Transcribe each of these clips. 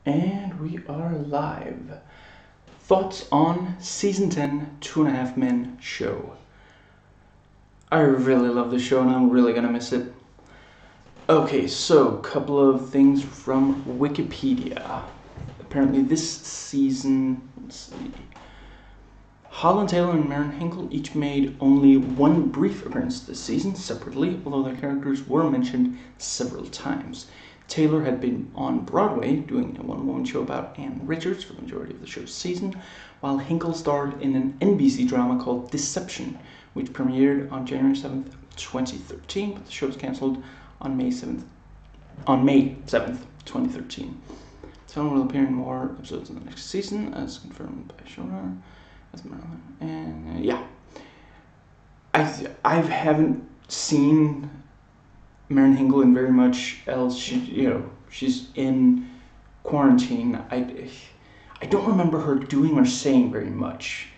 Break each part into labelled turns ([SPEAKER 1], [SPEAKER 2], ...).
[SPEAKER 1] And we are live. Thoughts on Season 10, 2.5 Men show. I really love this show and I'm really gonna miss it. Okay, so, couple of things from Wikipedia. Apparently this season, let's see, Holland Taylor and Maren Hinkle each made only one brief appearance this season, separately, although their characters were mentioned several times. Taylor had been on Broadway doing a one-woman show about Ann Richards for the majority of the show's season, while Hinkle starred in an NBC drama called Deception, which premiered on January 7th, 2013, but the show was cancelled on May 7th, 2013. Film will appear in more episodes in the next season, as confirmed by showrunner. And yeah, I haven't seen Maren Hinkle in very much else. She's in quarantine. I don't remember her doing or saying very much,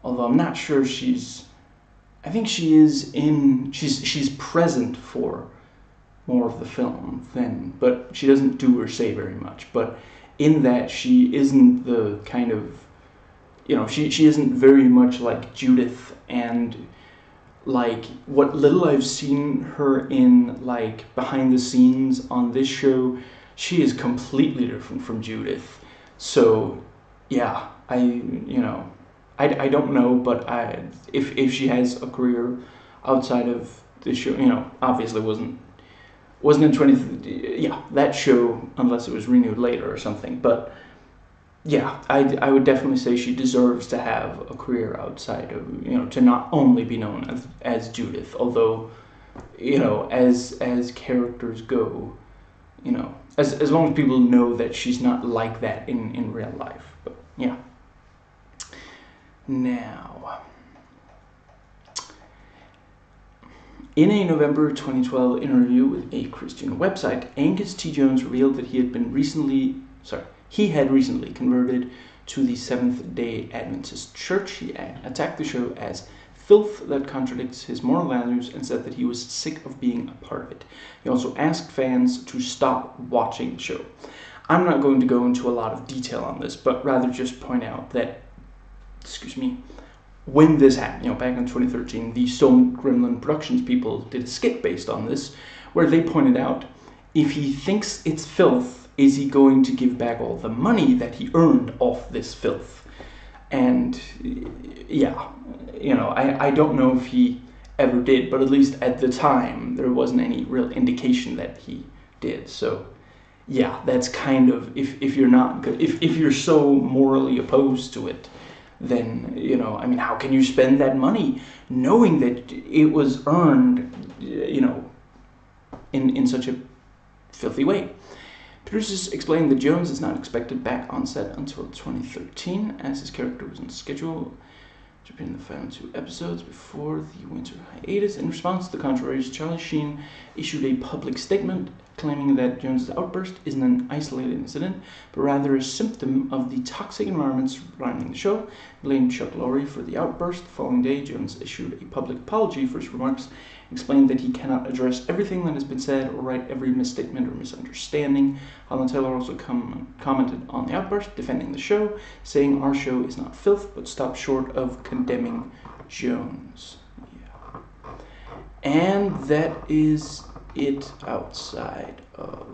[SPEAKER 1] although I'm not sure I think she is in. She's present for more of the film but she doesn't do or say very much. But in that, she isn't the kind of, she isn't very much like Judith, and like what little I've seen her in, like behind the scenes on this show, she is completely different from Judith. So yeah, I don't know, but if she has a career outside of this show, obviously wasn't in 20, that show, unless it was renewed later or something. But yeah, I would definitely say she deserves to have a career outside of, to not only be known as Judith, although, as characters go, as long as people know that she's not like that in real life. But yeah. Now, in a November 2012 interview with a Christian website, Angus T. Jones revealed that he had recently converted to the Seventh-day Adventist Church. He attacked the show as filth that contradicts his moral values and said that he was sick of being a part of it. He also asked fans to stop watching the show. I'm not going to go into a lot of detail on this, but rather just point out that, when this happened, back in 2013, the Stone Gremlin Productions people did a skit based on this, where they pointed out, if he thinks it's filth, is he going to give back all the money that he earned off this filth? And yeah, I don't know if he ever did, but at least at the time, there wasn't any real indication that he did. So yeah, that's kind of, if you're so morally opposed to it, then, how can you spend that money knowing that it was earned, in such a filthy way? Producers explained that Jones is not expected back on set until 2013, as his character was on schedule to appear in the final 2 episodes before the winter hiatus. In response to the controversy, Charlie Sheen issued a public statement claiming that Jones' outburst isn't an isolated incident, but rather a symptom of the toxic environment surrounding the show. He blamed Chuck Lorre for the outburst. The following day, Jones issued a public apology for his remarks, explained that he cannot address everything that has been said or right every misstatement or misunderstanding. Holland Taylor also commented on the outburst, defending the show, saying, "Our show is not filth, but stopped short of condemning Jones." Yeah. And that is it outside of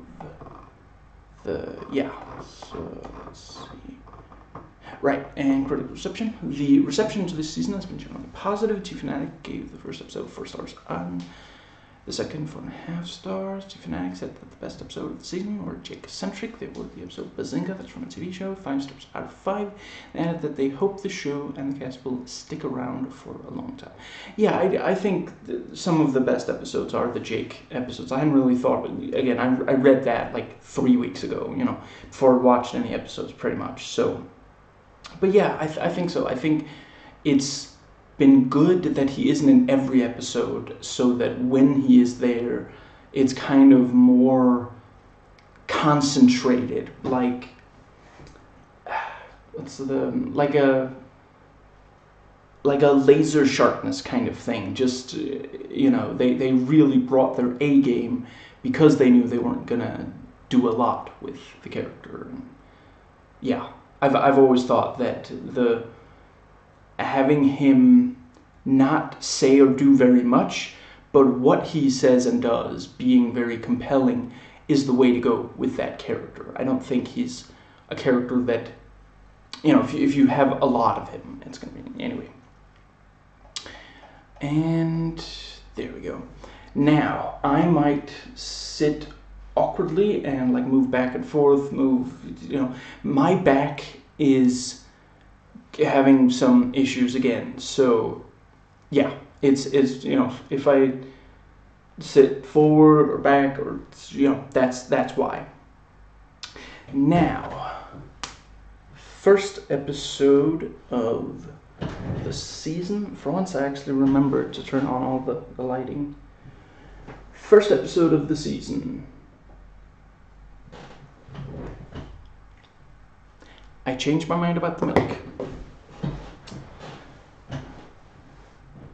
[SPEAKER 1] so let's see. Right, and critical reception. The reception to this season has been generally positive. T-Fanatic gave the first episode 4 stars on the second 4.5 stars. T-Fanatic said that the best episode of the season were Jake-centric. They awarded the episode Bazinga, that's from a TV show, 5 stars out of 5. They added that they hope the show and the cast will stick around for a long time. Yeah, I think some of the best episodes are the Jake episodes. I hadn't really thought, again, I read that like 3 weeks ago, before I watched any episodes pretty much. So, but yeah, I think so. I think it's been good that he isn't in every episode, so that when he is there, it's kind of more concentrated, like like a laser sharpness kind of thing. Just they really brought their A game because they knew they weren't gonna do a lot with the character. yeah, I've always thought that having him not say or do very much, but what he says and does being very compelling is the way to go with that character. I don't think he's a character that, if you have a lot of him, it's going to be, anyway. And there we go. Now, I might sit awkwardly and like move back and forth, my back is having some issues again. So, yeah, it's if I sit forward or back or, that's why. Now, first episode of the season. For once, I actually remembered to turn on all the lighting. First episode of the season. I changed my mind about the milk.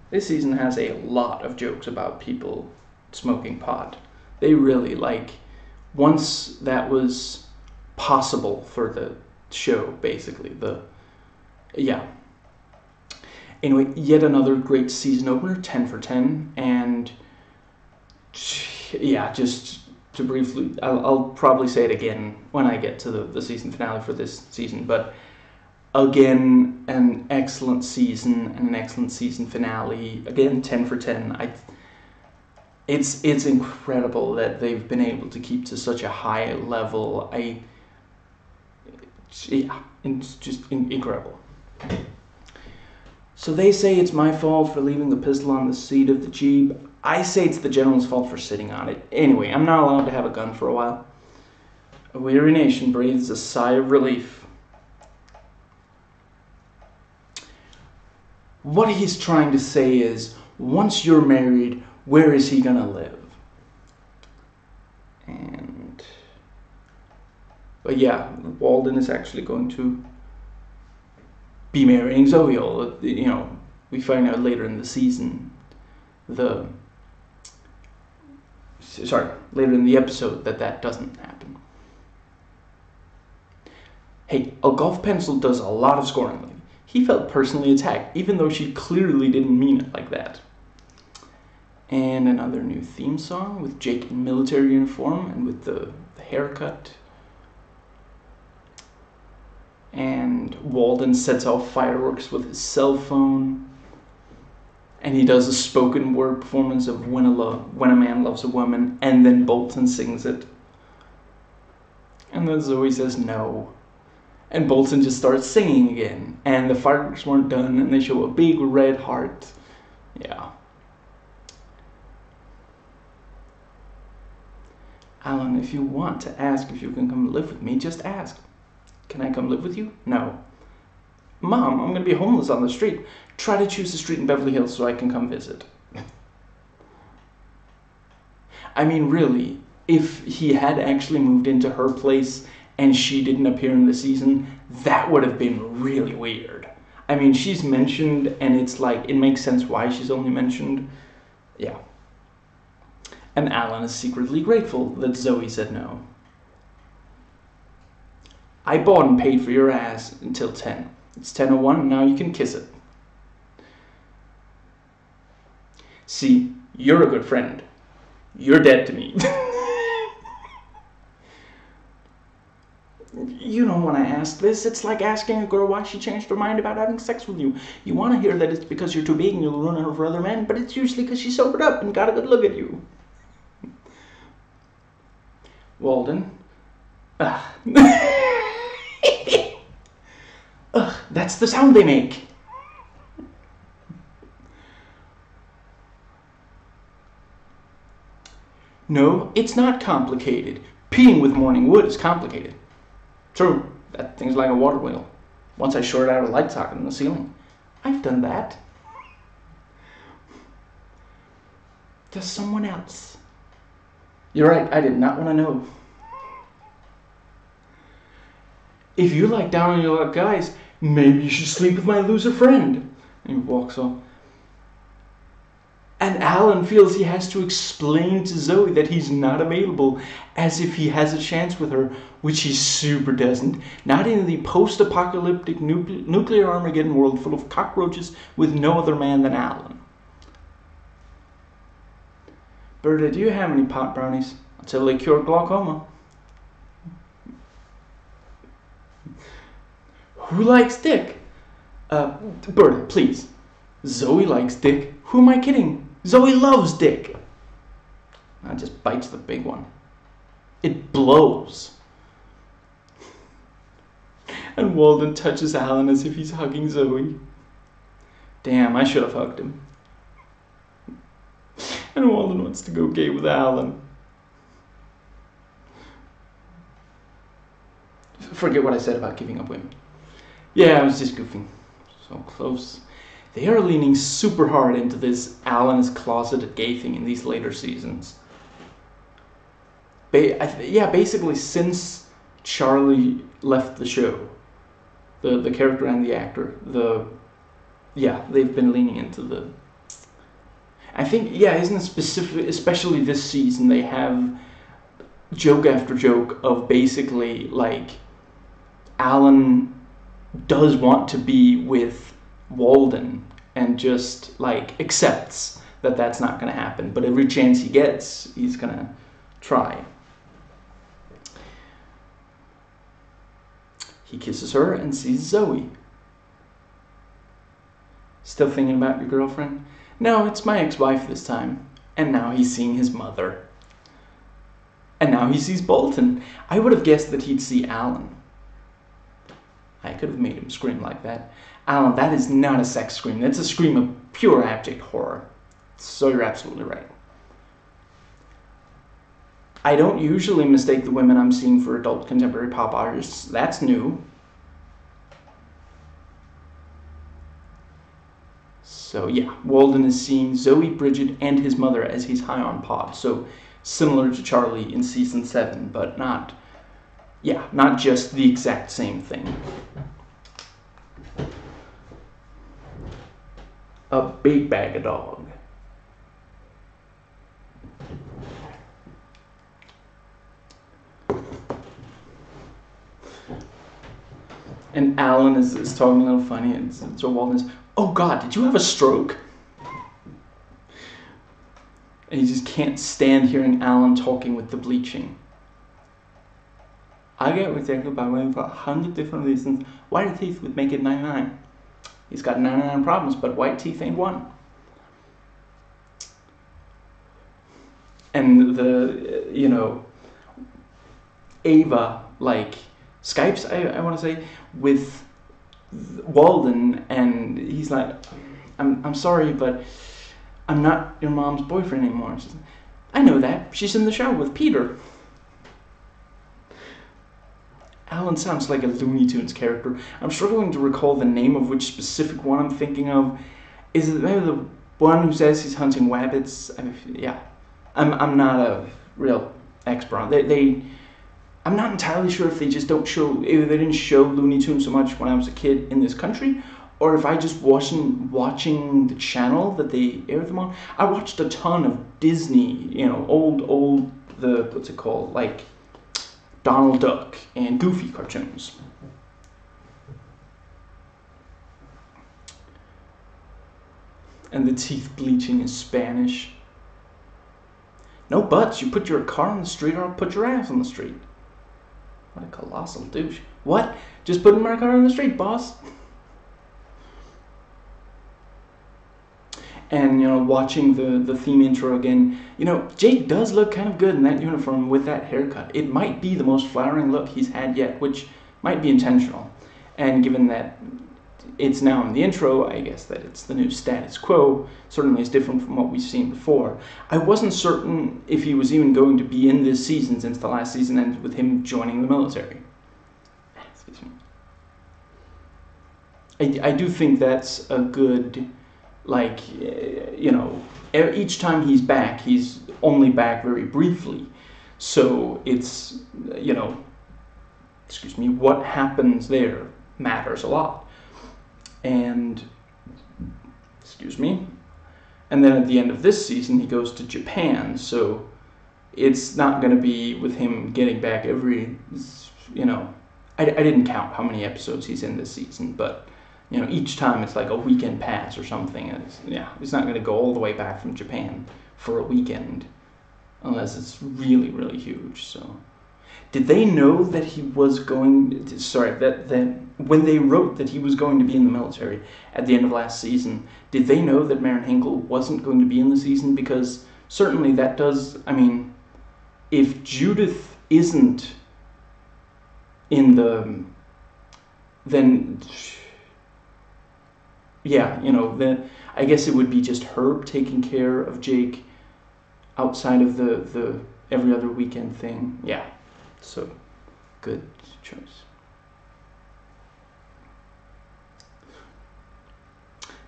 [SPEAKER 1] This season has a lot of jokes about people smoking pot. They really, once that was possible for the show, basically, Anyway, yet another great season opener, 10 for 10, and yeah, just to briefly, I'll probably say it again when I get to the season finale for this season, but again, an excellent season and an excellent season finale. Again, 10 for 10. It's incredible that they've been able to keep to such a high level. It's just incredible. So they say it's my fault for leaving the pistol on the seat of the Jeep. I say it's the general's fault for sitting on it. Anyway, I'm not allowed to have a gun for a while. A weary nation breathes a sigh of relief. What he's trying to say is, once you're married, where is he gonna live? But yeah, Walden is actually going to be marrying Zoe. We find out later in the season, later in the episode that doesn't happen. Hey, a golf pencil does a lot of scoring. He felt personally attacked, even though she clearly didn't mean it like that. And another new theme song with Jake in military uniform and with the haircut. And Walden sets off fireworks with his cell phone. And he does a spoken word performance of When a Man Loves a Woman, and then Bolton sings it. And then Zoe says no. And Bolton just starts singing again. And the fireworks weren't done, and they show a big red heart. Yeah. Alan, if you want to ask if you can come live with me, just ask. Can I come live with you? No. Mom, I'm going to be homeless on the street. Try to choose a street in Beverly Hills so I can come visit. I mean, really, if he had actually moved into her place and she didn't appear in the season, that would have been really weird. I mean, she's mentioned, and it's like, it makes sense why she's only mentioned. Yeah. And Alan is secretly grateful that Zoe said no. I bought and paid for your ass until 10. It's 10:01, now you can kiss it. See, you're a good friend. You're dead to me. You don't want to ask this. It's like asking a girl why she changed her mind about having sex with you. You want to hear that it's because you're too big and you'll ruin her for other men, but it's usually because she sobered up and got a good look at you. Walden. Ugh. Ugh, that's the sound they make. No, it's not complicated. Peeing with morning wood is complicated. True, that thing's like a water wheel. Once I shorted out a light socket in the ceiling. I've done that. Does someone else? You're right, I did not want to know. If you like down on your luck guys, maybe you should sleep with my loser friend. And he walks off. And Alan feels he has to explain to Zoe that he's not available, as if he has a chance with her, which he super doesn't. Not in the post-apocalyptic nuclear Armageddon world full of cockroaches with no other man than Alan. Berta, do you have any pot brownies? Until they cure glaucoma. Who likes Dick? Berta, please. Zoe likes Dick. Who am I kidding? Zoe loves Dick. I just bites the big one. It blows. And Walden touches Alan as if he's hugging Zoe. Damn, I should have hugged him. And Walden wants to go gay with Alan. Forget what I said about giving up women. Yeah, I was just goofing. So close. They are leaning super hard into this Alan is closeted gay thing in these later seasons. Yeah, basically since Charlie left the show, the character and the actor, they've been leaning into the. I think, yeah, isn't it specific, especially this season, they have joke after joke of basically like Alan does want to be with Walden and just like accepts that that's not going to happen, but every chance he gets he's going to try. He kisses her and sees Zoe. Still thinking about your girlfriend? No, it's my ex-wife this time. And now he's seeing his mother. And now he sees Bolton. I would have guessed that he'd see Alan. I could have made him scream like that. Alan, that is not a sex scream. That's a scream of pure abject horror. So you're absolutely right. I don't usually mistake the women I'm seeing for adult contemporary pop artists. That's new. So yeah, Walden is seeing Zoe, Bridget, and his mother as he's high on pot. So similar to Charlie in season 7, but not just the exact same thing. A big bag of dog. And Alan is talking a little funny, and so Walden is, oh God, did you have a stroke? And he just can't stand hearing Alan talking with the bleaching. I get rejected by women for 100 different reasons. White teeth would make it 99. He's got 99 problems, but white teeth ain't one. And Ava, like, Skypes, I want to say, with Walden, and he's like, I'm sorry, but I'm not your mom's boyfriend anymore. She's like, I know that. She's in the show with Peter. Alan sounds like a Looney Tunes character. I'm struggling to recall the name of which specific one I'm thinking of. Is it maybe the one who says he's hunting wabbits? Yeah. I'm not a real expert on it. I'm not entirely sure if they just don't show, if they didn't show Looney Tunes so much when I was a kid in this country, or if I just wasn't watching the channel that they aired them on. I watched a ton of Disney, old, what's it called, like Donald Duck and Goofy cartoons. And the teeth bleaching is Spanish. No buts, you put your car on the street or I'll put your ass on the street. What a colossal douche. What? Just putting my car on the street, boss. And, watching the theme intro again, Jake does look kind of good in that uniform with that haircut. It might be the most flattering look he's had yet, which might be intentional. And given that it's now in the intro, I guess that it's the new status quo. Certainly is different from what we've seen before. I wasn't certain if he was even going to be in this season, since the last season ended with him joining the military. Excuse me. I do think that's a good, each time he's back, he's only back very briefly. So it's, what happens there matters a lot. And, And then at the end of this season, he goes to Japan, so it's not going to be with him getting back every, I didn't count how many episodes he's in this season, but, each time it's like a weekend pass or something. And he's not going to go all the way back from Japan for a weekend, unless it's really, really huge, so. Did they know that he was going, that when they wrote that he was going to be in the military at the end of last season, did they know that Maren Hinkle wasn't going to be in the season? Because certainly that does, if Judith isn't in then I guess it would be just Herb taking care of Jake outside of the every other weekend thing. Yeah. So, good choice.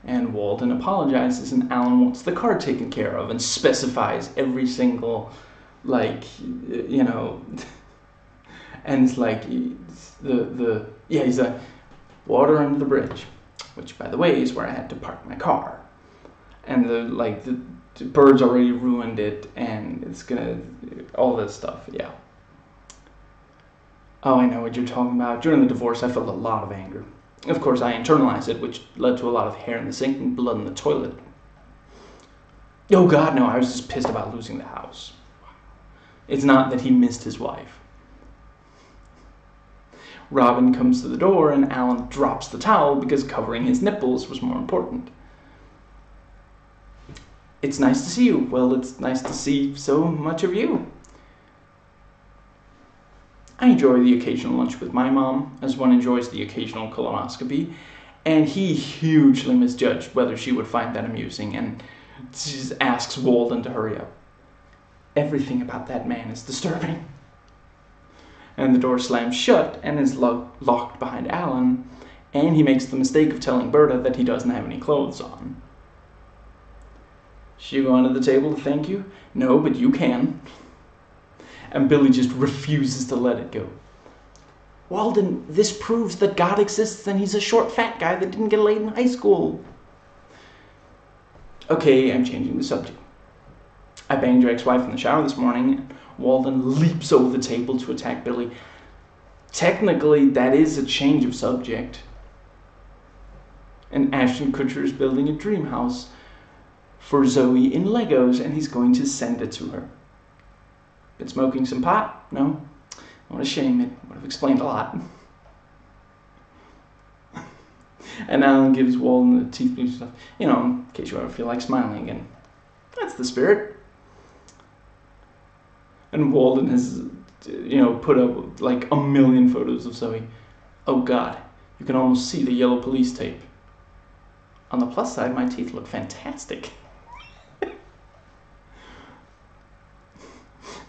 [SPEAKER 1] And Walden apologizes, and Alan wants the car taken care of and specifies every single, and it's like, he's like, water under the bridge, which, by the way, is where I had to park my car. And the birds already ruined it, and it's gonna, all this stuff, yeah. Oh, I know what you're talking about. During the divorce, I felt a lot of anger. Of course, I internalized it, which led to a lot of hair in the sink and blood in the toilet. Oh God, no, I was just pissed about losing the house. It's not that he missed his wife. Robin comes to the door and Alan drops the towel because covering his nipples was more important. It's nice to see you. Well, it's nice to see so much of you. I enjoy the occasional lunch with my mom, as one enjoys the occasional colonoscopy, and he hugely misjudged whether she would find that amusing, and just asks Walden to hurry up. Everything about that man is disturbing. And the door slams shut and is locked behind Alan, and he makes the mistake of telling Berta that he doesn't have any clothes on. She go under the table to thank you? No, but you can. And Billy just refuses to let it go. Walden, this proves that God exists and he's a short, fat guy that didn't get laid in high school. Okay, I'm changing the subject. I banged your ex-wife in the shower this morning. Walden leaps over the table to attack Billy. Technically, that is a change of subject. And Ashton Kutcher is building a dream house for Zoe in Legos, and he's going to send it to her. Been smoking some pot? No? What a shame, it would have explained a lot. And Alan gives Walden the teeth bleach stuff, in case you ever feel like smiling again. That's the spirit. And Walden has, put up like a million photos of Zoe. Oh God, you can almost see the yellow police tape. On the plus side, my teeth look fantastic.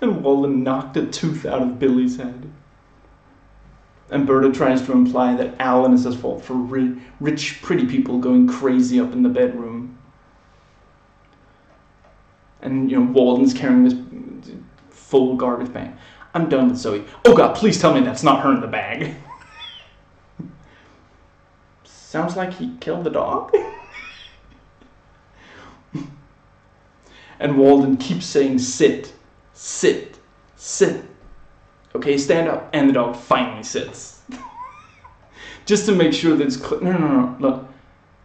[SPEAKER 1] And Walden knocked a tooth out of Billy's head. And Berta tries to imply that Alan is his fault for rich, pretty people going crazy up in the bedroom. And, Walden's carrying this full garbage bag. I'm done with Zoe. Oh God, please tell me that's not her in the bag. Sounds like he killed the dog. And Walden keeps saying, sit. Sit. Sit. Okay, stand up. And the dog finally sits. Just to make sure that it's clear. No. Look,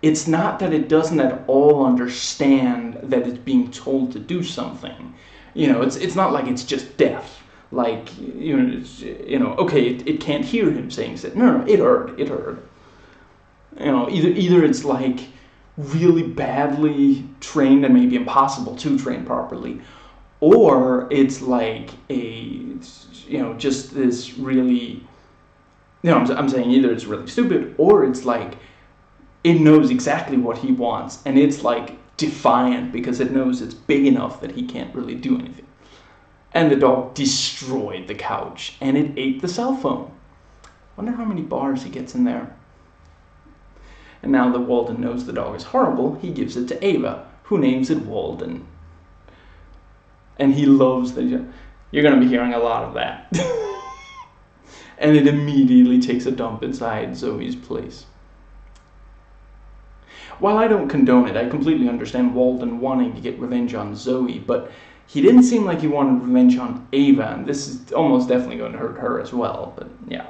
[SPEAKER 1] it's not that it doesn't at all understand that it's being told to do something. It's not like it's just deaf. Like, okay, it can't hear him saying sit. No, it heard. Either it's like really badly trained and maybe impossible to train properly, or it's like just this really, I'm saying either it's really stupid, or it's like it knows exactly what he wants, and it's like defiant because it knows it's big enough that he can't really do anything. And the dog destroyed the couch, and it ate the cell phone. Wonder how many bars he gets in there. And now that Walden knows the dog is horrible, he gives it to Ava, who names it Walden. And he loves that. You're going to be hearing a lot of that. And it immediately takes a dump inside Zoe's place. While I don't condone it, I completely understand Walden wanting to get revenge on Zoe, but he didn't seem like he wanted revenge on Ava, and this is almost definitely going to hurt her as well, but yeah.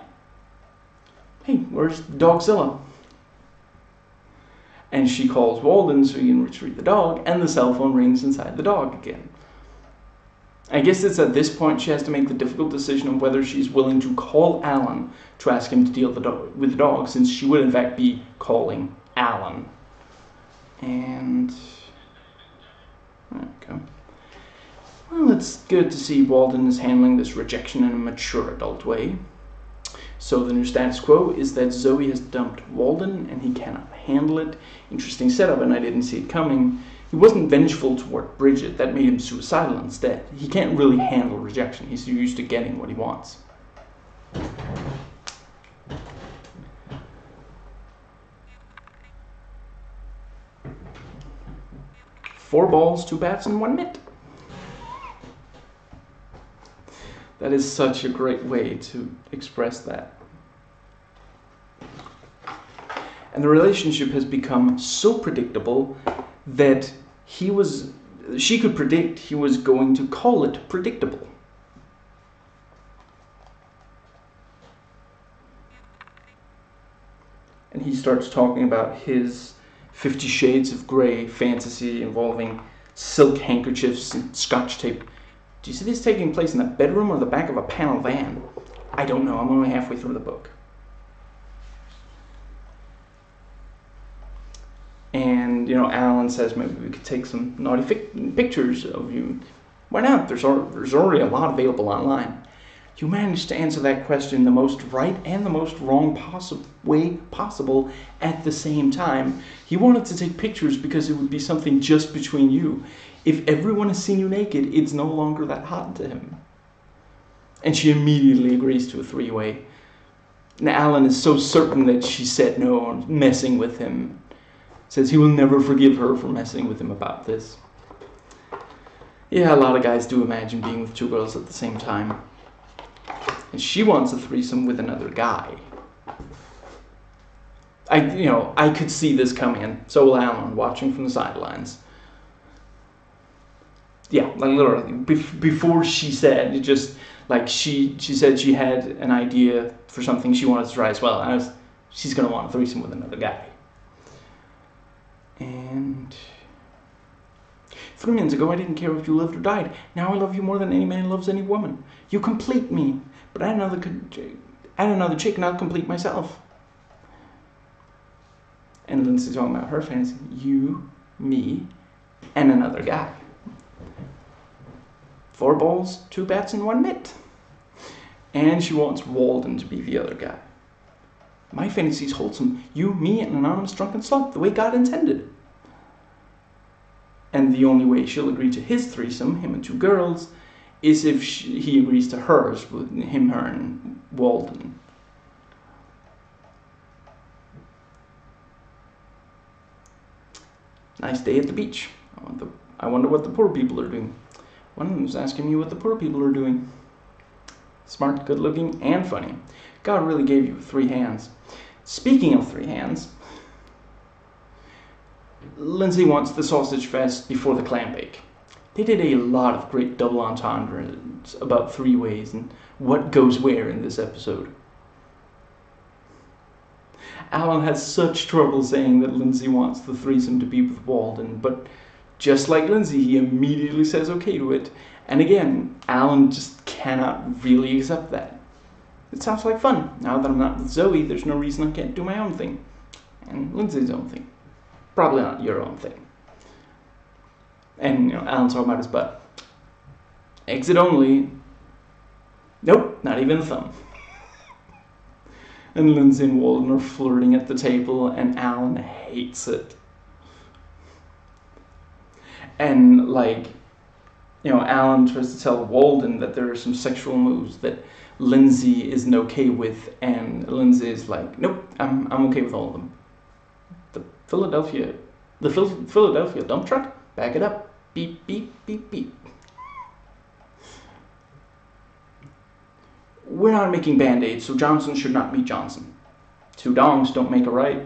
[SPEAKER 1] Hey, where's Dogzilla? And she calls Walden so he can retrieve the dog, and the cell phone rings inside the dog again. I guess it's at this point she has to make the difficult decision of whether she's willing to call Alan to ask him to deal with the dog, since she would in fact be calling Alan. And okay. Well, it's good to see Walden is handling this rejection in a mature adult way. So the new status quo is that Zoe has dumped Walden and he cannot handle it. Interesting setup, and I didn't see it coming. He wasn't vengeful toward Bridget, that made him suicidal instead. He can't really handle rejection, he's used to getting what he wants. 4 balls, 2 bats, and 1 mitt. That is such a great way to express that. And the relationship has become so predictable that she could predict he was going to call it predictable. And he starts talking about his 50 Shades of Grey fantasy involving silk handkerchiefs and scotch tape. Do you see this taking place in the bedroom or the back of a panel van? I don't know, I'm only halfway through the book. And, Alan says maybe we could take some naughty pictures of you. Why not? There's already a lot available online. You managed to answer that question the most right and the most wrong way possible at the same time. He wanted to take pictures because it would be something just between you. If everyone has seen you naked, it's no longer that hot to him. And she immediately agrees to a 3-way. And Alan is so certain that she said no on messing with him. Says he will never forgive her for messing with him about this. Yeah, a lot of guys do imagine being with 2 girls at the same time. And she wants a threesome with another guy. I could see this coming, and so will Alan, watching from the sidelines. Yeah, like literally, before she said, it just, like, she said she had an idea for something she wanted to try as well, and she's going to want a threesome with another guy. And 3 minutes ago, I didn't care if you lived or died. Now I love you more than any man loves any woman. You complete me, but add another chick and I'll complete myself. And Lindsay's talking about her fantasy. You, me, and another guy. 4 balls, 2 bats, and 1 mitt. And she wants Walden to be the other guy. My fantasy's wholesome. You, me, and an anonymous drunken slut, the way God intended. And the only way she'll agree to his threesome, him and 2 girls, is if he agrees to hers with him, her, and Walden. Nice day at the beach. I wonder what the poor people are doing. One of them was asking me what the poor people are doing. Smart, good-looking, and funny. God really gave you 3 hands. Speaking of 3 hands, Lindsay wants the sausage fest before the clam bake. They did a lot of great double entendres about 3 ways and what goes where in this episode. Alan has such trouble saying that Lindsay wants the threesome to be with Walden, but just like Lindsay, he immediately says okay to it. And again, Alan just cannot really accept that. It sounds like fun. Now that I'm not with Zoe, there's no reason I can't do my own thing. And Lindsay's own thing. Probably not your own thing. And, Alan's talking about his butt. Exit only. Nope, not even a thumb. And Lindsay and Walden are flirting at the table, and Alan hates it. And, Alan tries to tell Walden that there are some sexual moves that Lindsay isn't okay with, and Lindsay is like, nope, I'm okay with all of them. The Philadelphia dump truck? Back it up. Beep, beep, beep, beep. We're not making Band-Aids, so Johnson should not be Johnson. 2 dongs don't make a right.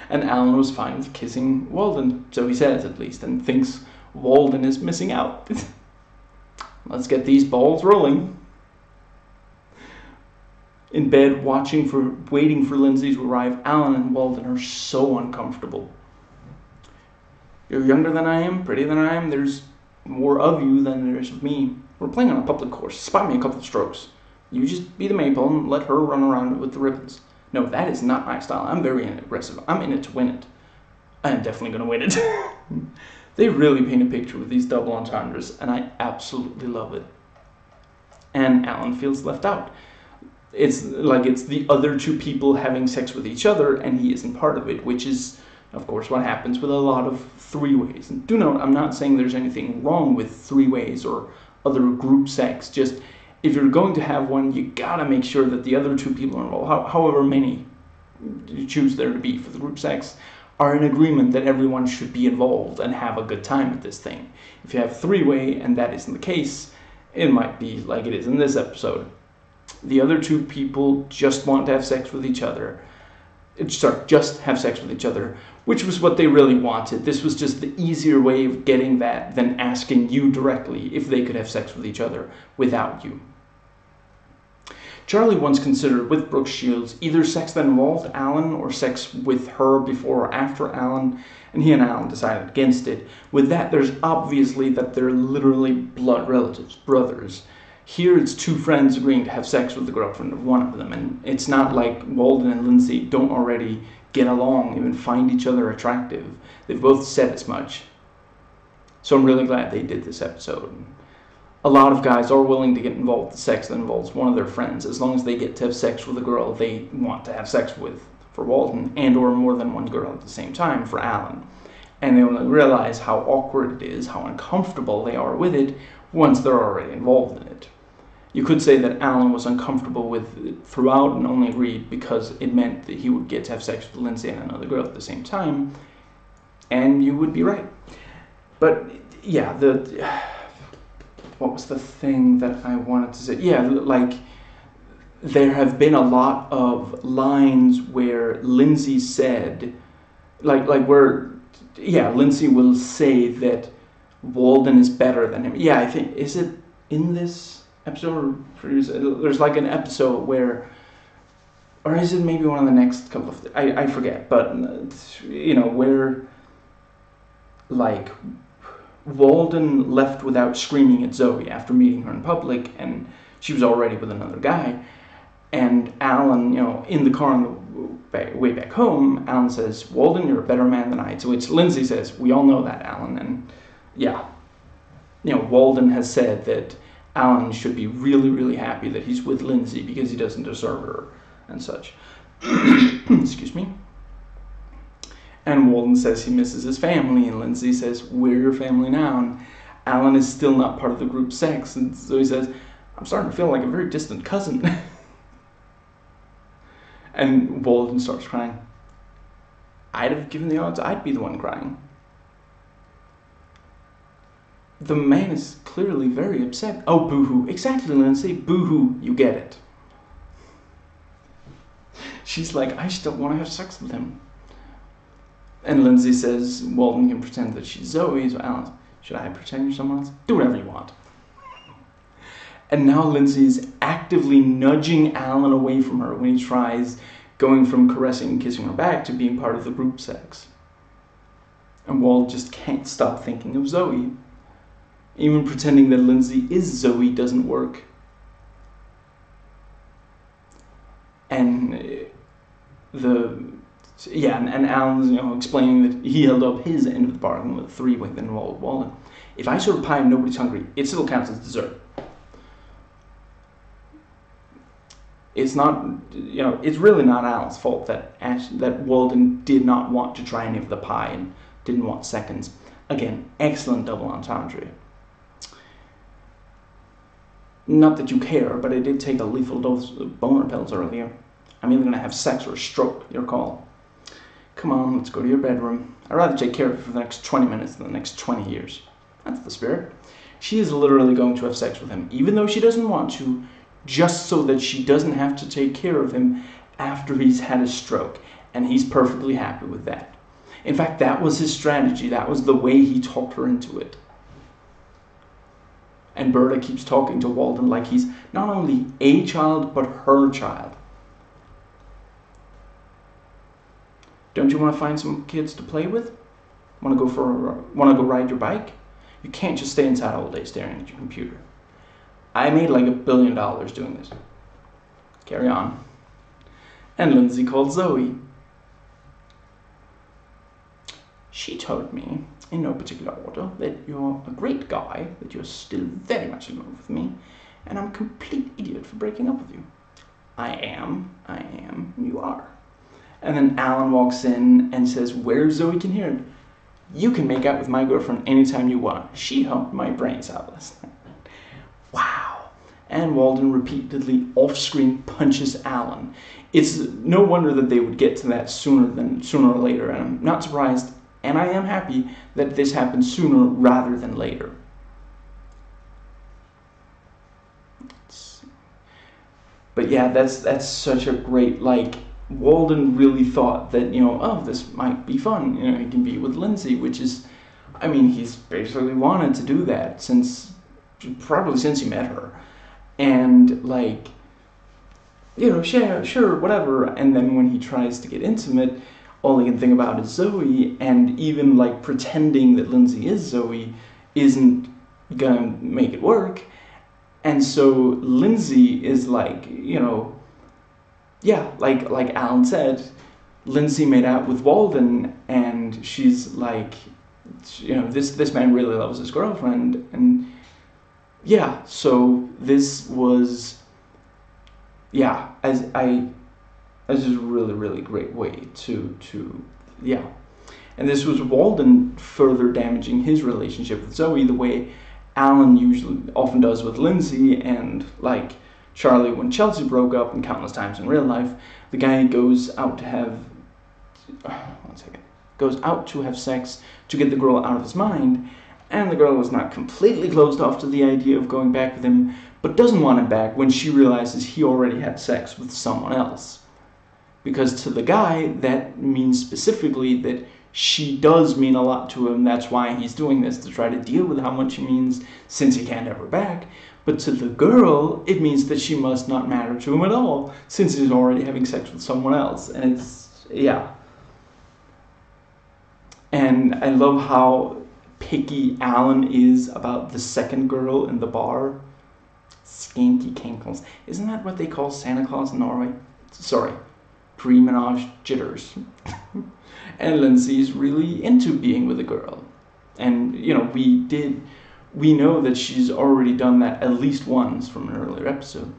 [SPEAKER 1] And Alan was fine with kissing Walden, so he says at least, and thinks Walden is missing out. Let's get these balls rolling. In bed, waiting for Lindsay to arrive, Alan and Walden are so uncomfortable. You're younger than I am, prettier than I am, there's more of you than there is of me. We're playing on a public course, spot me a couple of strokes. You just be the maple and let her run around with the ribbons. No, that is not my style. I'm very aggressive. I'm in it to win it. I am definitely going to win it. They really paint a picture with these double entendres, and I absolutely love it. And Alan feels left out. It's like it's the other two people having sex with each other, and he isn't part of it, which is, of course, what happens with a lot of three-ways. And do note, I'm not saying there's anything wrong with three-ways or other group sex. Just, if you're going to have one, you gotta make sure that the other two people involved, however many you choose there to be for the group sex, are in agreement that everyone should be involved and have a good time at this thing. If you have three-way and that isn't the case, it might be like it is in this episode. The other two people just want to have sex with each other. Just have sex with each other, which was what they really wanted. This was just the easier way of getting that than asking you directly if they could have sex with each other without you. Charlie once considered with Brooke Shields either sex that involved Alan or sex with her before or after Alan, and he and Alan decided against it. With that, there's obviously that they're literally blood relatives, brothers. Here it's two friends agreeing to have sex with the girlfriend of one of them, and it's not like Walden and Lindsay don't already get along, even find each other attractive. They've both said as much. So I'm really glad they did this episode. A lot of guys are willing to get involved with sex that involves one of their friends, as long as they get to have sex with a girl they want to have sex with, for Walden, and or more than one girl at the same time, for Alan. And they only realize how awkward it is, how uncomfortable they are with it, once they're already involved in it. You could say that Alan was uncomfortable with it throughout and only agreed because it meant that he would get to have sex with Lindsay and another girl at the same time, and you would be right. But yeah, what was the thing that I wanted to say? Yeah, like, there have been a lot of lines where Lindsay said, Lindsay will say that Walden is better than him. Yeah, I think, is it in this episode? There's like an episode where, or is it maybe one of the next couple of, I forget, but, you know, where, like, Walden left without screaming at Zoe after meeting her in public, and she was already with another guy. And Alan, you know, in the car on the way back home, Alan says, Walden, you're a better man than I. To which Lindsay says, we all know that, Alan. And yeah, you know, Walden has said that Alan should be really, really happy that he's with Lindsay because he doesn't deserve her and such. Excuse me. And Walden says he misses his family, and Lindsay says, we're your family now, and Alan is still not part of the group sex, and so he says, I'm starting to feel like a very distant cousin. And Walden starts crying. I'd have given the odds I'd be the one crying. The man is clearly very upset. Oh, boo-hoo. Exactly, Lindsay. Boo-hoo. You get it. She's like, I still want to have sex with him. And Lindsay says Walden can pretend that she's Zoe, so Alan, should I pretend you're someone else? Do whatever you want. And now Lindsay's actively nudging Alan away from her when he tries going from caressing and kissing her back to being part of the group sex. And Wald just can't stop thinking of Zoe. Even pretending that Lindsay is Zoe doesn't work. And and Alan's, you know, explaining that he held up his end of the bargain with a three-way that involved Walden. If I serve pie and nobody's hungry, it still counts as dessert. It's not, you know, it's really not Alan's fault that Walden did not want to try any of the pie and didn't want seconds. Again, excellent double entendre. Not that you care, but I did take a lethal dose of boner pills earlier. I'm either going to have sex or a stroke, your call. Come on, let's go to your bedroom. I'd rather take care of it for the next 20 minutes than the next 20 years. That's the spirit. She is literally going to have sex with him, even though she doesn't want to, just so that she doesn't have to take care of him after he's had a stroke. And he's perfectly happy with that. In fact, that was his strategy. That was the way he talked her into it. And Berta keeps talking to Walden like he's not only a child, but her child. Don't you want to find some kids to play with? Want to go ride your bike? You can't just stay inside all day staring at your computer. I made like $1 billion doing this. Carry on. And Lindsay called Zoe. She told me, in no particular order, that you're a great guy, that you're still very much in love with me, and I'm a complete idiot for breaking up with you. I am, you are. And then Alan walks in and says, where Zoe can hear it, you can make out with my girlfriend anytime you want. She humped my brains out last night. Wow. And Walden repeatedly off-screen punches Alan. It's no wonder that they would get to that sooner or later, and I'm not surprised, and I am happy that this happened sooner rather than later. But yeah, that's such a great, like, Walden really thought that, oh, this might be fun. He can be with Lindsay, which is, I mean, he's basically wanted to do that probably since he met her. And, like, sure, whatever. And then when he tries to get intimate, all he can think about is Zoe, and even, like, pretending that Lindsay is Zoe isn't gonna make it work. And so Lindsay is like, yeah, like Alan said, Lindsay made out with Walden, and she's like, this man really loves his girlfriend, and yeah, so this was, yeah, as is a really, really great way to, yeah. And this was Walden further damaging his relationship with Zoe the way Alan often does with Lindsay, and like Charlie when Chelsea broke up, and countless times in real life, the guy goes out to have sex to get the girl out of his mind, and the girl was not completely closed off to the idea of going back with him, but doesn't want him back when she realizes he already had sex with someone else. Because to the guy, that means specifically that she does mean a lot to him. That's why he's doing this, to try to deal with how much she means, since he can't have her back. But to the girl, it means that she must not matter to him at all, since he's already having sex with someone else. And it's, yeah. And I love how picky Alan is about the second girl in the bar. Skanky Kinkles. Isn't that what they call Santa Claus in Norway? Sorry. Pre-menage jitters. And Lindsay's really into being with a girl. And, we know that she's already done that at least once from an earlier episode.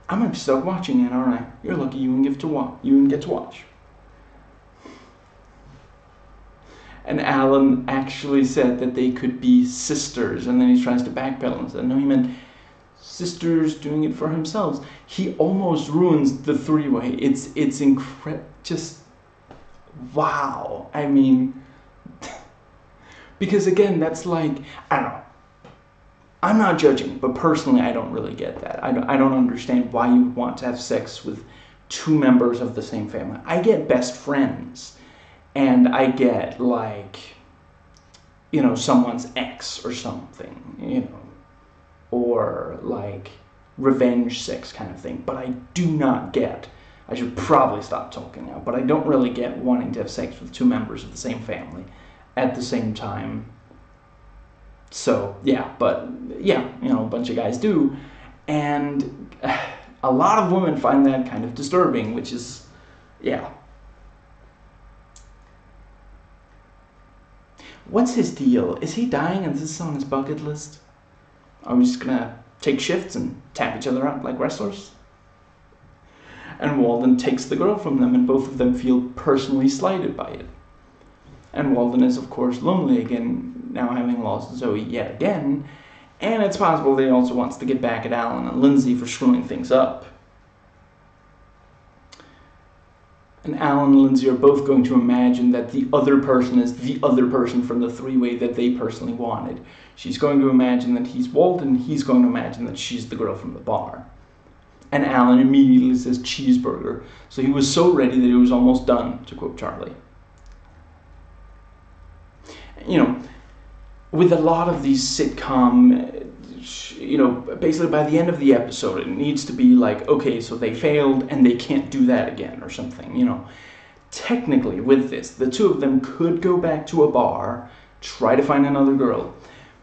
[SPEAKER 1] I'm gonna be stuck watching it, aren't I? You're lucky you get to watch. And Alan actually said that they could be sisters, and then he tries to backpedal and said, no, he meant sisters doing it for themselves. He almost ruins the three-way. It's incredible. Just, wow. I mean, because again, that's like, I don't know. I'm not judging, but personally, I don't really get that. I don't understand why you would want to have sex with two members of the same family. I get best friends, and I get, like, someone's ex or something, or, like, revenge sex kind of thing. But I do not get, I should probably stop talking now, but I don't really get wanting to have sex with two members of the same family at the same time. So, yeah, but, yeah, a bunch of guys do, and a lot of women find that kind of disturbing, which is, yeah. What's his deal? Is he dying and this is on his bucket list? Are we just gonna take shifts and tap each other out like wrestlers? And Walden takes the girl from them, and both of them feel personally slighted by it. And Walden is, of course, lonely again, now having lost Zoe yet again, and it's possible that he also wants to get back at Alan and Lindsay for screwing things up. And Alan and Lindsay are both going to imagine that the other person is the other person from the three-way that they personally wanted. She's going to imagine that he's Walden, he's going to imagine that she's the girl from the bar. And Alan immediately says cheeseburger. So he was so ready that he was almost done, to quote Charlie. You know, with a lot of these sitcom, you know, basically by the end of the episode, it needs to be like, okay, so they failed and they can't do that again or something, you know. Technically, with this, the two of them could go back to a bar, try to find another girl,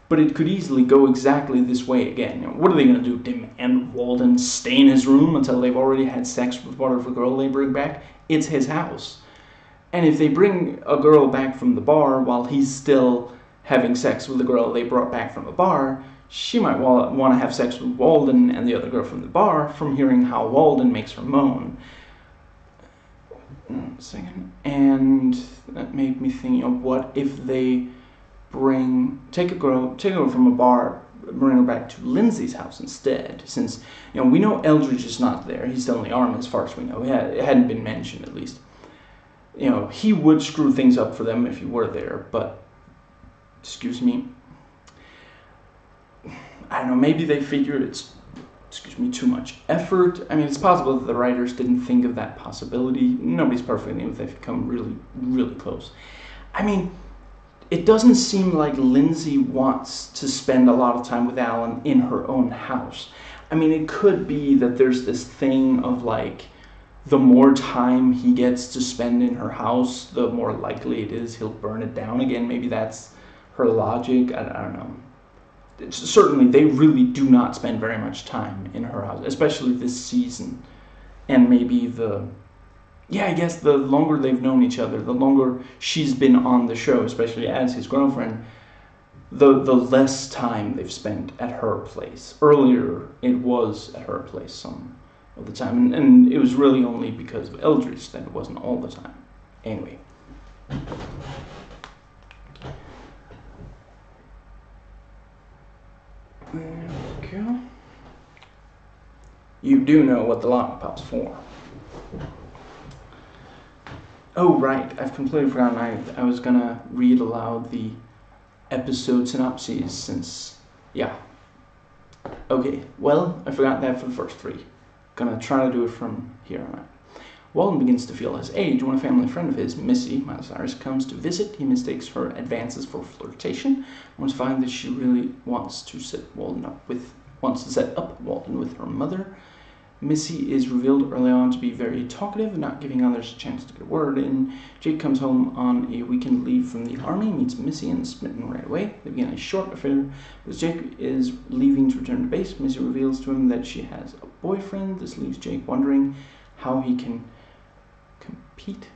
[SPEAKER 1] but it could easily go exactly this way again. You know, what are they going to do? Demand Walden stay in his room until they've already had sex with whatever girl they bring back? It's his house. And if they bring a girl back from the bar while he's still having sex with the girl they brought back from the bar, she might want to have sex with Walden and the other girl from the bar from hearing how Walden makes her moan. Second, and that made me think, you know, what if they take a girl from a bar, bring her back to Lindsay's house instead, since, you know, we know Eldridge is not there. He's still in the army as far as we know. It hadn't been mentioned, at least. You know, he would screw things up for them if he were there, but, excuse me, I don't know, maybe they figured it's, too much effort. I mean, it's possible that the writers didn't think of that possibility. Nobody's perfect, even if they've come really, really close. I mean, it doesn't seem like Lindsay wants to spend a lot of time with Alan in her own house. I mean, it could be that there's this thing of like, the more time he gets to spend in her house, the more likely it is he'll burn it down again. Maybe that's her logic. I don't know. Certainly, they really do not spend very much time in her house, especially this season. And maybe I guess the longer they've known each other, the longer she's been on the show, especially as his girlfriend, the less time they've spent at her place. Earlier, it was at her place some of the time, and it was really only because of Eldridge that it wasn't all the time. Anyway. There we go. You do know what the Lollipop's for. Oh, right. I've completely forgotten. I was going to read aloud the episode synopses since, yeah. Okay, well, I forgot that for the first three. Gonna try to do it from here on out. Walden begins to feel his age when a family friend of his, Missy, Miley Cyrus, comes to visit. He mistakes her advances for flirtation, and to find that she really wants to set up Walden with her mother. Missy is revealed early on to be very talkative, not giving others a chance to get a word in. Jake comes home on a weekend leave from the army, meets Missy and is smitten right away. They begin a short affair. As Jake is leaving to return to base, Missy reveals to him that she has a boyfriend. This leaves Jake wondering how he can compete,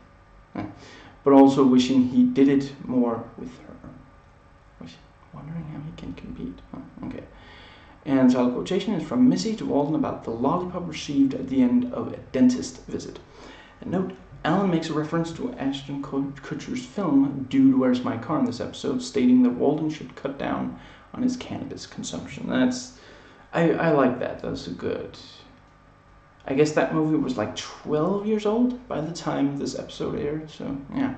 [SPEAKER 1] but also wishing he did it more with her. Wondering how he can compete. Oh, okay. And the quotation is from Missy to Walden about the lollipop received at the end of a dentist visit. And note, Alan makes a reference to Ashton Kutcher's film Dude, Where's My Car in this episode, stating that Walden should cut down on his cannabis consumption. I like that. That's a good. I guess that movie was like 12 years old by the time this episode aired, so yeah.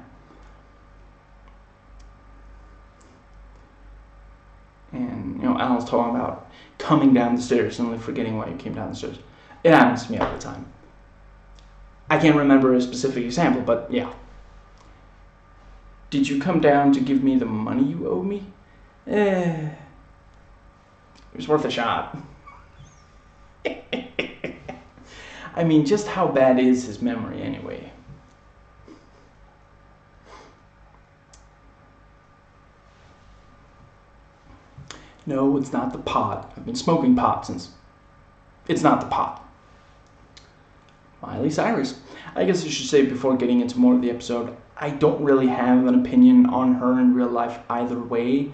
[SPEAKER 1] And, you know, Alan's talking about coming down the stairs and only forgetting why you came down the stairs. It happens to me all the time. I can't remember a specific example, but yeah. Did you come down to give me the money you owe me? It was worth a shot. I mean, just how bad is his memory anyway? No, it's not the pot. I've been smoking pot since... It's not the pot. Miley Cyrus. I guess I should say before getting into more of the episode, I don't really have an opinion on her in real life either way.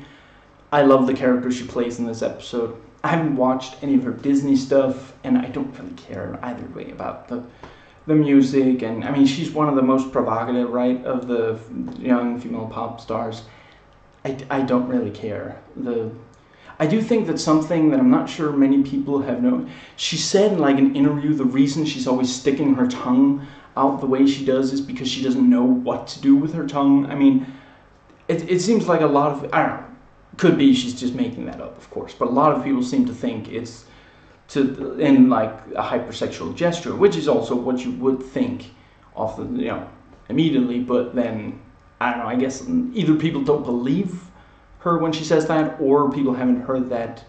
[SPEAKER 1] I love the character she plays in this episode. I haven't watched any of her Disney stuff, and I don't really care either way about the music. And I mean, she's one of the most provocative, right, of the young female pop stars. I don't really care. I do think that something that I'm not sure many people have known. She said in like an interview, the reason she's always sticking her tongue out the way she does is because she doesn't know what to do with her tongue. I mean, it seems like a lot of, I don't know, could be she's just making that up, of course, but a lot of people seem to think it's in like a hypersexual gesture, which is also what you would think of immediately. But then I don't know. I guess either people don't believe her when she says that, or people haven't heard that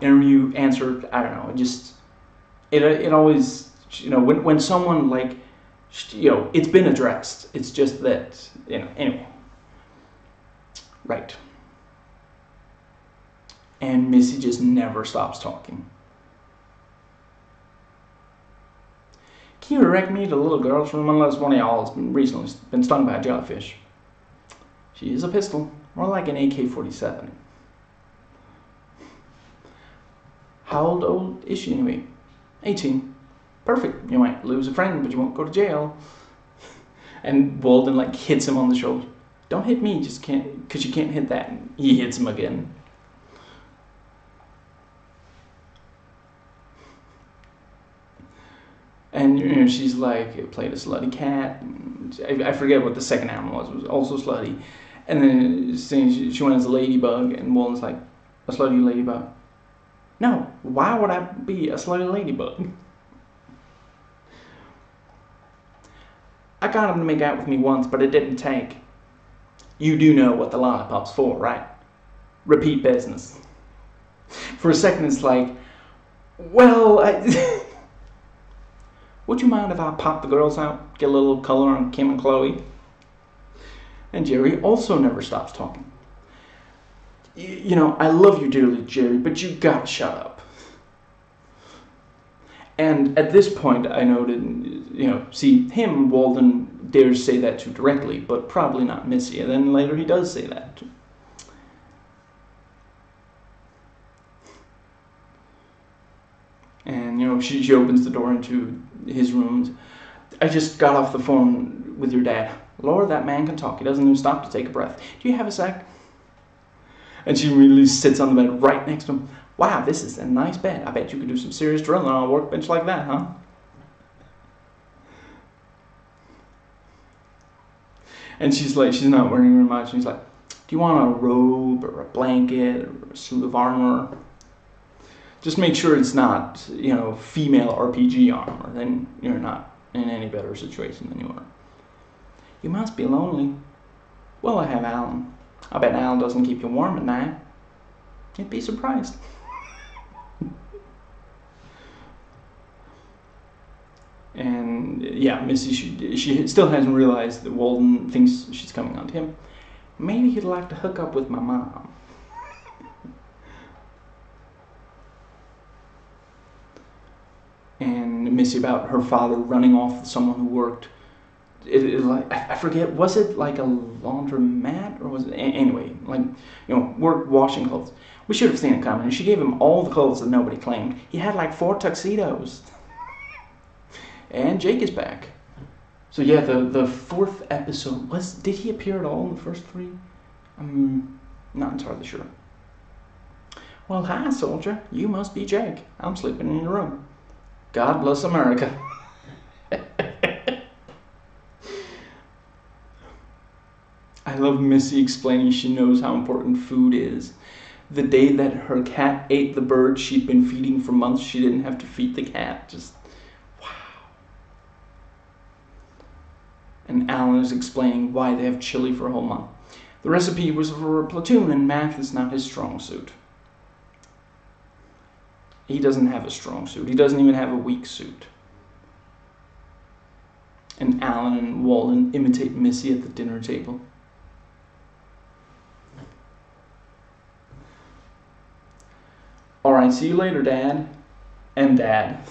[SPEAKER 1] interview answer. I don't know. It always when someone like it's been addressed. It's just that anyway. Right. And Missy just never stops talking. Can you direct me to the little girl's room unless one of y'all has recently been stung by a jellyfish? She is a pistol, more like an AK-47. How old is she anyway? 18. Perfect. You might lose a friend, but you won't go to jail. And Walden like hits him on the shoulder. Don't hit me, just can't, because you can't hit that. And he hits him again. And she's like, played a slutty cat. I forget what the second animal was. It was also slutty. And then she went as a ladybug, and Walden's like, a slutty ladybug? No, why would I be a slutty ladybug? I got him to make out with me once, but it didn't take. You do know what the lollipop's for, right? Repeat business. For a second, it's like, well, would you mind if I pop the girls out, get a little color on Kim and Chloe? And Jerry also never stops talking. I love you dearly, Jerry, but you gotta shut up. And at this point, I noted, see, him, Walden, dares say that to directly, but probably not Missy. And then later he does say that. And, she opens the door into his rooms. I just got off the phone with your dad. Lord, that man can talk. He doesn't even stop to take a breath. Do you have a sec? And she immediately sits on the bed right next to him. Wow, this is a nice bed. I bet you could do some serious drilling on a workbench like that, huh? And she's not wearing very much. And he's like, do you want a robe or a blanket or a suit of armor? Just make sure it's not, female RPG armor. Then you're not in any better situation than you are. You must be lonely. Well, I have Alan. I bet Alan doesn't keep you warm at night. You'd be surprised. And yeah, Missy, she still hasn't realized that Walden thinks she's coming on to him. Maybe he'd like to hook up with my mom. And Missy about her father running off with someone who worked. I forget, was it like a laundromat or was it anyway? Work washing clothes. We should have seen it coming. And she gave him all the clothes that nobody claimed. He had like 4 tuxedos. And Jake is back. So yeah, the 4th episode did he appear at all in the first 3? I'm not entirely sure. Well, hi, soldier. You must be Jake. I'm sleeping in your room. God bless America. I love Missy explaining she knows how important food is. The day that her cat ate the bird she'd been feeding for months, she didn't have to feed the cat. Just, wow. And Alan is explaining why they have chili for a whole month. The recipe was for a platoon, and math is not his strong suit. He doesn't have a strong suit. He doesn't even have a weak suit. And Alan and Walden imitate Missy at the dinner table. Alright, see you later, Dad. And Dad.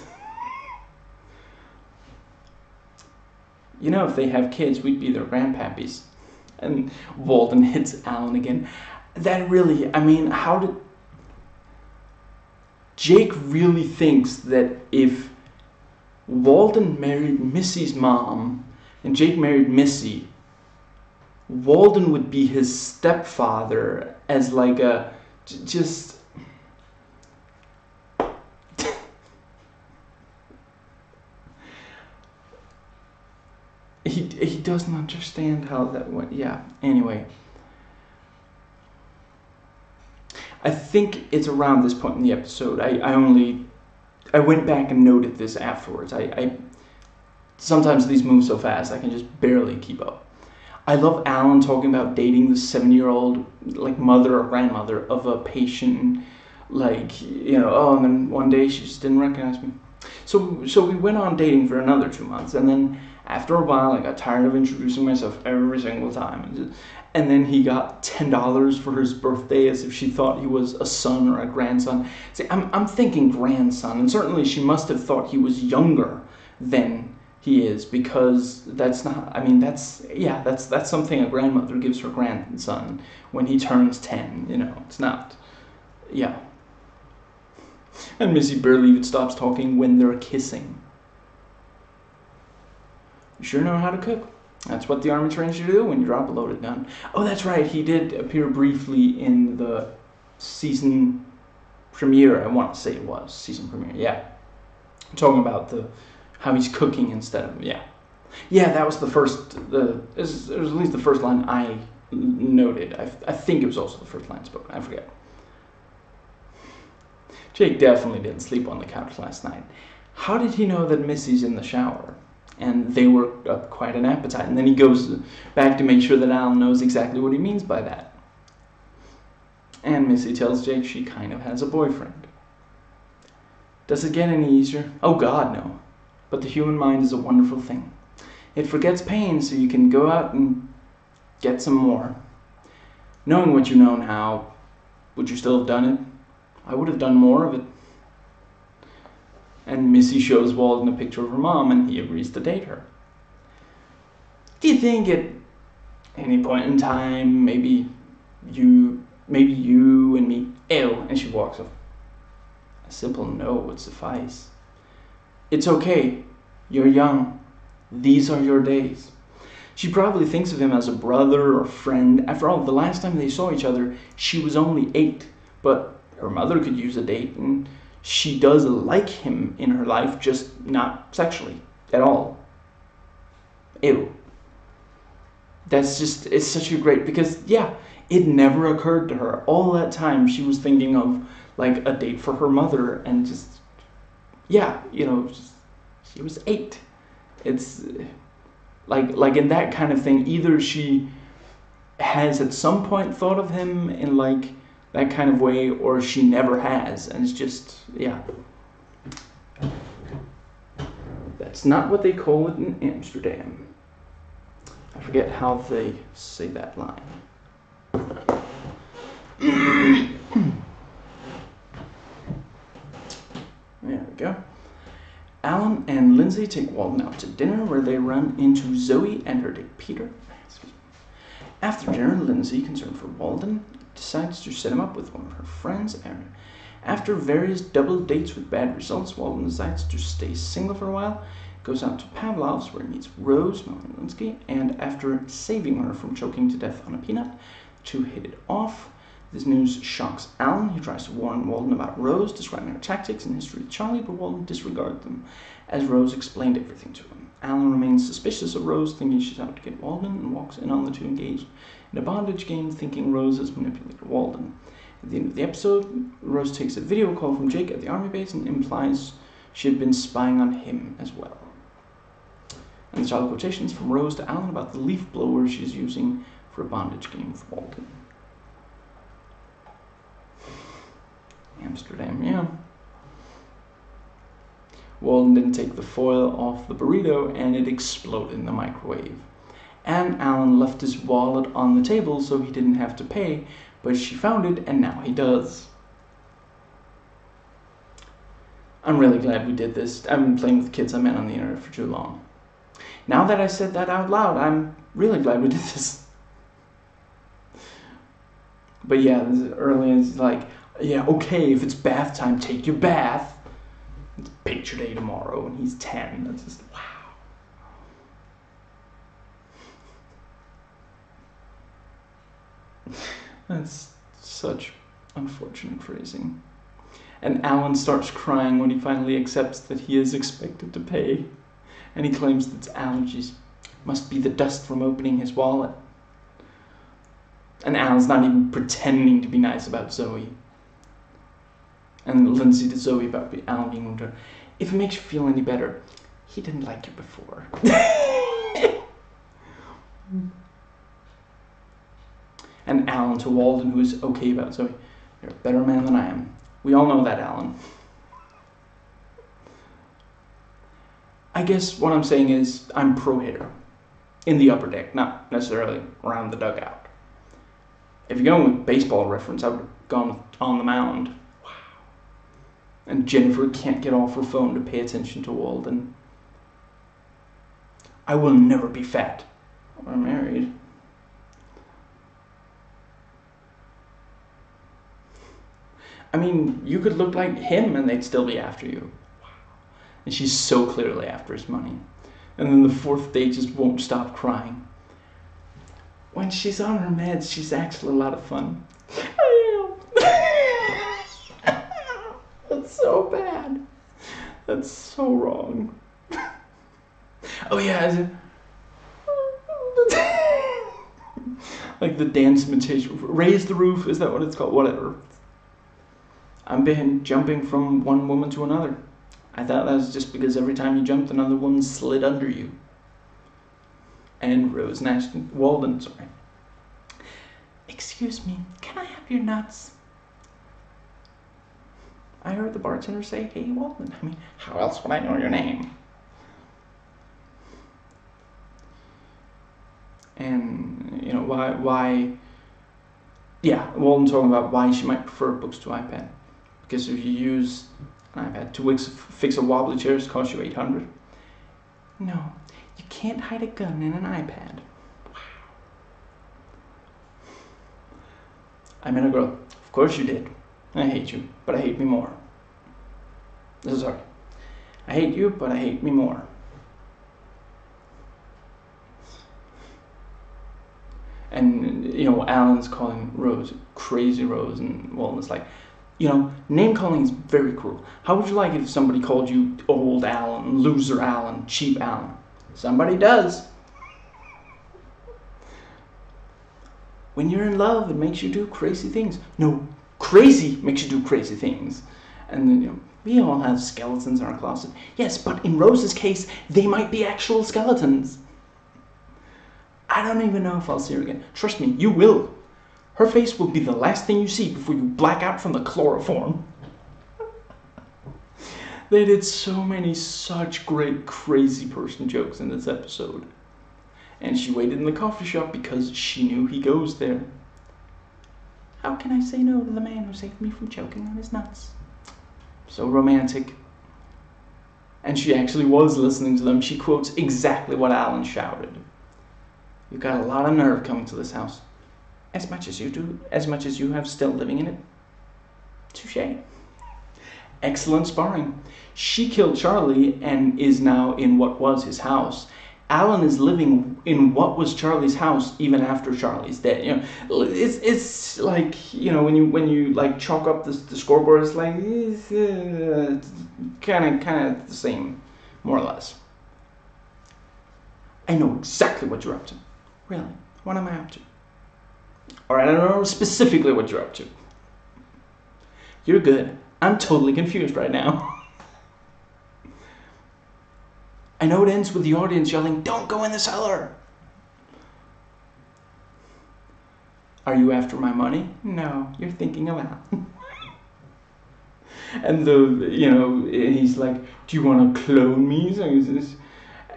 [SPEAKER 1] If they have kids, we'd be their grandpappies. And Walden hits Alan again. That really, how did... Jake really thinks that if Walden married Missy's mom and Jake married Missy, Walden would be his stepfather as like a... just... He doesn't understand how that went. Yeah, anyway. I think it's around this point in the episode. I I went back and noted this afterwards. I sometimes these move so fast I can just barely keep up. I love Alan talking about dating the 7-year-old like mother or grandmother of a patient, like, you know, oh, and then one day she just didn't recognize me. So we went on dating for another 2 months, and then after a while I got tired of introducing myself every single time. And then he got $10 for his birthday as if she thought he was a son or a grandson. See, I'm thinking grandson, and certainly she must have thought he was younger than he is, because that's not, I mean, that's something a grandmother gives her grandson when he turns 10, you know, it's not, yeah. And Missy barely even stops talking when they're kissing. You sure know how to cook. That's what the Army trains you to do when you drop a loaded gun. Oh, that's right, he did appear briefly in the season premiere, I want to say it was, season premiere, yeah. I'm talking about how he's cooking instead of, yeah. Yeah, that was the first, it was at least the first line I noted. I think it was also the first line spoken, I forget. Jake definitely didn't sleep on the couch last night. How did he know that Missy's in the shower? And they were up quite an appetite. And then he goes back to make sure that Alan knows exactly what he means by that. And Missy tells Jake she kind of has a boyfriend. Does it get any easier? Oh God, no. But the human mind is a wonderful thing. It forgets pain so you can go out and get some more. Knowing what you know now, would you still have done it? I would have done more of it. And Missy shows Walden a picture of her mom, and he agrees to date her. Do you think at any point in time, maybe you and me, ew, and she walks off. A simple no would suffice. It's okay. You're young. These are your days. She probably thinks of him as a brother or friend. After all, the last time they saw each other, she was only 8, but her mother could use a date, and she does like him in her life, just not sexually at all. Ew. That's just, it's such a great, because yeah, it never occurred to her. All that time she was thinking of like a date for her mother, and just, yeah, you know, she was 8. It's like in that kind of thing, either she has at some point thought of him in like that kind of way, or she never has, and it's just, yeah. That's not what they call it in Amsterdam. I forget how they say that line. There we go. Alan and Lindsay take Walden out to dinner, where they run into Zoe and her date Peter. After dinner, Lindsay, concerned for Walden, decides to set him up with one of her friends. After various double dates with bad results, Walden decides to stay single for a while, goes out to Pavlov's, where he meets Rose, Melanie Linsky, and after saving her from choking to death on a peanut, to hit it off. This news shocks Alan. He tries to warn Walden about Rose, describing her tactics and history with Charlie, but Walden disregards them, as Rose explained everything to him. Alan remains suspicious of Rose, thinking she's out to get Walden, and walks in on the two engaged in a bondage game, thinking Rose has manipulated Walden. At the end of the episode, Rose takes a video call from Jake at the army base and implies she had been spying on him as well. And the child quotations from Rose to Alan about the leaf blower she's using for a bondage game with Walden. Amsterdam, yeah. Walden didn't take the foil off the burrito, and it exploded in the microwave. And Alan left his wallet on the table so he didn't have to pay, but she found it, and now he does. I'm really glad we did this. I've been playing with kids I met on the internet for too long. Now that I said that out loud, I'm really glad we did this. But yeah, early it's like, yeah, okay, if it's bath time, take your bath. It's picture day tomorrow, and he's 10. That's just, wow. That's such unfortunate phrasing. And Alan starts crying when he finally accepts that he is expected to pay. And he claims that it's allergies. Must be the dust from opening his wallet. And Alan's not even pretending to be nice about Zoe. And Lindsay to Zoe about Alan being wounded. If it makes you feel any better, he didn't like you before. And Alan to Walden, who is okay about Zoe. You're a better man than I am. We all know that, Alan. I guess what I'm saying is I'm pro-hitter. In the upper deck, not necessarily around the dugout. If you're going with baseball reference, I would have gone with on the mound. Wow. And Jennifer can't get off her phone to pay attention to Walden. I will never be fat. We're married. I mean, you could look like him and they'd still be after you. Wow. And she's so clearly after his money. And then the fourth date just won't stop crying. When she's on her meds, she's actually a lot of fun. I am. That's so bad. That's so wrong. Oh yeah, like the dance imitation. Raise the roof, is that what it's called? Whatever. I'm been jumping from one woman to another. I thought that was just because every time you jumped, another woman slid under you. And Rose and Ashton, Walden, sorry. Excuse me, can I have your nuts? I heard the bartender say, hey, Walden. I mean, how else would I know your name? And, you know, why, yeah, Walden talking about why she might prefer books to iPad. Because if you use an iPad to fix a wobbly chair, it costs you $800. No, you can't hide a gun in an iPad. Wow. I met a girl. Of course you did. I hate you, but I hate me more. Sorry. I hate you, but I hate me more. And, you know, Alan's calling Rose Crazy Rose, and Walden's like, you know, name calling is very cruel. How would you like it if somebody called you Old Alan, Loser Alan, Cheap Alan? Somebody does. When you're in love, it makes you do crazy things. No, crazy makes you do crazy things. And then, you know, we all have skeletons in our closet. Yes, but in Rose's case, they might be actual skeletons. I don't even know if I'll see her again. Trust me, you will. Her face will be the last thing you see before you black out from the chloroform. They did so many such great crazy person jokes in this episode. And she waited in the coffee shop because she knew he goes there. How can I say no to the man who saved me from choking on his nuts? So romantic. And she actually was listening to them. She quotes exactly what Alan shouted. You've got a lot of nerve coming to this house. As much as you do, as much as you have still living in it. Touché. Excellent sparring. She killed Charlie and is now in what was his house. Alan is living in what was Charlie's house even after Charlie's dead. You know, it's like, you know, when you like chalk up the scoreboard, it's like kind of the same, more or less. I know exactly what you're up to. Really? What am I up to? Alright, I don't know specifically what you're up to. You're good. I'm totally confused right now. I know it ends with the audience yelling, "Don't go in the cellar!" Are you after my money? No, you're thinking of Alan. And you know, he's like, "Do you want to clone me?" So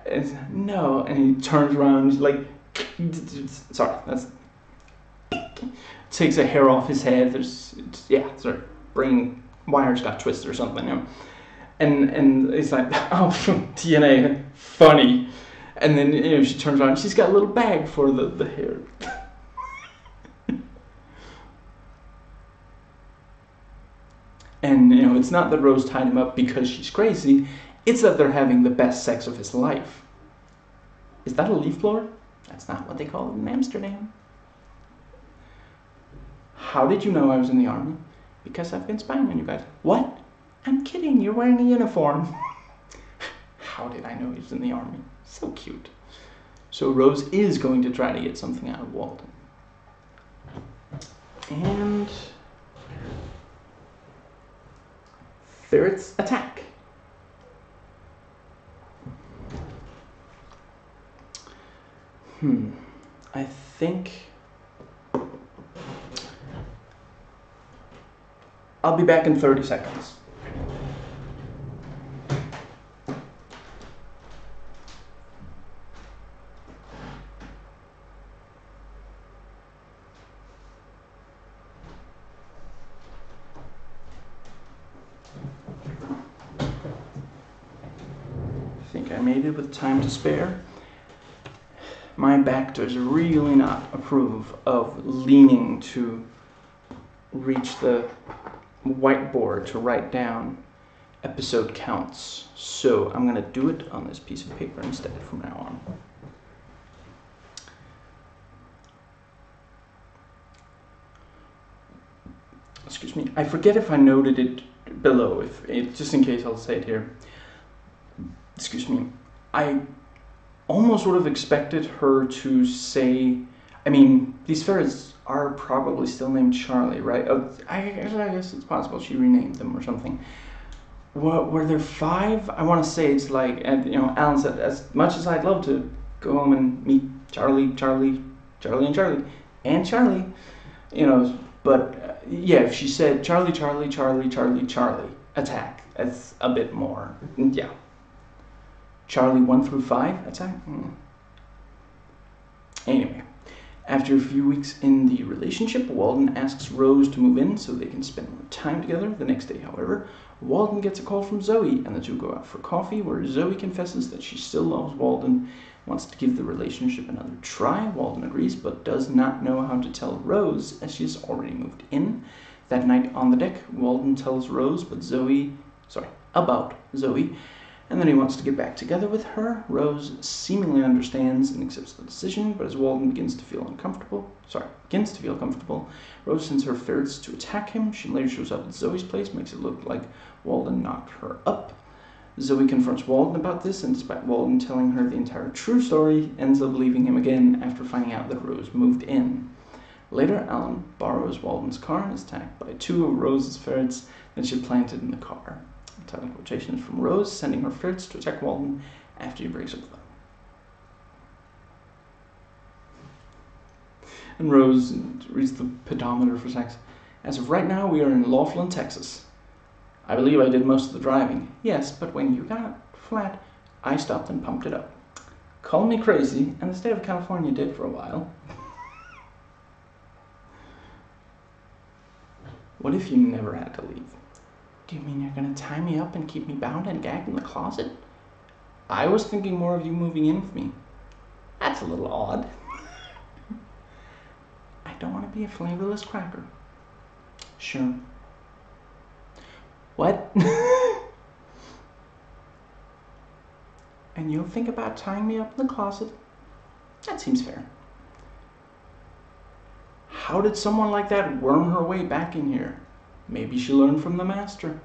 [SPEAKER 1] it's, no, and he turns around, he's like, sorry, that's, takes a hair off his head. Yeah, sorry, brain wires got twisted or something, you know. And it's like, oh, TNA, funny. And then, you know, she turns around, she's got a little bag for the hair. And, you know, it's not that Rose tied him up because she's crazy, it's that they're having the best sex of his life. Is that a leaf blower? That's not what they call it in Amsterdam. How did you know I was in the army? Because I've been spying on you guys. What? I'm kidding, you're wearing a uniform. How did I know he was in the army? So cute. So Rose is going to try to get something out of Walden. And Ferrets attack. I think I'll be back in 30 seconds. I think I made it with time to spare. My back does really not approve of leaning to reach the whiteboard to write down episode counts. So I'm going to do it on this piece of paper instead from now on. Excuse me. I forget if I noted it below. Just in case, I'll say it here. Excuse me. I almost would have expected her to say, I mean, these ferrets are probably still named Charlie, right? I guess it's possible she renamed them or something. Were there 5? I want to say it's like, and you know, Alan said, as much as I'd love to go home and meet Charlie, and Charlie, you know, but yeah, if she said Charlie, attack, that's a bit more, yeah. Charlie 1 through 5 attack? Anyway, after a few weeks in the relationship, Walden asks Rose to move in so they can spend more time together. The next day, however, Walden gets a call from Zoe, and the two go out for coffee, where Zoe confesses that she still loves Walden, wants to give the relationship another try. Walden agrees, but does not know how to tell Rose, as she has already moved in. That night on the deck, Walden tells Rose about Zoe, and then he wants to get back together with her. Rose seemingly understands and accepts the decision, but as Walden begins to feel comfortable, Rose sends her ferrets to attack him. She later shows up at Zoe's place, makes it look like Walden knocked her up. Zoe confronts Walden about this, and despite Walden telling her the entire true story, ends up leaving him again after finding out that Rose moved in. Later, Alan borrows Walden's car and is attacked by 2 of Rose's ferrets that she planted in the car. Title quotations from Rose, sending her ferrets to attack Walden after he breaks up with them. And Rose reads the pedometer for sex. As of right now, we are in Laughlin, Texas. I believe I did most of the driving. Yes, but when you got flat, I stopped and pumped it up. Call me crazy, and the state of California did for a while. What if you never had to leave? Do you mean you're going to tie me up and keep me bound and gagged in the closet? I was thinking more of you moving in with me. That's a little odd. I don't want to be a flavorless cracker. Sure. What? And you'll think about tying me up in the closet? That seems fair. How did someone like that worm her way back in here? Maybe she learned from the master.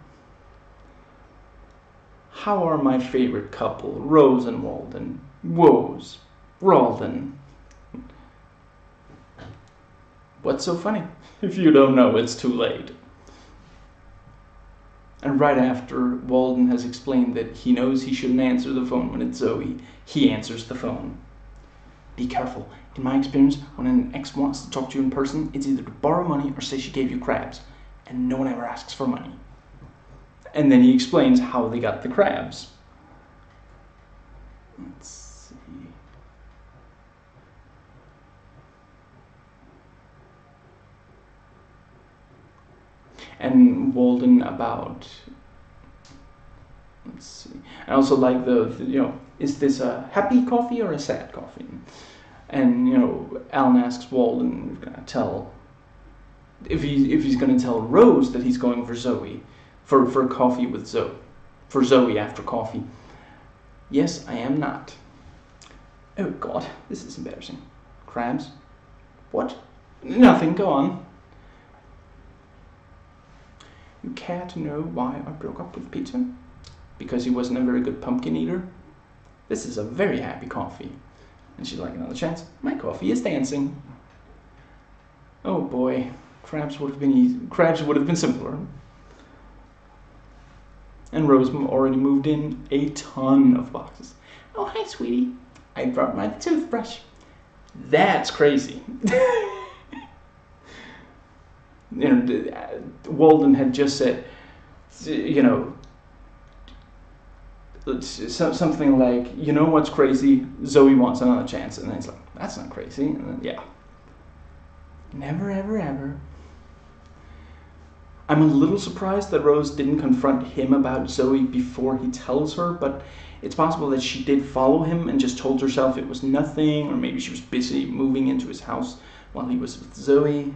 [SPEAKER 1] How are my favorite couple, Rose and Walden? Woes, Ralden. What's so funny? If you don't know, it's too late. And right after Walden has explained that he knows he shouldn't answer the phone when it's Zoe, he answers the phone. Be careful. In my experience, when an ex wants to talk to you in person, it's either to borrow money or say she gave you crabs. And no one ever asks for money. And then he explains how they got the crabs. Let's see. And Walden about, let's see. I also like the is this a happy coffee or a sad coffee? And Alan asks Walden if he's gonna tell Rose that he's going for Zoe, for coffee with Zoe, for Zoe after coffee. Yes, I am not. Oh God, this is embarrassing. Crabs? What? Nothing. Go on. You care to know why I broke up with Peter? Because he wasn't a very good pumpkin eater. This is a very happy coffee. And she'd like another chance. My coffee is dancing. Oh boy, crabs would have been simpler. And Rose already moved in a ton of boxes. Oh, hi, sweetie. I brought my toothbrush. That's crazy. Walden had just said, something like, you know what's crazy? Zoe wants another chance. And then he's like, that's not crazy. And then, yeah. Never, ever, ever. I'm a little surprised that Rose didn't confront him about Zoe before he tells her, but it's possible that she did follow him and just told herself it was nothing, or maybe she was busy moving into his house while he was with Zoe.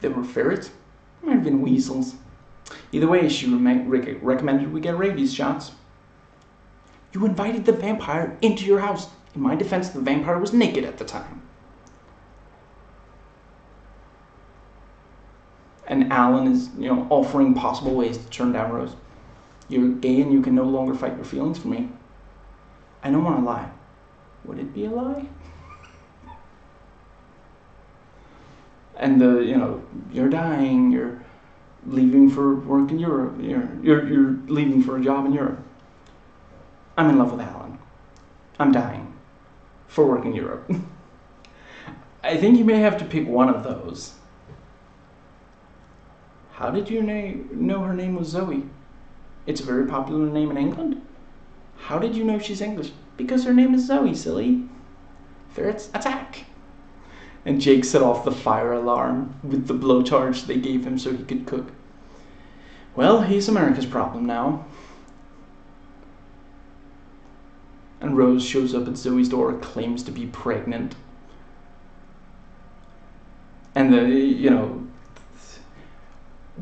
[SPEAKER 1] There were ferrets. Might have been weasels. Either way, she recommended we get rabies shots. You invited the vampire into your house. In my defense, the vampire was naked at the time. And Alan is, offering possible ways to turn down Rose. You're gay and you can no longer fight your feelings for me. I don't want to lie. Would it be a lie? And you're dying, you're leaving for work in Europe, you're leaving for a job in Europe. I'm in love with Alan. I'm dying for work in Europe. I think you may have to pick one of those. How did you know her name was Zoe? It's a very popular name in England. How did you know she's English? Because her name is Zoe, silly. Ferrets, attack! And Jake set off the fire alarm with the blowtorch they gave him so he could cook. Well, he's America's problem now. And Rose shows up at Zoe's door, claims to be pregnant. And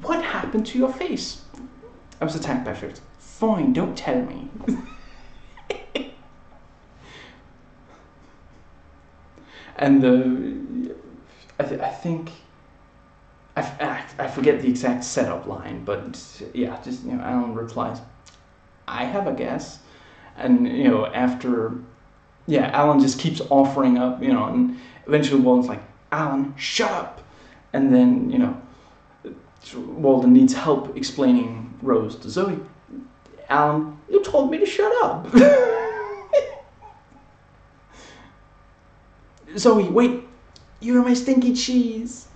[SPEAKER 1] what happened to your face? I was attacked by ferrets. Fine, don't tell me. And I forget the exact setup line, but yeah, just Alan replies, I have a guess. And Alan just keeps offering up, and eventually Walden's like, Alan, shut up. And then Walden needs help explaining Rose to Zoe. Alan, you told me to shut up. Zoe, wait, you're my stinky cheese.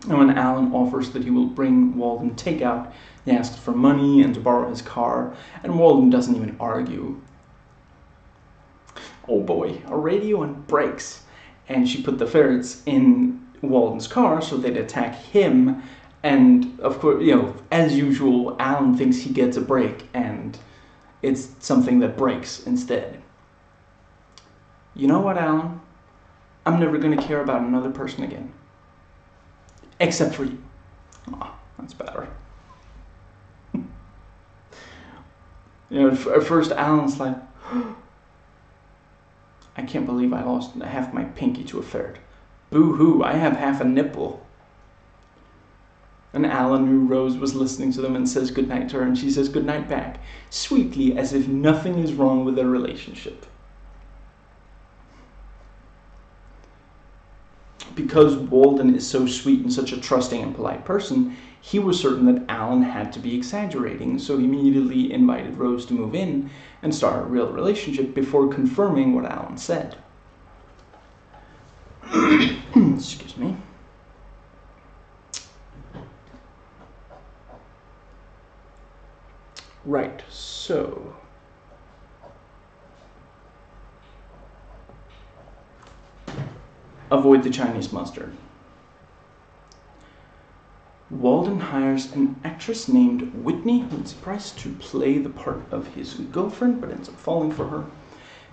[SPEAKER 1] And when Alan offers that he will bring Walden takeout, he asks for money and to borrow his car, and Walden doesn't even argue. Oh boy, a radio and brakes. And she put the ferrets in Walden's car so they'd attack him. And of course, as usual, Alan thinks he gets a break, and it's something that breaks instead. You know what, Alan? I'm never going to care about another person again. Except for you. Oh, that's better. At first Alan's like, I can't believe I lost half my pinky to a ferret. Boo-hoo, I have half a nipple. And Alan knew Rose was listening to them and says goodnight to her, and she says goodnight back, sweetly, as if nothing is wrong with their relationship. Because Walden is so sweet and such a trusting and polite person, he was certain that Alan had to be exaggerating, so he immediately invited Rose to move in and start a real relationship before confirming what Alan said. Excuse me. Right, so avoid the Chinese mustard. Walden hires an actress named Whitney, who's surprised to play the part of his girlfriend, but ends up falling for her.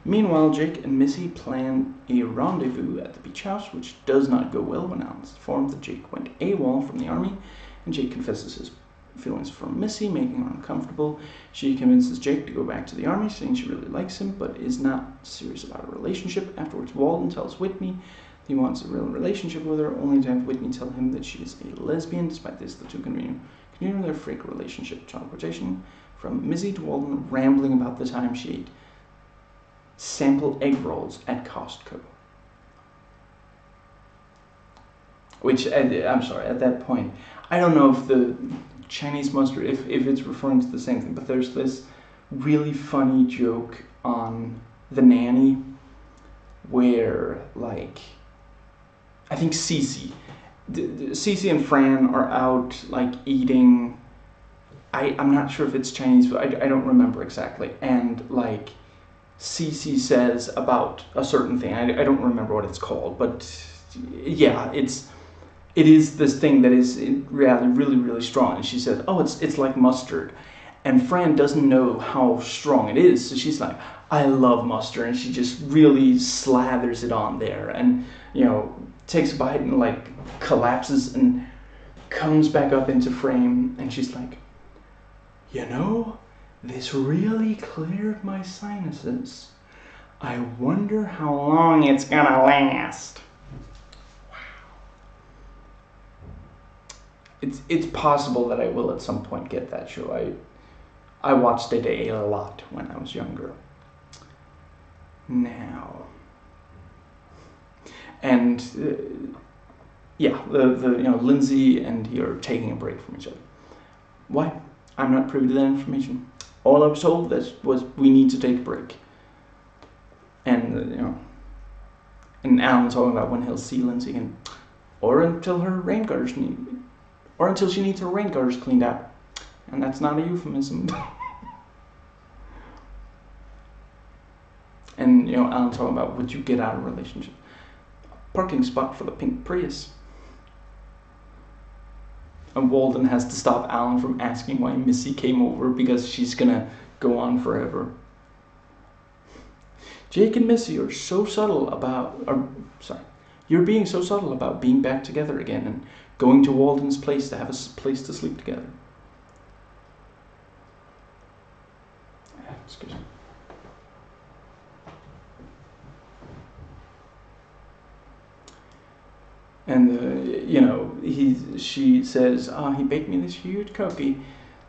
[SPEAKER 1] Meanwhile, Jake and Missy plan a rendezvous at the beach house, which does not go well when Alan's informed that Jake went AWOL from the army, and Jake confesses his feelings for Missy, making her uncomfortable. She convinces Jake to go back to the army, saying she really likes him, but is not serious about a relationship. Afterwards, Walden tells Whitney he wants a real relationship with her, only to have Whitney tell him that she is a lesbian. Despite this, the two continue their fake relationship. Child quotation from Missy to Walden, rambling about the time she ate sample egg rolls at Costco. Which, I'm sorry, at that point, I don't know if the Chinese mustard, if it's referring to the same thing, but there's this really funny joke on The Nanny where, like, I think Cece and Fran are out, like, eating, I'm not sure if it's Chinese, but I don't remember exactly, and, like, Cece says about a certain thing, I don't remember what it's called, but, yeah, it is this thing that is in reality really, really strong. And she says, oh, it's like mustard. And Fran doesn't know how strong it is. So she's like, I love mustard. And she just really slathers it on there. And, you know, takes a bite and, like, collapses and comes back up into frame. And she's like, you know, this really cleared my sinuses. I wonder how long it's gonna last. It's possible that I will at some point get that show. I watched it a lot when I was younger. Now, and yeah, the Lindsay and he are taking a break from each other. Why? I'm not privy to that information. All I was told was we need to take a break. And and Alan talking about when he'll see Lindsay again, or until her rain gutters or until she needs her rain gutters cleaned out. And that's not a euphemism. And, Alan talking about would you get out of a relationship? Parking spot for the pink Prius. And Walden has to stop Alan from asking why Missy came over because she's gonna go on forever. Jake and Missy are so subtle about, you're being so subtle about being back together again and going to Walden's place to have a place to sleep together. Excuse me. And she says, he baked me this huge cookie,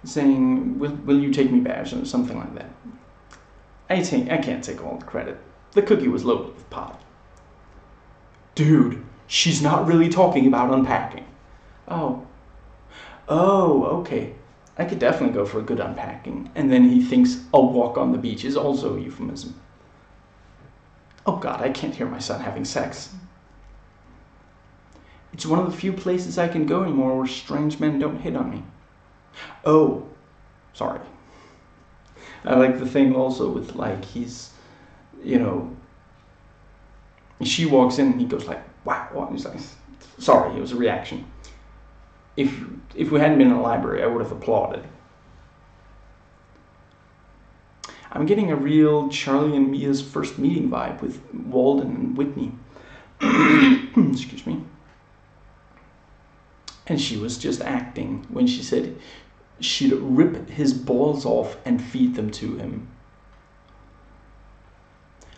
[SPEAKER 1] saying, "Will you take me back?" or something like that. I can't take all the credit. The cookie was loaded with pot. Dude, she's not really talking about unpacking. Oh, okay. I could definitely go for a good unpacking. And then he thinks a walk on the beach is also a euphemism. Oh God, I can't hear my son having sex. It's one of the few places I can go anymore where strange men don't hit on me. Oh, sorry. I like the thing also with, like, he's, she walks in and he goes like, wow, and he's like, sorry, it was a reaction. If we hadn't been in a library, I would have applauded. I'm getting a real Charlie and Mia's first meeting vibe with Walden and Whitney. Excuse me. And she was just acting when she said she'd rip his balls off and feed them to him.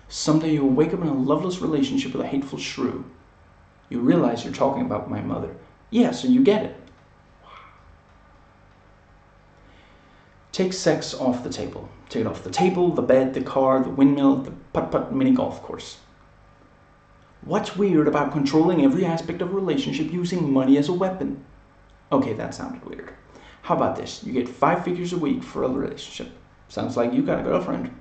[SPEAKER 1] Someday you'll wake up in a loveless relationship with a hateful shrew. You realize you're talking about my mother. Yeah, so you get it. Take sex off the table. Take it off the table, the bed, the car, the windmill, the putt-putt mini golf course. What's weird about controlling every aspect of a relationship using money as a weapon? Okay, that sounded weird. How about this? You get 5 figures a week for a relationship. Sounds like you got a girlfriend.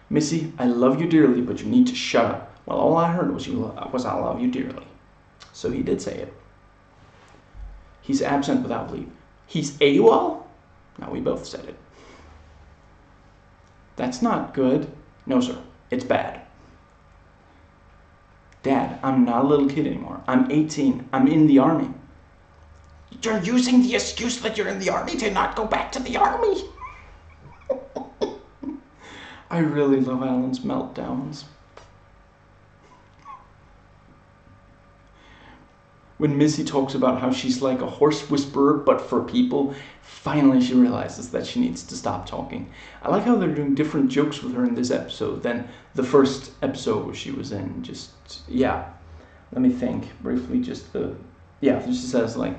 [SPEAKER 1] Missy, I love you dearly, but you need to shut up. Well, all I heard was I love you dearly. So he did say it. He's absent without leave. He's AWOL? Now we both said it. That's not good. No, sir. It's bad. Dad, I'm not a little kid anymore. I'm 18. I'm in the army. You're using the excuse that you're in the army to not go back to the army. I really love Alan's meltdowns. When Missy talks about how she's like a horse whisperer, but for people, finally she realizes that she needs to stop talking. I like how they're doing different jokes with her in this episode than the first episode she was in. Just, yeah. Let me think briefly. She says, like,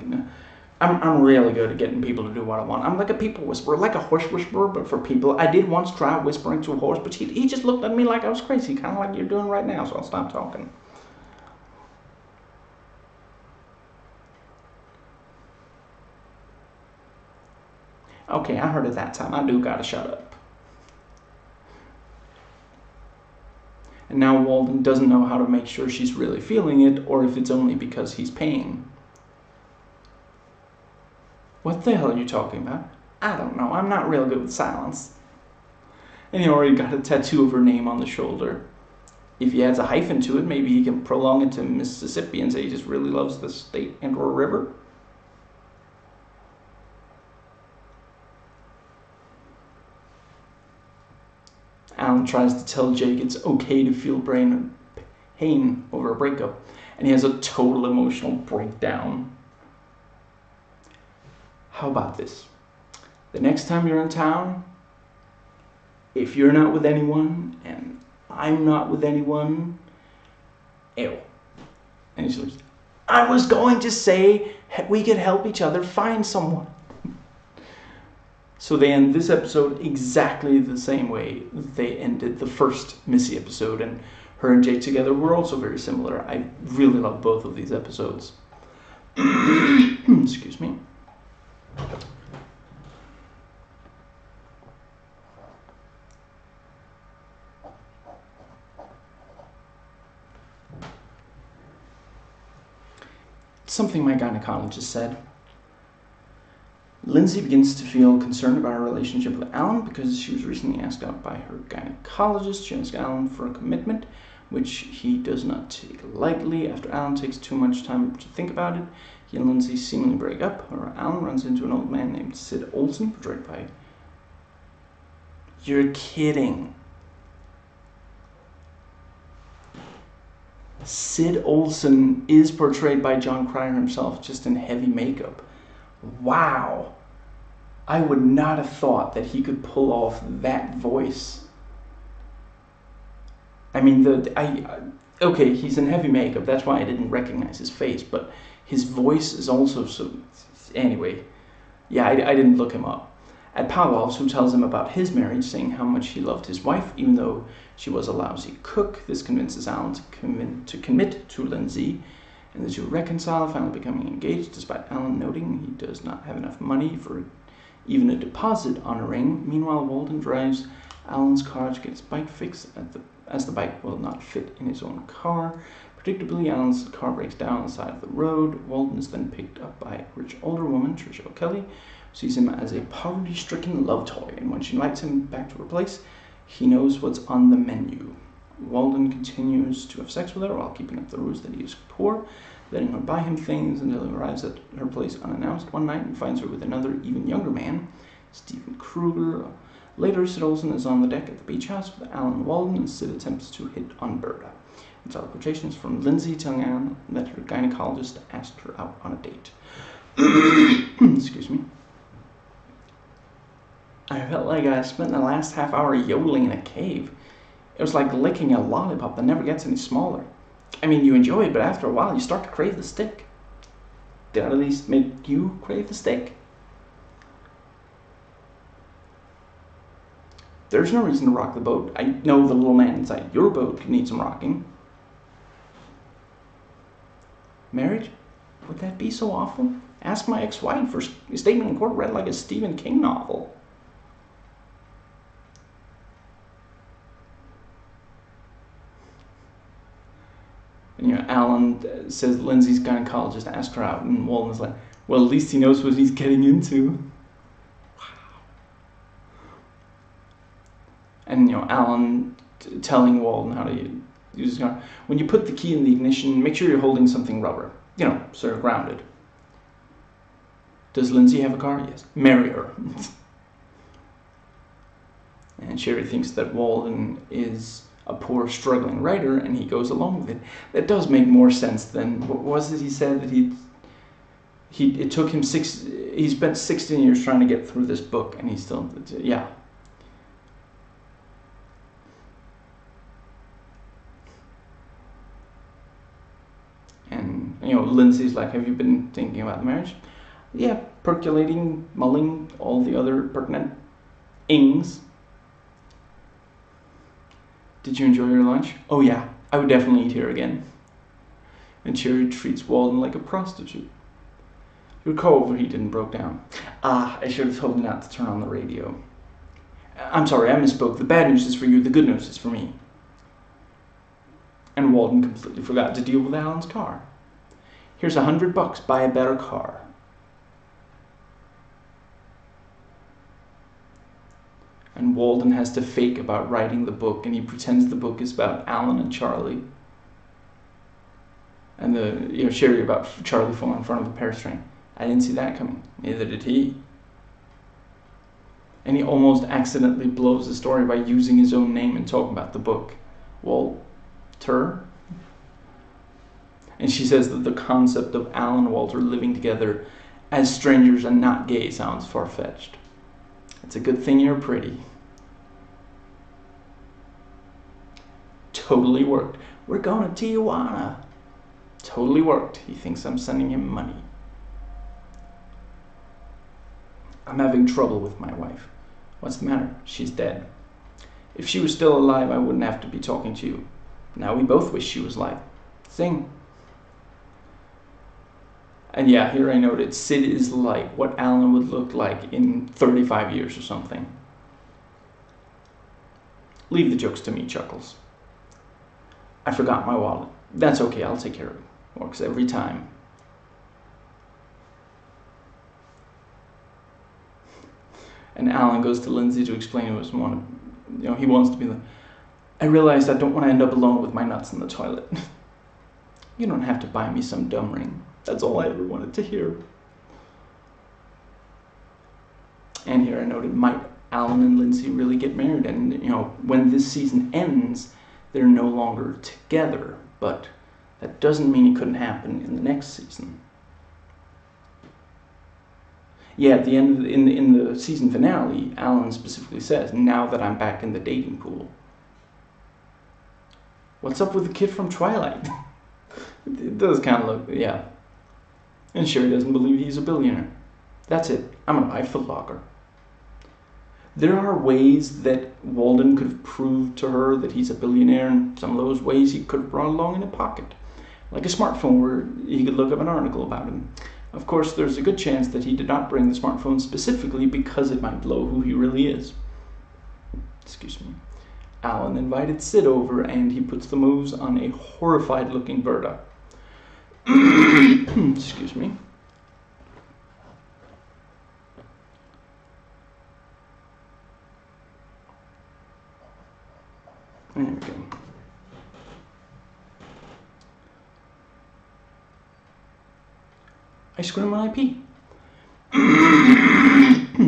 [SPEAKER 1] I'm really good at getting people to do what I want. I'm like a people whisperer, like a horse whisperer, but for people. I did once try whispering to a horse, but he just looked at me like I was crazy, kind of like you're doing right now, so I'll stop talking. Okay, I heard it that time. I do gotta shut up. And now Walden doesn't know how to make sure she's really feeling it, or if it's only because he's paying. What the hell are you talking about? I don't know. I'm not real good with silence. And he already got a tattoo of her name on the shoulder. If he adds a hyphen to it, maybe he can prolong it to Mississippi and say he just really loves the state and or river. Alan tries to tell Jake it's okay to feel pain over a breakup, and he has a total emotional breakdown. How about this? The next time you're in town, if you're not with anyone and I'm not with anyone, ew. And he says, I was going to say we could help each other find someone. So they end this episode exactly the same way they ended the first Missy episode, and her and Jake together were also very similar. I really love both of these episodes. Excuse me. Something my gynecologist said. Lindsay begins to feel concerned about her relationship with Alan because she was recently asked out by her gynecologist. She asks Alan for a commitment, which he does not take lightly. After Alan takes too much time to think about it, he and Lindsay seemingly break up. Or Alan runs into an old man named Sid Olson, portrayed by... You're kidding. Sid Olson is portrayed by John Cryer himself, just in heavy makeup. Wow. I would not have thought that he could pull off that voice. I mean, okay, he's in heavy makeup, that's why I didn't recognize his face, but his voice is also so... Anyway, yeah, I didn't look him up. At Powell's, who tells him about his marriage, saying how much he loved his wife, even though she was a lousy cook. This convinces Alan to commit to Lindsay, and the two reconcile, finally becoming engaged, despite Alan noting he does not have enough money for even a deposit on a ring. Meanwhile, Walden drives Alan's car to get his bike fixed, as the bike will not fit in his own car. Predictably, Alan's car breaks down on the side of the road. Walden is then picked up by a rich older woman, Tricia O'Kelly, who sees him as a poverty-stricken love toy, and when she invites him back to her place, he knows what's on the menu. Walden continues to have sex with her while keeping up the ruse that he is poor, letting her buy him things until he arrives at her place unannounced one night and finds her with another, even younger man, Stephen Kruger. Later, Sid Olson is on the deck at the beach house with Alan Walden, and Sid attempts to hit on Berta. It's all quotations from Lindsay telling Alan that her gynecologist asked her out on a date. Excuse me. I felt like I spent the last half hour yodeling in a cave. It was like licking a lollipop that never gets any smaller. I mean, you enjoy it, but after a while you start to crave the stick. Did I at least make you crave the stick? There's no reason to rock the boat. I know the little man inside your boat could need some rocking. Marriage? Would that be so awful? Ask my ex-wife. Her statement in court read like a Stephen King novel. And, Alan says Lindsay's gynecologist asked her out, and Walden's like, well, at least he knows what he's getting into. Wow. And, Alan telling Walden how to use his car. When you put the key in the ignition, make sure you're holding something rubber. So you're grounded. Does Lindsay have a car? Yes. Marry her. And Sherry thinks that Walden is a poor, struggling writer, and he goes along with it. That does make more sense than, what was it he said? That it took him he spent 16 years trying to get through this book, and he still, yeah. And, Lindsay's like, have you been thinking about the marriage? Yeah, percolating, mulling, all the other pertinent ings. Did you enjoy your lunch? Oh yeah, I would definitely eat here again. And Cherry treats Walden like a prostitute. Your car overheated and broke down. Ah, I should have told you not to turn on the radio. I'm sorry, I misspoke. The bad news is for you, the good news is for me. And Walden completely forgot to deal with Alan's car. Here's $100, buy a better car. And Walden has to fake about writing the book, and he pretends the book is about Alan and Charlie. And Sherry about Charlie falling in front of a Paris train. I didn't see that coming. Neither did he. And he almost accidentally blows the story by using his own name and talking about the book. Walter. And she says that the concept of Alan and Walter living together as strangers and not gay sounds far-fetched. It's a good thing you're pretty. Totally worked. We're going to Tijuana. Totally worked. He thinks I'm sending him money. I'm having trouble with my wife. What's the matter? She's dead. If she was still alive, I wouldn't have to be talking to you. Now we both wish she was alive. Sing. And yeah, here I noted, Sid is like what Alan would look like in 35 years or something. Leave the jokes to me, Chuckles. I forgot my wallet. That's okay, I'll take care of it. Works every time. And Alan goes to Lindsay to explain he wants to be the... I realized I don't want to end up alone with my nuts in the toilet. You don't have to buy me some dumb ring. That's all I ever wanted to hear. And here I noted, might Alan and Lindsay really get married? And, when this season ends, they're no longer together. But that doesn't mean it couldn't happen in the next season. Yeah, at the end, in the season finale, Alan specifically says, now that I'm back in the dating pool. What's up with the kid from Twilight? It does kind of look, yeah. And Sherry doesn't believe he's a billionaire. That's it. I'm going to buy a Foot Locker. There are ways that Walden could have proved to her that he's a billionaire, and some of those ways he could have brought along in a pocket. Like a smartphone where he could look up an article about him. Of course, there's a good chance that he did not bring the smartphone specifically because it might blow who he really is. Excuse me. Alan invited Sid over, and he puts the moves on a horrified-looking Berta. Excuse me. There we go. I scream when I pee.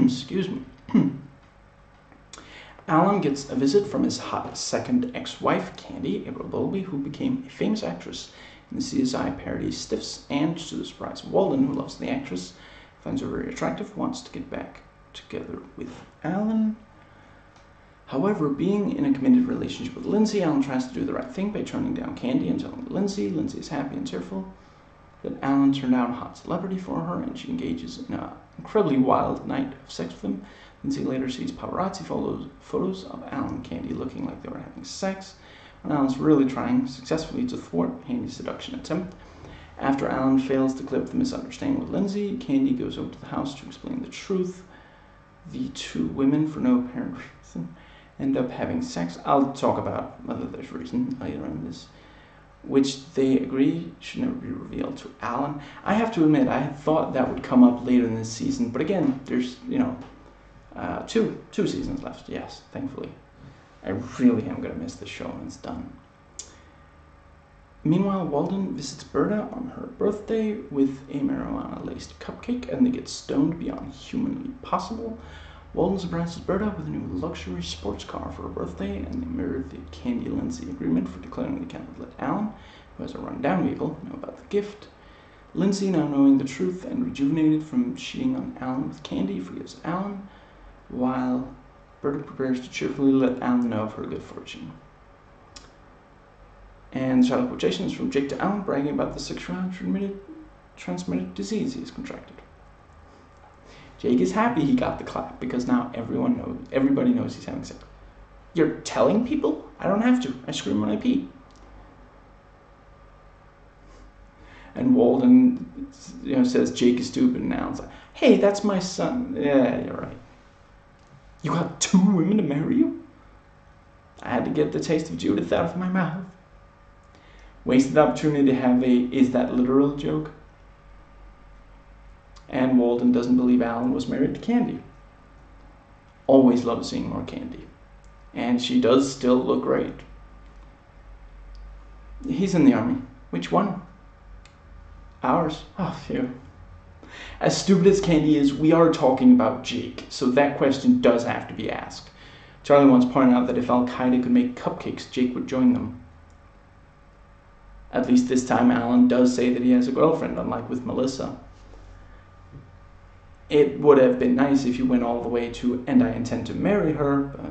[SPEAKER 1] Excuse me. Alan gets a visit from his hot second ex-wife, Candy, April Bowlby, who became a famous actress in the CSI parody Stiffs, and to the surprise of Walden, who loves the actress, finds her very attractive, wants to get back together with Alan. However, being in a committed relationship with Lindsay, Alan tries to do the right thing by turning down Candy and telling Lindsay. Lindsay is happy and tearful that Alan turned out a hot celebrity for her, and she engages in an incredibly wild night of sex with him. Lindsay later sees paparazzi photos of Alan and Candy looking like they were having sex, when Alan's really trying successfully to thwart Candy's seduction attempt. After Alan fails to clear up the misunderstanding with Lindsay, Candy goes over to the house to explain the truth. The two women, for no apparent reason, end up having sex. I'll talk about whether there's reason later in this, which they agree should never be revealed to Alan. I have to admit, I had thought that would come up later in this season, but again, there's, two seasons left, yes, thankfully. I really am going to miss this show when it's done. Meanwhile, Walden visits Berta on her birthday with a marijuana-laced cupcake, and they get stoned beyond humanly possible. Walden surprises Berta with a new luxury sports car for her birthday, and they mirror the Candy-Lindsay agreement for declaring they cannot let Alan, who has a run-down vehicle, know about the gift. Lindsay, now knowing the truth and rejuvenated from cheating on Alan with Candy, forgives Alan, while Berta prepares to cheerfully let Alan know of her good fortune. And child quotations from Jake to Alan, bragging about the sexually transmitted disease he's contracted. Jake is happy he got the clap because now everybody knows he's having sex. You're telling people? I don't have to. I scream when I pee. And Walden, says Jake is stupid, and Alan's like, hey, that's my son. Yeah, you're right. You got 2 women to marry you? I had to get the taste of Judith out of my mouth. Wasted opportunity to have a is that literal joke. And Walden doesn't believe Alan was married to Candy. Always love seeing more Candy. And she does still look great. He's in the army. Which one? Ours. Oh, phew. As stupid as Candy is, we are talking about Jake, so that question does have to be asked. Charlie once pointed out that if Al-Qaeda could make cupcakes, Jake would join them. At least this time Alan does say that he has a girlfriend, unlike with Melissa. It would have been nice if you went all the way to, and I intend to marry her, but,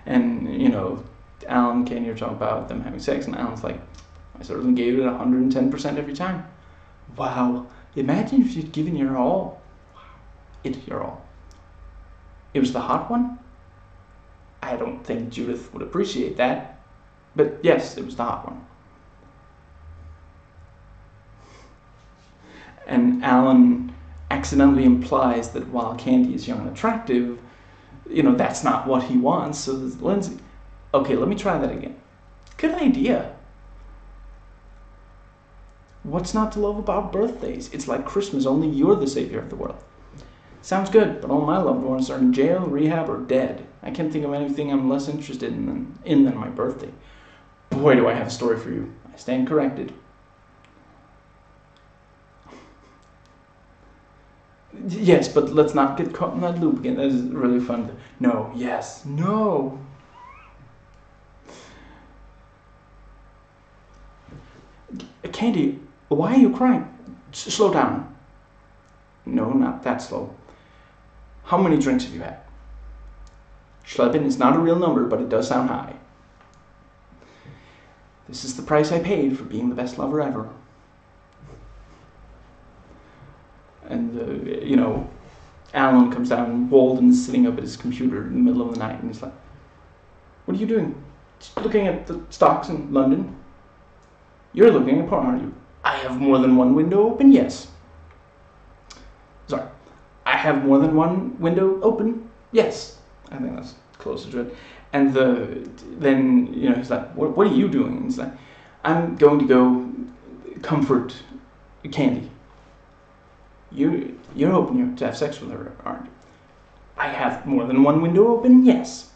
[SPEAKER 1] And, Alan and Candy are talking about them having sex, and Alan's like, I certainly gave it 110% every time. Wow. Imagine if you'd given your all. Your all. It was the hot one? I don't think Judith would appreciate that. But yes, it was the hot one. And Alan accidentally implies that while Candy is young and attractive, that's not what he wants. So Lindsay, okay, let me try that again. Good idea. What's not to love about birthdays? It's like Christmas, only you're the savior of the world. Sounds good, but all my loved ones are in jail, rehab, or dead. I can't think of anything I'm less interested in than my birthday. Boy, do I have a story for you. I stand corrected. Yes, but let's not get caught in that loop again. That is really fun. No, yes, no. Candy, why are you crying? Slow down. No, not that slow. How many drinks have you had? Schleppen is not a real number, but it does sound high. This is the price I paid for being the best lover ever. And, Alan comes down and Walden's sitting up at his computer in the middle of the night, and he's like, what are you doing? Just looking at the stocks in London. You're looking at porn, aren't you? I have more than one window open, yes. Sorry. I have more than one window open, yes. I think that's closer to it. And then he's like, what are you doing? And he's like, I'm going to go comfort Candy. You're hoping to have sex with her, aren't you? I have more than one window open, yes.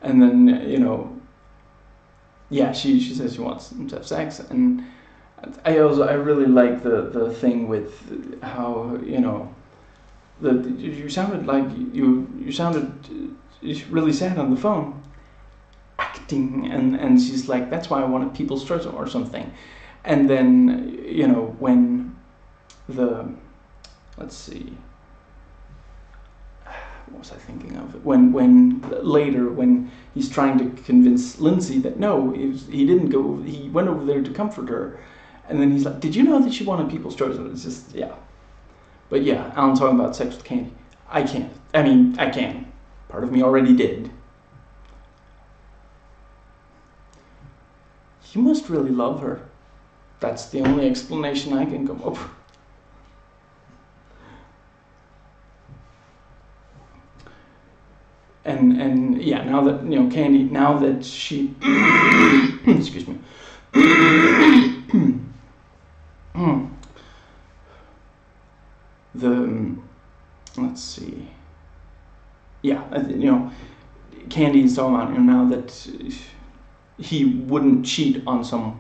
[SPEAKER 1] And then, she says she wants them to have sex, and I really like the thing with how, you sounded like you sounded really sad on the phone, acting, and she's like, that's why I wanted people's trust or something. And then, when let's see, what was I thinking of? When later, when he's trying to convince Lindsay that no, he didn't go, he went over there to comfort her, and then he's like, did you know that she wanted people's choice? And it's just, yeah. But yeah, Alan talking about sex with Candy. I can't. I mean, I can. Part of me already did. You must really love her. That's the only explanation I can come up with. And yeah, now that Candy, now that she excuse me. Let's see. Yeah, Candy's talking about now that he wouldn't cheat on someone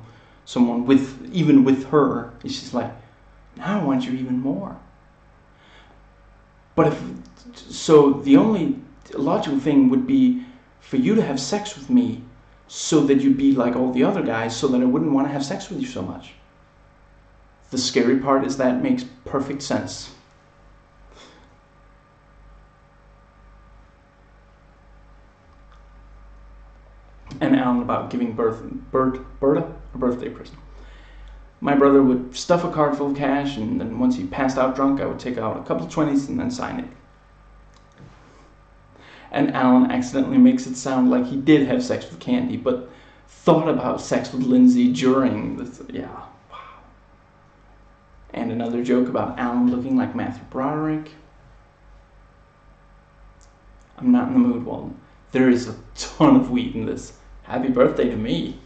[SPEAKER 1] even with her. It's just like, now I want you even more. But so the only logical thing would be for you to have sex with me so that you'd be like all the other guys, so that I wouldn't want to have sex with you so much. The scary part is that makes perfect sense. And Alan about giving Berta a birthday present. My brother would stuff a card full of cash, and then once he passed out drunk, I would take out a couple of 20s and then sign it. And Alan accidentally makes it sound like he did have sex with Candy, but thought about sex with Lindsay during this. Yeah, wow. And another joke about Alan looking like Matthew Broderick. I'm not in the mood, Walden. There is a ton of weed in this. Happy birthday to me.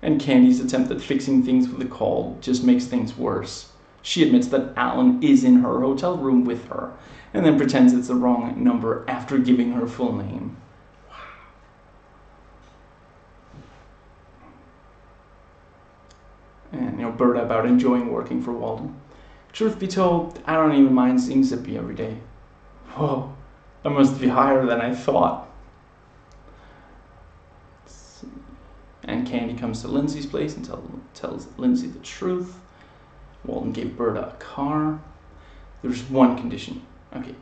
[SPEAKER 1] And Candy's attempt at fixing things with a call just makes things worse. She admits that Alan is in her hotel room with her, and then pretends it's the wrong number after giving her full name. Wow. And, Berta about enjoying working for Walden. Truth be told, I don't even mind seeing Zippy every day. Whoa, I must be higher than I thought. And Candy comes to Lindsay's place and tells Lindsay the truth. Walden gave Berta a car. There's one condition. Okay,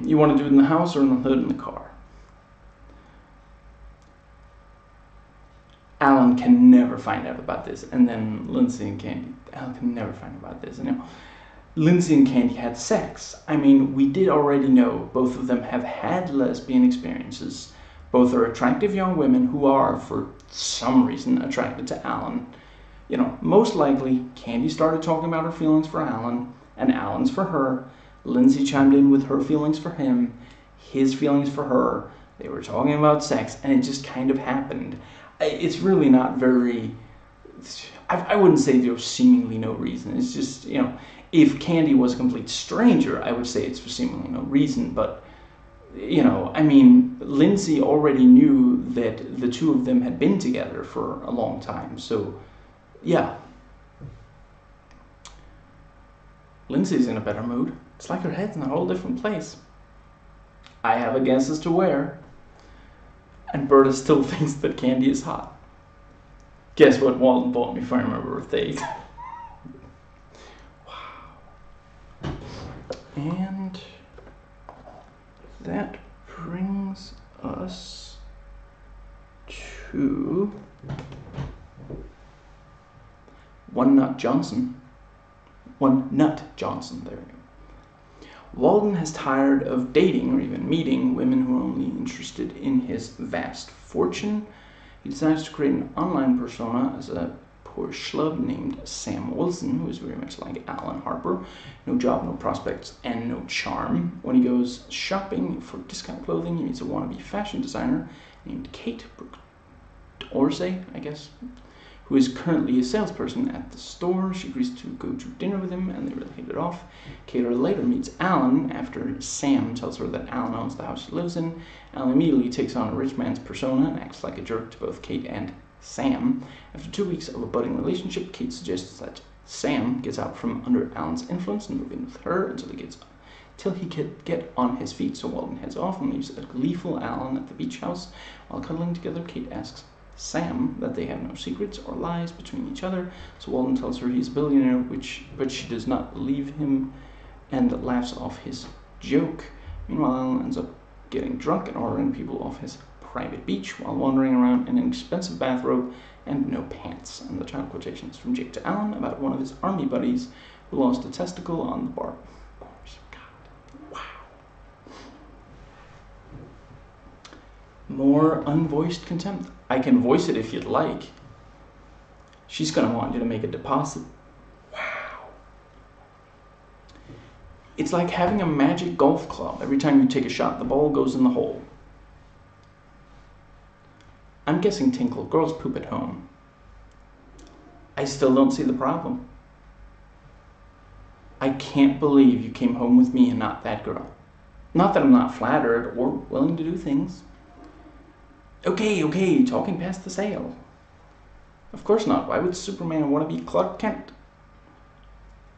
[SPEAKER 1] you want to do it in the house or in the hood in the car? Alan can never find out about this. And then Lindsay and Candy, Alan can never find out about this. Lindsay and Candy had sex. I mean, we did already know both of them have had lesbian experiences. Both are attractive young women who are, for some reason, attracted to Alan. Most likely, Candy started talking about her feelings for Alan, and Alan's for her. Lindsay chimed in with her feelings for him, his feelings for her. They were talking about sex, and it just kind of happened. It's really not very... I wouldn't say there was seemingly no reason. It's just, if Candy was a complete stranger, I would say it's for seemingly no reason, but... Lindsay already knew that the two of them had been together for a long time, so, yeah. Lindsay's in a better mood. It's like her head's in a whole different place. I have a guess as to where. And Berta still thinks that Candy is hot. Guess what Walden bought me for my birthday? Wow. And... that brings us to One Nut Johnson, there we go. Walden has tired of dating or even meeting women who are only interested in his vast fortune. He decides to create an online persona as a poor schlub named Sam Wilson, who is very much like Alan Harper. No job, no prospects, and no charm. When he goes shopping for discount clothing, he meets a wannabe fashion designer named Kate Dorsey, I guess, who is currently a salesperson at the store. She agrees to go to dinner with him, and they really hit it off. Kate later meets Alan after Sam tells her that Alan owns the house she lives in. Alan immediately takes on a rich man's persona and acts like a jerk to both Kate and Sam. After 2 weeks of a budding relationship, Kate suggests that Sam gets out from under Alan's influence and move in with her until he can get on his feet. So Walden heads off and leaves a gleeful Alan at the beach house. While cuddling together, Kate asks Sam that they have no secrets or lies between each other. So Walden tells her he's a billionaire, but she does not believe him and laughs off his joke. Meanwhile, Alan ends up getting drunk and ordering people off his private beach while wandering around in an expensive bathrobe and no pants. And the child quotation is from Jake to Alan about one of his army buddies who lost a testicle on the bar. God. Wow. More unvoiced contempt. I can voice it if you'd like. She's gonna want you to make a deposit. Wow. It's like having a magic golf club. Every time you take a shot, the ball goes in the hole. I'm guessing Tinkle, girls poop at home. I still don't see the problem. I can't believe you came home with me and not that girl. Not that I'm not flattered or willing to do things. Okay, talking past the sale. Of course not. Why would Superman want to be Clark Kent?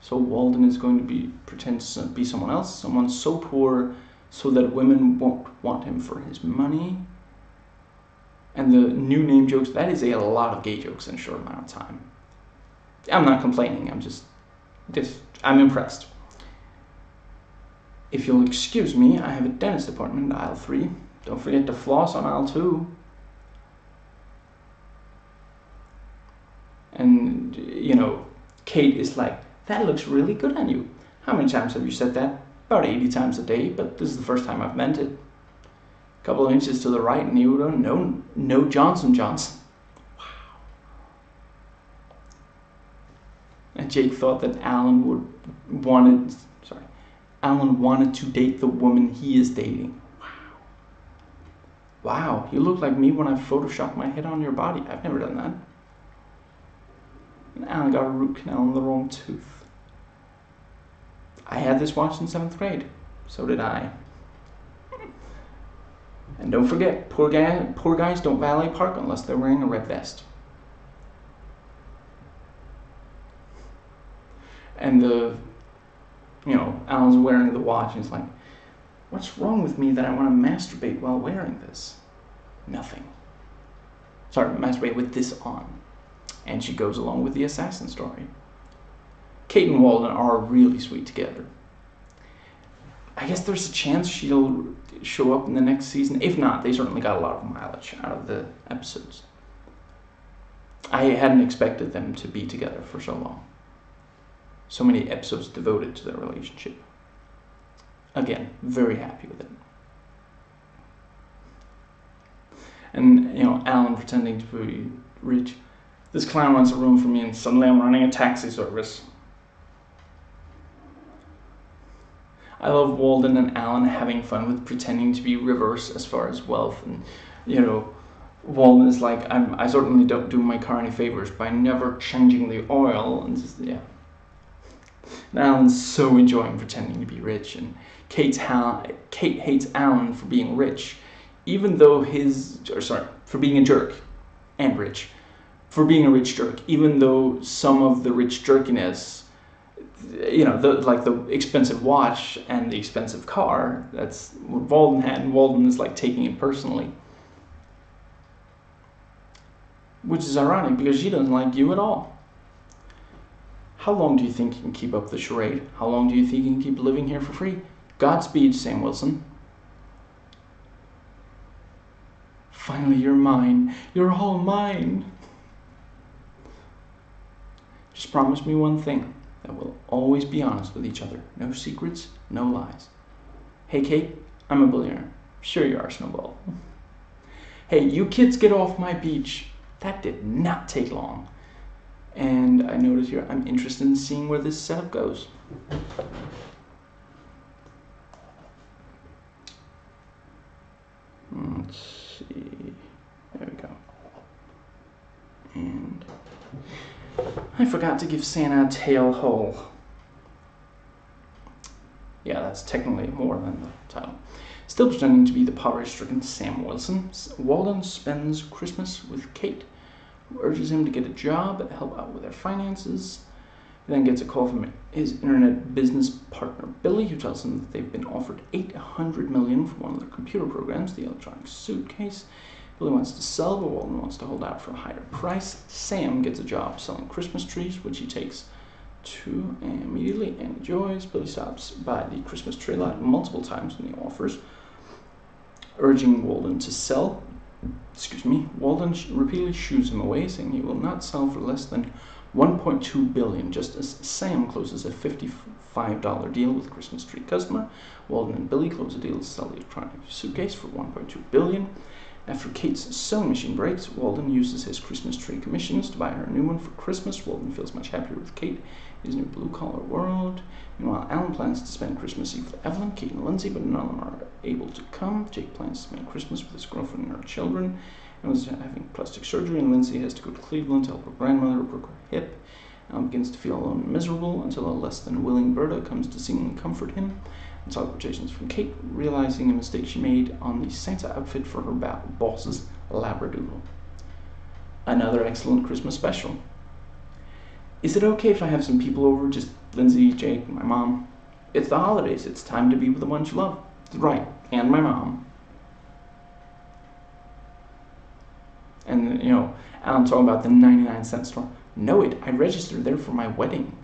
[SPEAKER 1] So Walden is going to pretend to be someone else, someone so poor so that women won't want him for his money. And the new name jokes, that is a lot of gay jokes in a short amount of time. I'm not complaining, I'm impressed. If you'll excuse me, I have a dentist appointment, aisle 3. Don't forget to floss on aisle 2. And, Kate is like, that looks really good on you. How many times have you said that? About 80 times a day, but this is the first time I've meant it. A couple of inches to the right and you don't know, no Johnson Johnson. Wow. And Jake thought that Alan wanted to date the woman he is dating. Wow, you look like me when I photoshopped my head on your body. I've never done that. And Alan got a root canal in the wrong tooth. I had this watched in 7th grade. So did I. And don't forget, poor guys don't valet park unless they're wearing a red vest. And Alan's wearing the watch and he's like, what's wrong with me that I want to masturbate while wearing this? Nothing. Sorry, masturbate with this on. And she goes along with the assassin story. Kate and Walden are really sweet together. I guess there's a chance she'll show up in the next season. If not, they certainly got a lot of mileage out of the episodes. I hadn't expected them to be together for so long. So many episodes devoted to their relationship. Again, very happy with it. And, Alan pretending to be rich. This clown rents a room for me and suddenly I'm running a taxi service. I love Walden and Alan having fun with pretending to be reverse as far as wealth. And, Walden is like, I certainly don't do my car any favors by never changing the oil. And just, yeah. And Alan's so enjoying pretending to be rich. And Kate hates Alan for being rich, even though for being a jerk and rich. For being a rich jerk, even though some of the rich jerkiness, the expensive watch and the expensive car, that's what Walden had, and Walden is like taking it personally. Which is ironic because she doesn't like you at all. How long do you think you can keep up the charade? How long do you think you can keep living here for free? Godspeed, Sam Wilson. Finally, you're mine. You're all mine. Just promise me one thing, that we'll always be honest with each other. No secrets, no lies. Hey, Kate, I'm a billionaire. Sure you are, Snowball. Hey, you kids get off my beach. That did not take long. And I notice here, I'm interested in seeing where this setup goes. Let's see. There we go. And I forgot to give Santa a tail hole. Yeah, that's technically more than the title. Still pretending to be the poverty-stricken Sam Wilson, Walden spends Christmas with Kate, who urges him to get a job, help out with their finances. He then gets a call from his internet business partner Billy, who tells him that they've been offered $800 million for one of their computer programs, the electronic suitcase. Billy wants to sell, but Walden wants to hold out for a higher price. Sam gets a job selling Christmas trees, which he takes to and immediately enjoys. Billy stops by the Christmas tree lot multiple times when he offers, urging Walden to sell. Walden repeatedly shoos him away, saying he will not sell for less than $1.2 billion, just as Sam closes a $55 deal with a Christmas tree customer. Walden and Billy close a deal to sell the electronic suitcase for $1.2 billion. After Kate's sewing machine breaks, Walden uses his Christmas tree commissions to buy her a new one for Christmas. Walden feels much happier with Kate in his new blue-collar world. Meanwhile, Alan plans to spend Christmas Eve with Evelyn, Kate, and Lindsay, but none of them are able to come. Jake plans to spend Christmas with his girlfriend and her children. Evelyn's having plastic surgery, and Lindsay has to go to Cleveland to help her grandmother broke her hip. Alan begins to feel alone and miserable until a less than willing Berta comes to sing and comfort him. And salutations from Kate, realizing a mistake she made on the Santa outfit for her boss's Labradoodle. Another excellent Christmas special. Is it okay if I have some people over, just Lindsay, Jake, and my mom? It's the holidays. It's time to be with the ones you love. Right, and my mom. And, Alan talking about the 99-cent store. Know it, I registered there for my wedding.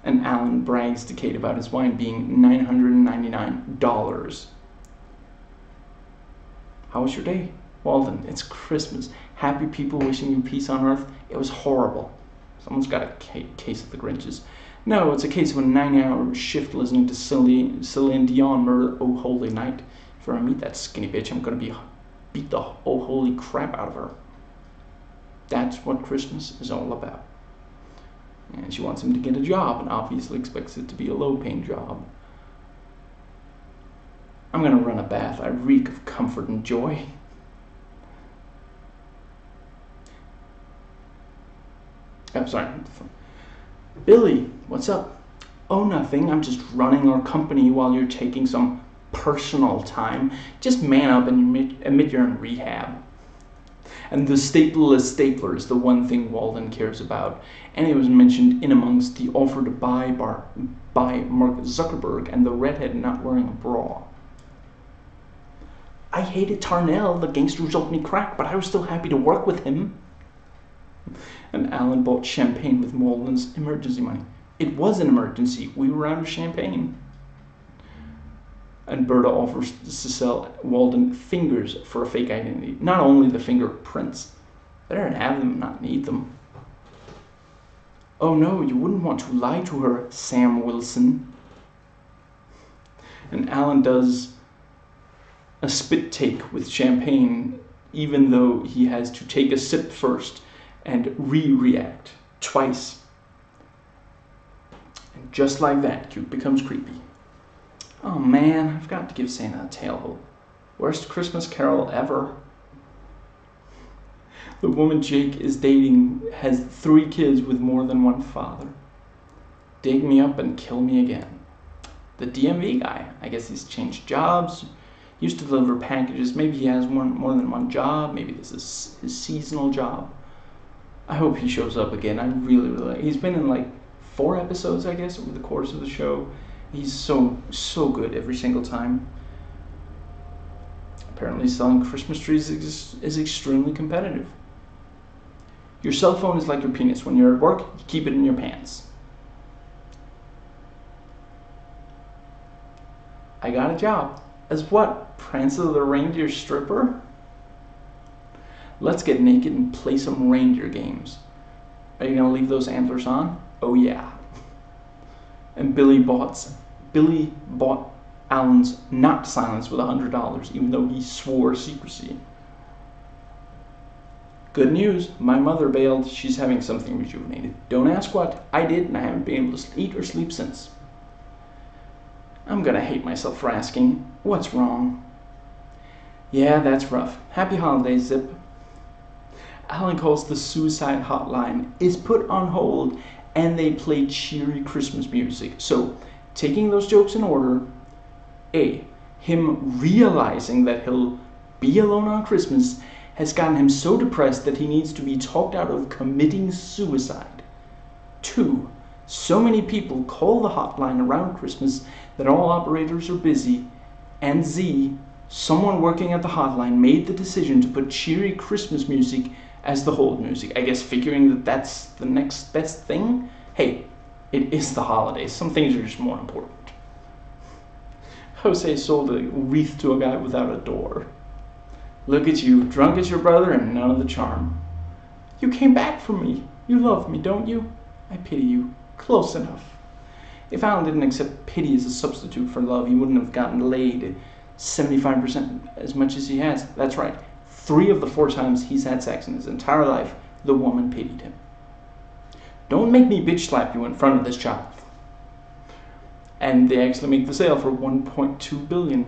[SPEAKER 1] And Alan brags to Kate about his wine being $999. How was your day? Walden, it's Christmas. Happy people wishing you peace on earth. It was horrible. Someone's got a case of the Grinches. No, it's a case of a 9-hour shift listening to Celine Dion murder Oh Holy Night. If I meet that skinny bitch, I'm going to beat the oh holy crap out of her. That's what Christmas is all about. And she wants him to get a job and obviously expects it to be a low-paying job. I'm going to run a bath. I reek of comfort and joy. I'm sorry. Billy, what's up? Oh, nothing. I'm just running our company while you're taking some personal time. Just man up and admit you're in rehab. And the stapleless stapler is the one thing Walden cares about. And it was mentioned in amongst the offer to buy Mark Zuckerberg and the redhead not wearing a bra. I hated Tarnell, the gangster who sold me crack, but I was still happy to work with him. And Alan bought champagne with Walden's emergency money. It was an emergency. We were out of champagne. And Berta offers to sell Walden fingers for a fake identity. Not only the fingerprints. Better have them, not need them. Oh no, you wouldn't want to lie to her, Sam Wilson. And Alan does a spit take with champagne, even though he has to take a sip first and react twice. And just like that, Cute becomes creepy. Oh man, I've got to give Santa a tailhook. Worst Christmas carol ever. The woman Jake is dating has 3 kids with more than one father. Dig me up and kill me again. The DMV guy, I guess he's changed jobs. Used to deliver packages. Maybe he has more than one job. Maybe this is his seasonal job. I hope he shows up again. I really like. He's been in like 4 episodes, I guess, over the course of the show. He's so good every single time. Apparently selling Christmas trees is extremely competitive. Your cell phone is like your penis. When you're at work, you keep it in your pants. I got a job. As what? Prancer the Reindeer Stripper? Let's get naked and play some reindeer games. Are you gonna leave those antlers on? Oh yeah. And Billy bought Alan's not silence with $100, even though he swore secrecy. Good news, my mother bailed. She's having something rejuvenated. Don't ask what. I did, and I haven't been able to eat or sleep since. I'm gonna hate myself for asking. What's wrong? Yeah, that's rough. Happy holidays, Zip. Alan calls the suicide hotline is put on hold and they play cheery Christmas music. So, taking those jokes in order, A, him realizing that he'll be alone on Christmas has gotten him so depressed that he needs to be talked out of committing suicide. 2, so many people call the hotline around Christmas that all operators are busy. And Z, someone working at the hotline made the decision to put cheery Christmas music as the hold music. I guess figuring that that's the next best thing. Hey, it is the holidays. Some things are just more important. Jose sold a wreath to a guy without a door. Look at you, drunk as your brother and none of the charm. You came back for me. You love me, don't you? I pity you. Close enough. If Alan didn't accept pity as a substitute for love, he wouldn't have gotten laid 75% as much as he has. That's right. 3 of the 4 times he's had sex in his entire life, the woman pitied him. Don't make me bitch slap you in front of this child. And they actually make the sale for $1.2 billion.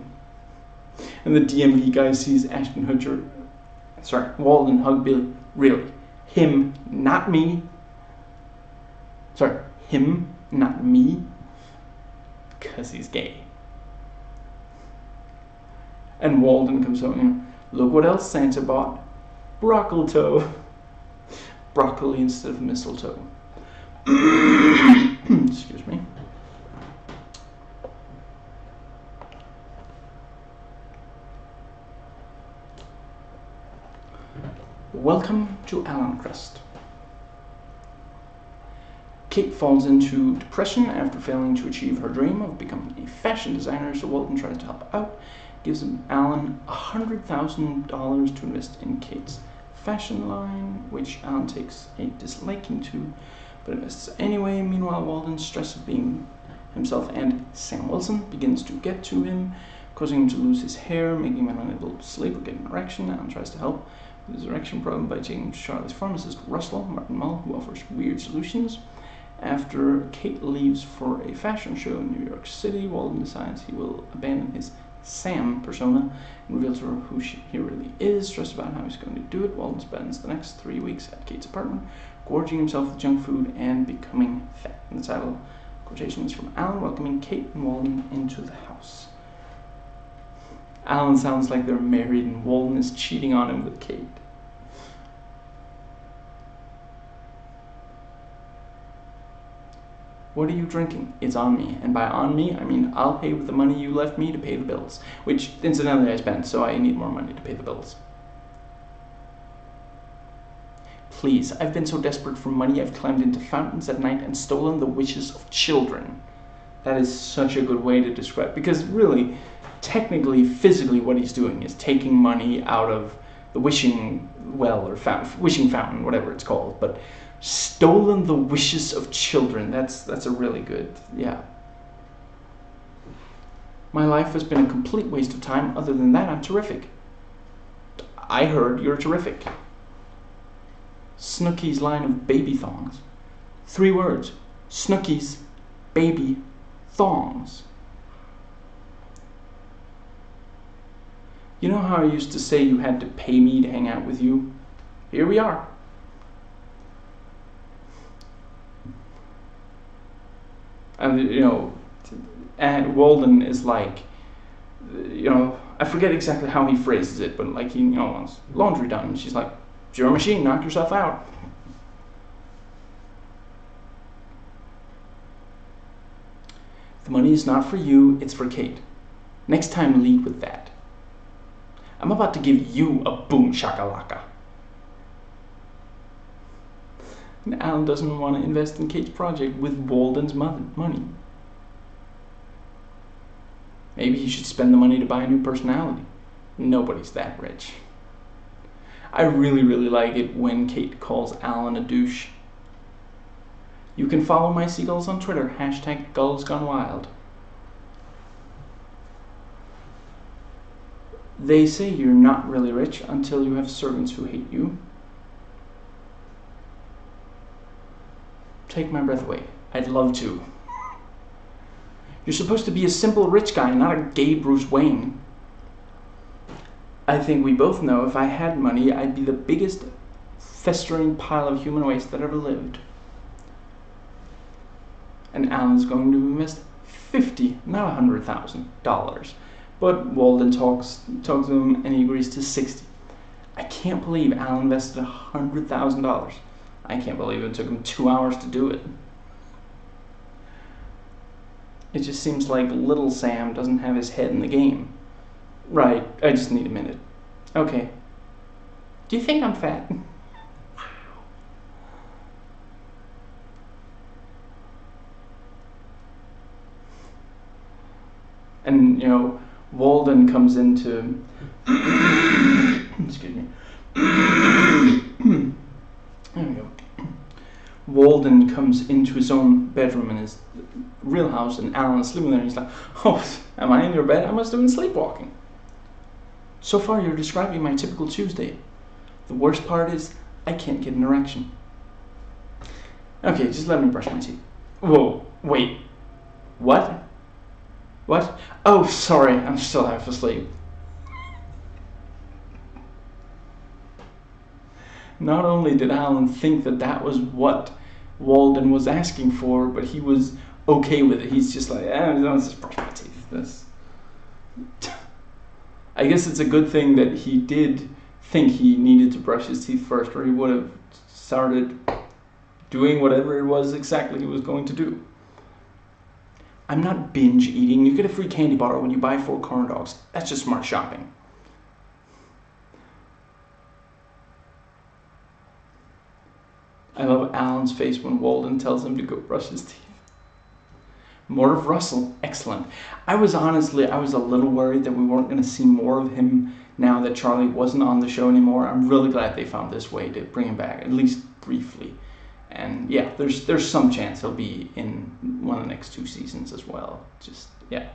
[SPEAKER 1] And the DMV guy sees Walden hug Billy. Really? Him, not me? Him, not me? Because he's gay. And Walden comes home. Look what else Santa bought. Broccolito. Broccoli instead of mistletoe. Excuse me. Welcome to Alancrest. Kate falls into depression after failing to achieve her dream of becoming a fashion designer, so Walden tries to help out gives Alan $100,000 to invest in Kate's fashion line, which Alan takes a disliking to, but invests anyway. Meanwhile, Walden's stress of being himself and Sam Wilson begins to get to him, causing him to lose his hair, making him unable to sleep or get an erection. Alan tries to help with his erection problem by taking him to Charlie's pharmacist, Russell Martin Mull, who offers weird solutions. After Kate leaves for a fashion show in New York City, Walden decides he will abandon his Sam persona and reveals to her who he really is. Stressed about how he's going to do it, Walden spends the next 3 weeks at Kate's apartment, gorging himself with junk food and becoming fat. And the title quotation is from Alan welcoming Kate and Walden into the house. Alan sounds like they're married and Walden is cheating on him with Kate. What are you drinking? It's on me. And by on me, I mean I'll pay with the money you left me to pay the bills. Which, incidentally, I spent, so I need more money to pay the bills. Please, I've been so desperate for money I've climbed into fountains at night and stolen the wishes of children. That is such a good way to describe, because really, technically, physically, what he's doing is taking money out of the wishing well or wishing fountain, whatever it's called, but stolen the wishes of children. That's a really good, yeah. My life has been a complete waste of time. Other than that, I'm terrific. I heard you're terrific. Snooky's line of baby thongs. 3 words. Snooky's baby thongs. You know how I used to say you had to pay me to hang out with you? Here we are. And, and Walden is like, I forget exactly how he phrases it, but like he, wants laundry done. And she's like, it's your machine, knock yourself out. The money is not for you, it's for Kate. Next time, lead with that. I'm about to give you a boom shakalaka. And Alan doesn't want to invest in Kate's project with Walden's money. Maybe he should spend the money to buy a new personality. Nobody's that rich. I really, really like it when Kate calls Alan a douche. You can follow my seagulls on Twitter, #GullsGoneWild. They say you're not really rich until you have servants who hate you. Take my breath away. I'd love to. You're supposed to be a simple rich guy, not a gay Bruce Wayne. I think we both know if I had money, I'd be the biggest festering pile of human waste that ever lived. And Alan's going to invest $50, not $100,000. But Walden talks to him and he agrees to $60. I can't believe Alan invested $100,000. I can't believe it took him 2 hours to do it. It just seems like little Sam doesn't have his head in the game. Right, I just need a minute. Okay. Do you think I'm fat? And, Walden comes into... Excuse me. There we go. Walden comes into his own bedroom in his real house, and Alan is sleeping there, and he's like, oh, am I in your bed? I must have been sleepwalking. So far, you're describing my typical Tuesday. The worst part is, I can't get an erection. Okay, just let me brush my teeth. Whoa, wait. What? What? Oh, sorry, I'm still half asleep. Not only did Alan think that was what Walden was asking for, but he was okay with it. He's just like, let's just brush my teeth. I guess it's a good thing that he did think he needed to brush his teeth first, or he would have started doing whatever it was exactly he was going to do. I'm not binge eating. You get a free candy bar when you buy 4 corn dogs. That's just smart shopping. I love Alan's face when Walden tells him to go brush his teeth. More of Russell. Excellent. I was a little worried that we weren't going to see more of him now that Charlie wasn't on the show anymore. I'm really glad they found this way to bring him back, at least briefly. And yeah, there's some chance he'll be in one of the next 2 seasons as well. Just, yeah.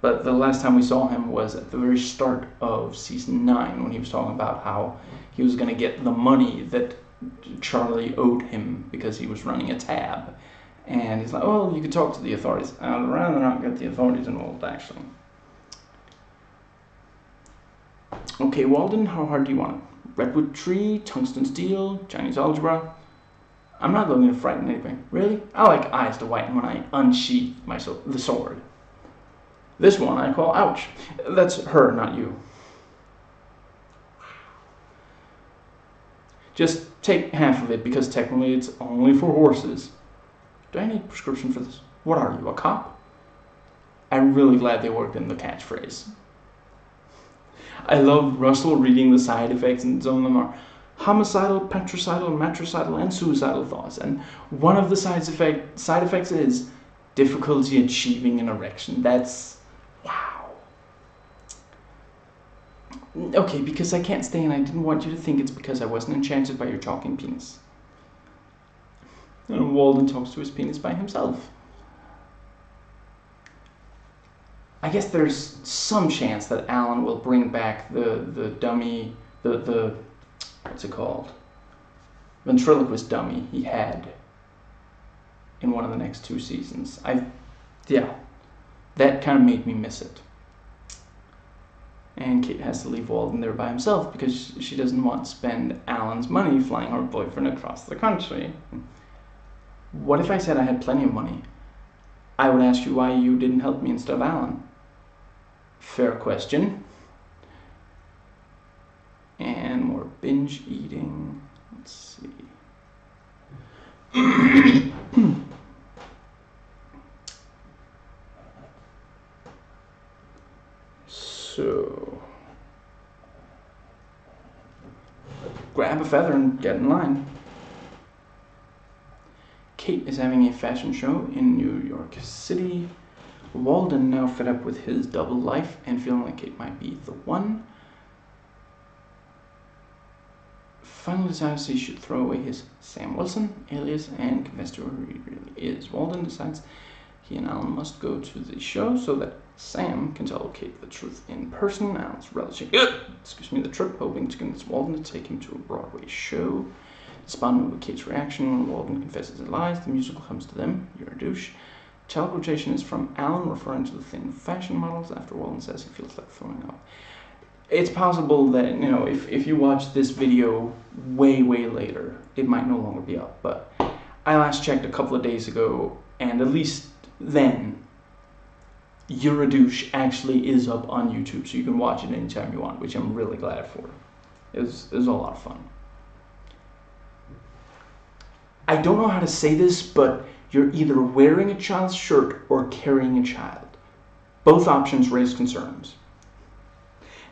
[SPEAKER 1] But the last time we saw him was at the very start of season 9 when he was talking about how he was going to get the money that Charlie owed him because he was running a tab. And he's like, oh, you could talk to the authorities. I'd rather not get the authorities involved, actually. Okay, Walden, how hard do you want it? Redwood tree, tungsten steel, Chinese algebra. I'm not looking to frighten anything. Really? I like eyes to whiten when I unsheath the sword. This one I call ouch. That's her, not you. Just take half of it because technically it's only for horses. Do I need a prescription for this? What are you, a cop? I'm really glad they worked in the catchphrase. I love Russell reading the side effects, and some of them are homicidal, patricidal, matricidal, and suicidal thoughts. And one of the side effects is difficulty achieving an erection. That's wow. Okay, because I can't stay and I didn't want you to think it's because I wasn't enchanted by your talking penis. And Walden talks to his penis by himself. I guess there's some chance that Alan will bring back the dummy, the what's it called? Ventriloquist dummy he had in one of the next 2 seasons. Yeah, that kind of made me miss it. And Kate has to leave Walden there by himself because she doesn't want to spend Alan's money flying her boyfriend across the country. What if I said I had plenty of money? I would ask you why you didn't help me instead of Alan. Fair question. And more binge eating. Let's see. So, grab a feather and get in line. Kate is having a fashion show in New York City. Walden, now fed up with his double life and feeling like Kate might be the one, finally decides he should throw away his Sam Wilson alias and confess to who he really is. Walden decides he and Alan must go to the show so that Sam can tell Kate the truth in person. Alan's relishing the trip, hoping to convince Walden to take him to a Broadway show. Despondent with Kate's reaction when Walden confesses his lies, the musical comes to them. You're a douche. Child quotation is from Alan referring to the thin fashion models after Walden says he feels like throwing up. It's possible that, you know, if you watch this video way later, it might no longer be up. But I last checked a couple of days ago, and at least then, You're a Douche actually is up on YouTube, so you can watch it anytime you want, which I'm really glad for. It was a lot of fun. I don't know how to say this, but you're either wearing a child's shirt or carrying a child. Both options raise concerns.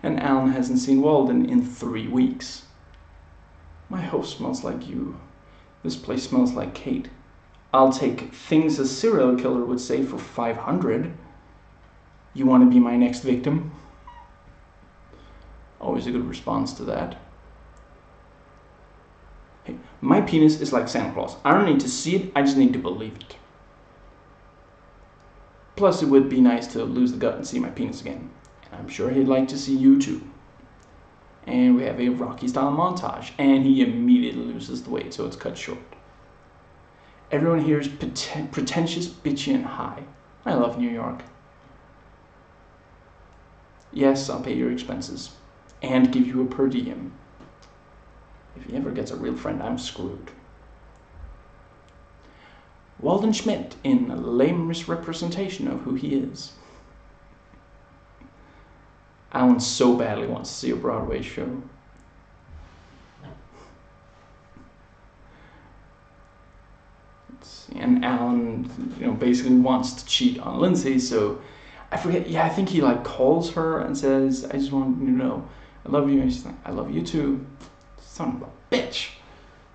[SPEAKER 1] And Alan hasn't seen Walden in 3 weeks. My house smells like you. This place smells like Kate. I'll take things a serial killer would say for 500. You want to be my next victim? Always a good response to that. Hey, my penis is like Santa Claus. I don't need to see it, I just need to believe it. Plus, it would be nice to lose the gut and see my penis again. And I'm sure he'd like to see you too. And we have a Rocky-style montage, and he immediately loses the weight, so it's cut short. Everyone here is pretentious, bitchy, and high. I love New York. Yes, I'll pay your expenses, and give you a per diem. If he ever gets a real friend, I'm screwed. Walden Schmidt in a lame misrepresentation of who he is. Alan so badly wants to see a Broadway show. Let's see. And Alan, basically wants to cheat on Lindsay, so I forget. Yeah, I think he calls her and says, "I just want you to know, I love you." And she's like, "I love you too." Son of a bitch.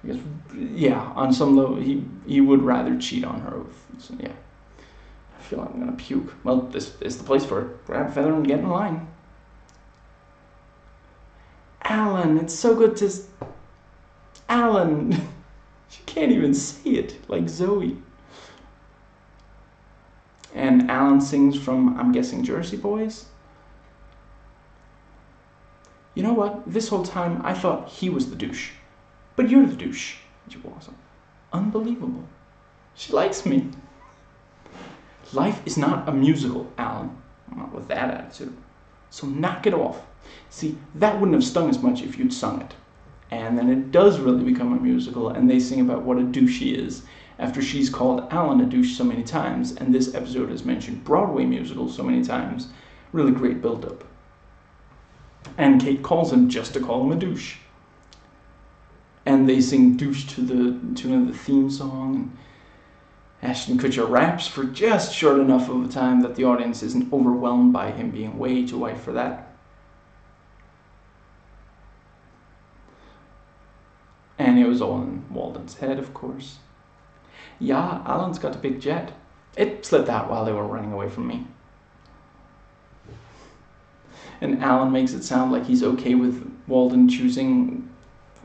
[SPEAKER 1] Because, yeah, on some level, he would rather cheat on her. So, yeah. I feel like I'm gonna puke. Well, this is the place for it. Grab a feather and get in line. Alan, it's so good to... Alan! She can't even say it, like Zoe. And Alan sings from, I'm guessing, Jersey Boys? You know what? This whole time I thought he was the douche. But you're the douche. She walks up. Unbelievable. She likes me. Life is not a musical, Alan. Not with that attitude. So knock it off. See, that wouldn't have stung as much if you'd sung it. And then it does really become a musical, and they sing about what a douche she is, after she's called Alan a douche so many times, and this episode has mentioned Broadway musicals so many times. Really great build-up. And Kate calls him just to call him a douche. And they sing douche to the tune of the theme song, and Ashton Kutcher raps for just short enough of a time that the audience isn't overwhelmed by him being way too white for that. And it was all in Walden's head, of course. Yeah, Alan's got a big jet. It slipped out while they were running away from me. And Alan makes it sound like he's okay with Walden choosing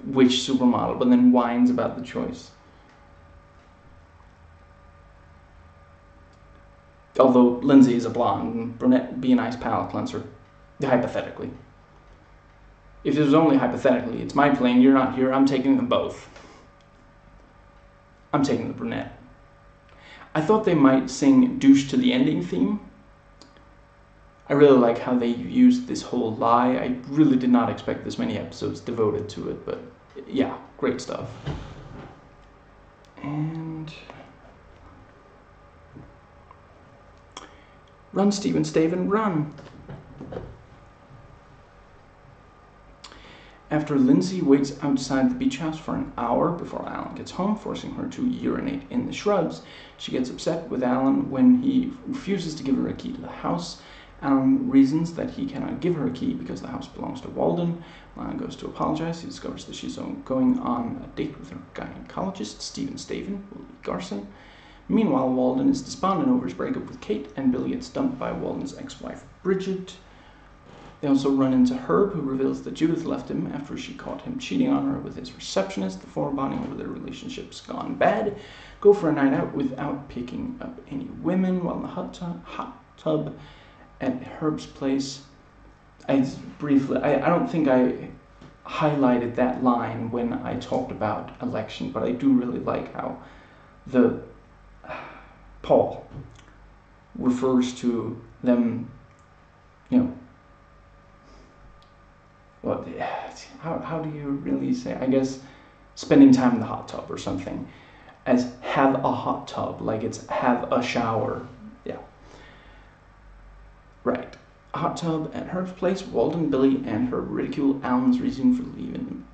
[SPEAKER 1] which supermodel, but then whines about the choice. Although Lindsay is a blonde and brunette would be a nice palate cleanser. Hypothetically. If it was only hypothetically, it's my plane, you're not here, I'm taking them both. I'm taking the brunette. I thought they might sing douche to the ending theme. I really like how they used this whole lie. I really did not expect this many episodes devoted to it, but yeah, great stuff. And... Run, Steven, Staven, run! After Lindsay waits outside the beach house for an hour before Alan gets home, forcing her to urinate in the shrubs, she gets upset with Alan when he refuses to give her a key to the house. Alan reasons that he cannot give her a key because the house belongs to Walden. Alan goes to apologize. He discovers that she's going on a date with her gynecologist, Staven, Willie Garson. Meanwhile, Walden is despondent over his breakup with Kate, and Billy gets dumped by Walden's ex-wife, Bridget. They also run into Herb, who reveals that Judith left him after she caught him cheating on her with his receptionist. The four, bonding over their relationship's gone bad, go for a night out without picking up any women while in the hot tub at Herb's place. I don't think I highlighted that line when I talked about election, but I do really like how the Paul refers to them, you know, well, how do you really say, I guess, spending time in the hot tub or something, as have a hot tub, like it's have a shower. Yeah. Right. A hot tub at Herb's place. Walden, Billy, and Herb ridicule Alan's reason for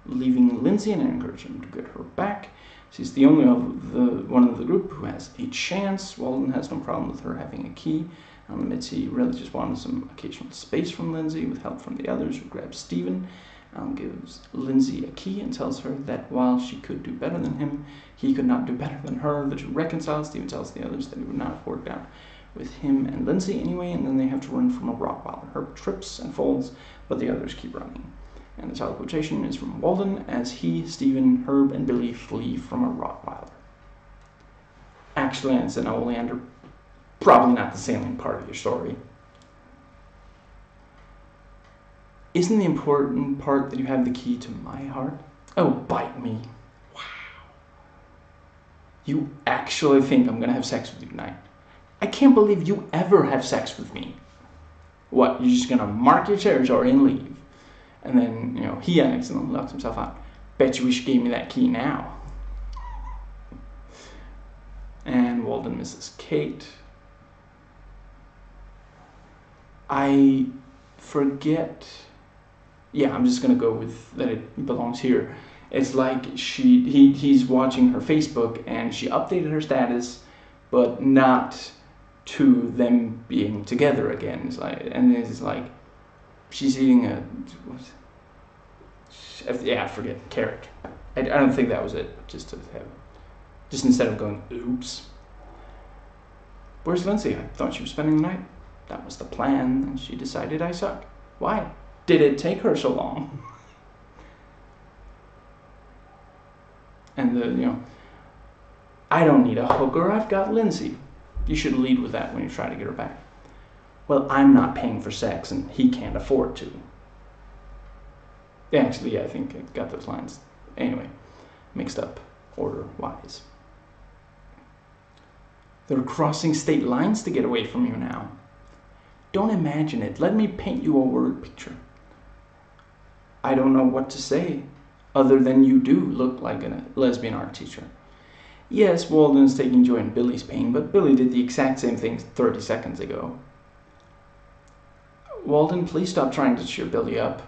[SPEAKER 1] leaving Lindsay and encourage him to get her back. She's the only one of the group who has a chance. Walden has no problem with her having a key. Alan admits he really just wanted some occasional space from Lindsay with help from the others, who grab Steven. Alan gives Lindsay a key and tells her that while she could do better than him, he could not do better than her. The two reconcile. Steven tells the others that it would not have worked out with him and Lindsay anyway, and then they have to run from a Rottweiler. Herb trips and falls, but the others keep running. And the title quotation is from Walden as he, Steven, Herb, and Billy flee from a Rottweiler. Actually, it's an Oleander. Probably not the salient part of your story. Isn't the important part that you have the key to my heart? Oh, bite me. Wow. You actually think I'm going to have sex with you tonight? I can't believe you ever have sex with me. What, you're just going to mark your territory and leave? And then, you know, he accidentally locks himself out. Bet you wish you gave me that key now. And Walden misses Kate. I forget. Yeah, I'm just gonna go with that it belongs here. It's like he's watching her Facebook and she updated her status, but not to them being together again. It's like, and it's like she's eating a I forget, carrot. I don't think that was it. Just instead of going oops. Where's Lindsay? I thought she was spending the night. That was the plan, and she decided I suck. Why did it take her so long? And I don't need a hooker, I've got Lindsay. You should lead with that when you try to get her back. Well, I'm not paying for sex, and he can't afford to. Yeah, actually, yeah, I think I got those lines. Anyway, mixed up order-wise. They're crossing state lines to get away from you now. Don't imagine it. Let me paint you a word picture. I don't know what to say, other than you do look like a lesbian art teacher. Yes, Walden is taking joy in Billy's pain, but Billy did the exact same thing 30 seconds ago. Walden, please stop trying to cheer Billy up.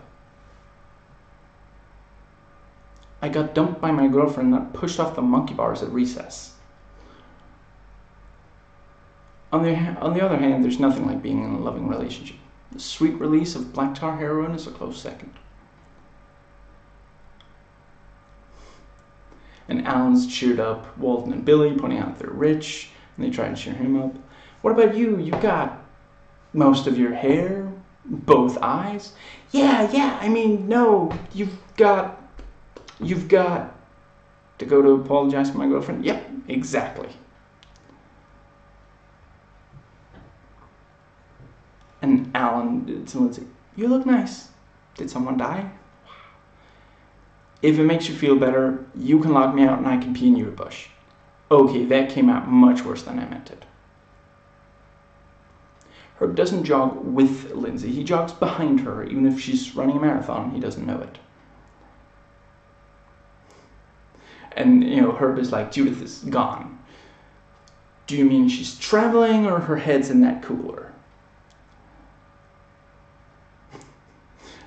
[SPEAKER 1] I got dumped by my girlfriend, not pushed off the monkey bars at recess. On the other hand, there's nothing like being in a loving relationship. The sweet release of black tar heroin is a close second. And Alan's cheered up Walden and Billy, pointing out they're rich, and they try to cheer him up. What about you? You got most of your hair, both eyes. Yeah, I mean, no, you've got to go to apologize to my girlfriend. Yep, exactly. And Alan to Lindsay, you look nice. Did someone die? If it makes you feel better, you can lock me out and I can pee in your bush. Okay, that came out much worse than I meant it. Herb doesn't jog with Lindsay. He jogs behind her, even if she's running a marathon. He doesn't know it. And, Herb is like, Judith is gone. Do you mean she's traveling or her head's in that cooler?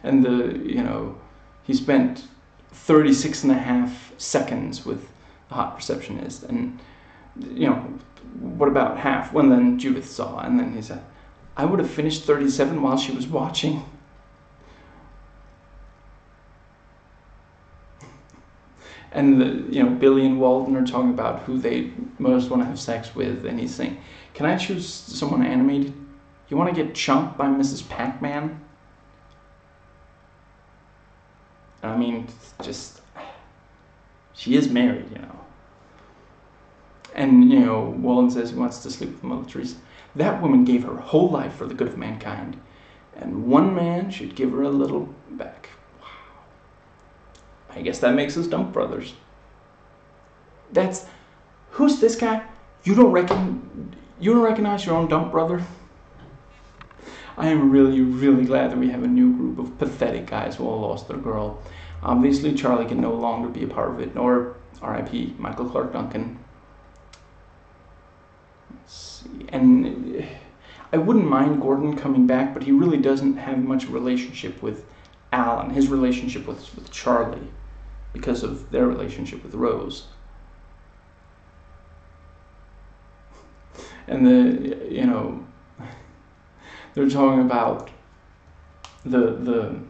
[SPEAKER 1] And he spent 36.5 seconds with the hot receptionist. And, what about half? Well, then Judith saw, and then he said, I would have finished 37 while she was watching. And Billy and Walden are talking about who they most want to have sex with, and he's saying, can I choose someone animated? You want to get chunked by Mrs. Pac-Man? I mean, she is married, And, Walden says he wants to sleep with Mother Teresa. That woman gave her whole life for the good of mankind, and one man should give her a little back. Wow. I guess that makes us dump brothers. Who's this guy? You don't recognize your own dump brother? I am really, really glad that we have a new group of pathetic guys who all lost their girl. Obviously, Charlie can no longer be a part of it, nor R.I.P. Michael Clark Duncan. Let's see. And I wouldn't mind Gordon coming back, but he really doesn't have much relationship with Alan. His relationship with Charlie, because of their relationship with Rose. And they're talking about Walden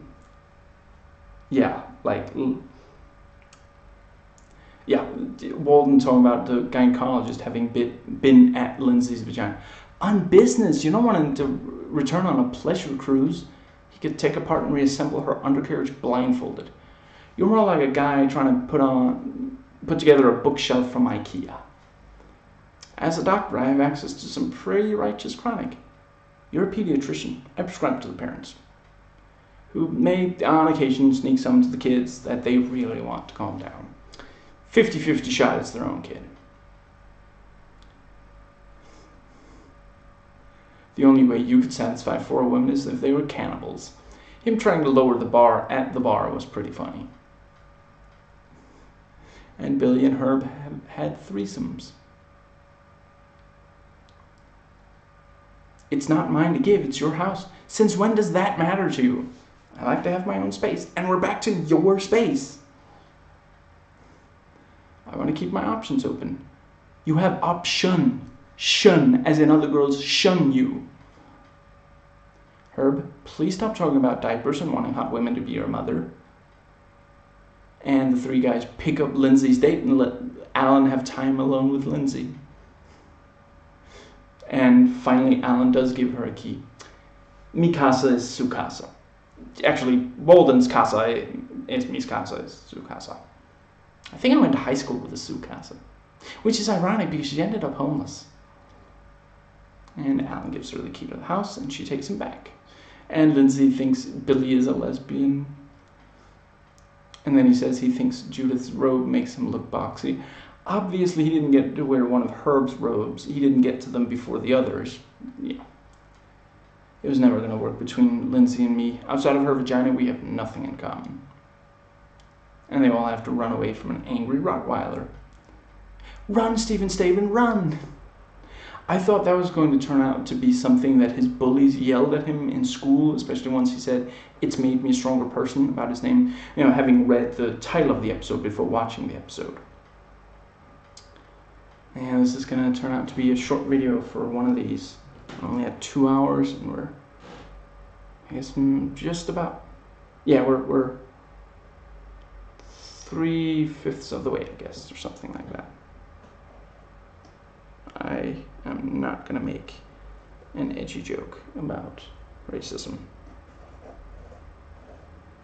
[SPEAKER 1] talking about the gynecologist having been at Lindsay's vagina. On business, you don't want him to return on a pleasure cruise. He could take apart and reassemble her undercarriage blindfolded. You're more like a guy trying to put together a bookshelf from IKEA. As a doctor, I have access to some pretty righteous chronic. You're a pediatrician. I prescribe to the parents, who may on occasion sneak some to the kids that they really want to calm down. 50-50 shot it's their own kid. The only way you could satisfy 4 women is if they were cannibals. Him trying to lower the bar at the bar was pretty funny. And Billy and Herb have had threesomes. It's not mine to give, it's your house. Since when does that matter to you? I like to have my own space. And we're back to your space. I want to keep my options open. You have option. Shun, as in other girls shun you. Herb, please stop talking about diapers and wanting hot women to be your mother. And the 3 guys pick up Lindsay's date and let Alan have time alone with Lindsay. And finally, Alan does give her a key. Mi casa is su casa. Actually, Walden's casa is mis casa is su casa. I think I went to high school with a su casa, which is ironic because she ended up homeless. And Alan gives her the key to the house, and she takes him back. And Lindsay thinks Billy is a lesbian. And then he says he thinks Judith's robe makes him look boxy. Obviously, he didn't get to wear one of Herb's robes. He didn't get to them before the others. Yeah. It was never going to work between Lindsay and me. Outside of her vagina, we have nothing in common. And they all have to run away from an angry Rottweiler. Run, Staven, run! I thought that was going to turn out to be something that his bullies yelled at him in school, especially once he said, "It's made me a stronger person," about his name, having read the title of the episode before watching the episode. And this is going to turn out to be a short video for one of these. I only had 2 hours, and we're, I guess, just about, we're 3/5 of the way, I guess, or something like that. I am not going to make an edgy joke about racism.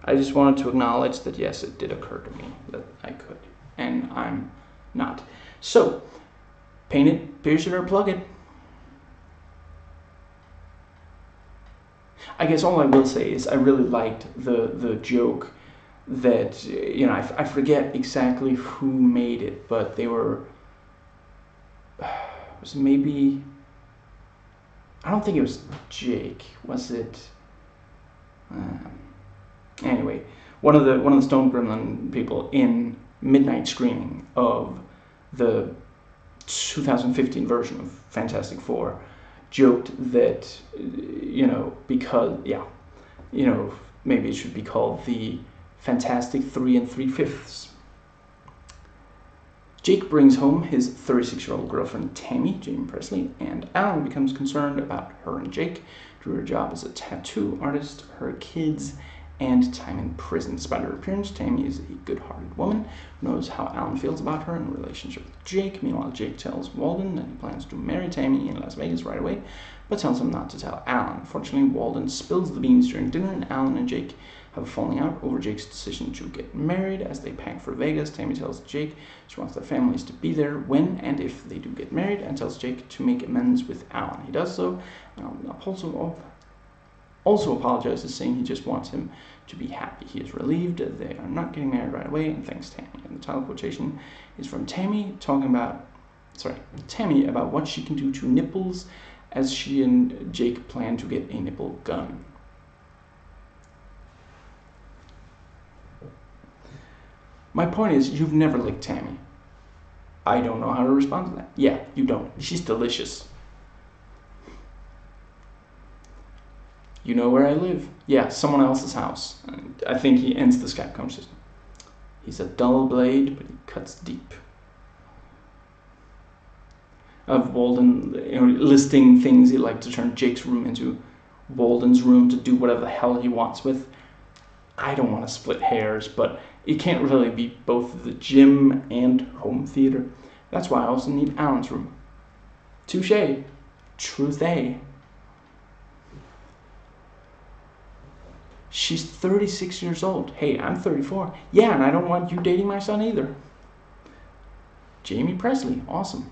[SPEAKER 1] I just wanted to acknowledge that, yes, it did occur to me that I could, and I'm not. So, paint it, pierce it, or plug it. I guess all I will say is I really liked the joke that, I forget exactly who made it, but they were, was it maybe, I don't think it was Jake, was it? Anyway, one of the Stone Gremlin people in midnight screening of the 2015 version of Fantastic Four joked that, because, maybe it should be called the Fantastic 3 3/5. Jake brings home his 36-year-old girlfriend Tammy, Jamie Presley, and Alan becomes concerned about her and Jake due to her job as a tattoo artist, her kids, and time in prison. Despite her appearance, Tammy is a good-hearted woman who knows how Alan feels about her in a relationship with Jake. Meanwhile, Jake tells Walden that he plans to marry Tammy in Las Vegas right away, but tells him not to tell Alan. Unfortunately, Walden spills the beans during dinner, and Alan and Jake have a falling out over Jake's decision to get married. As they pack for Vegas, Tammy tells Jake she wants their families to be there when and if they do get married, and tells Jake to make amends with Alan. He does so, and also apologizes, saying he just wants him to be happy. He is relieved that they are not getting married right away, and thanks Tammy. And the title quotation is from Tammy about what she can do to nipples as she and Jake plan to get a nipple gun. My point is, you've never licked Tammy. I don't know how to respond to that. Yeah, you don't. She's delicious. You know where I live? Yeah, someone else's house. And I think he ends the Skype conversation. He's a dull blade, but he cuts deep. Of Walden, listing things he'd like to turn Jake's room into Walden's room to do whatever the hell he wants with. I don't want to split hairs, but it can't really be both the gym and home theater. That's why I also need Alan's room. Touché. Truth A. She's 36 years old. Hey, I'm 34. Yeah, and I don't want you dating my son either. Jamie Presley. Awesome.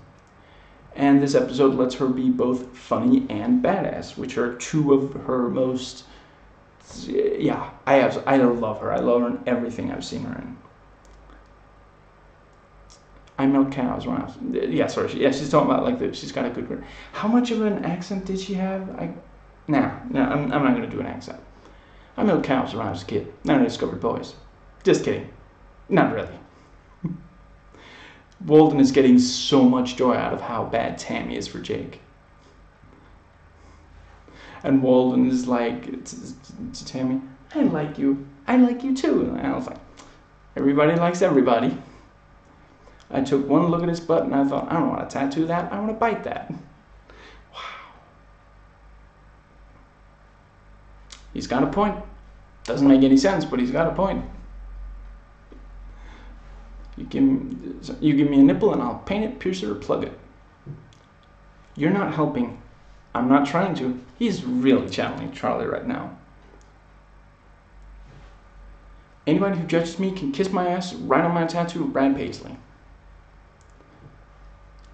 [SPEAKER 1] And this episode lets her be both funny and badass, which are two of her most... Yeah, I love her. I love her in everything I've seen her in. I milk cows when I was... Yeah, sorry. Yeah, she's talking about like she's got a good... How much of an accent did she have? Nah, I'm not going to do an accent. I milked cows when I was a kid. Then I discovered boys. Just kidding. Not really. Walden is getting so much joy out of how bad Tammy is for Jake. And Walden is like to Tammy, I like you. I like you too. And I was like, everybody likes everybody. I took one look at his butt and I thought, I don't want to tattoo that. I want to bite that. Wow. He's got a point. Doesn't make any sense, but he's got a point. You give me a nipple and I'll paint it, pierce it, or plug it. You're not helping I'm not trying to. He's really channeling Charlie right now. Anybody who judges me can kiss my ass right on my tattoo, Brad Paisley.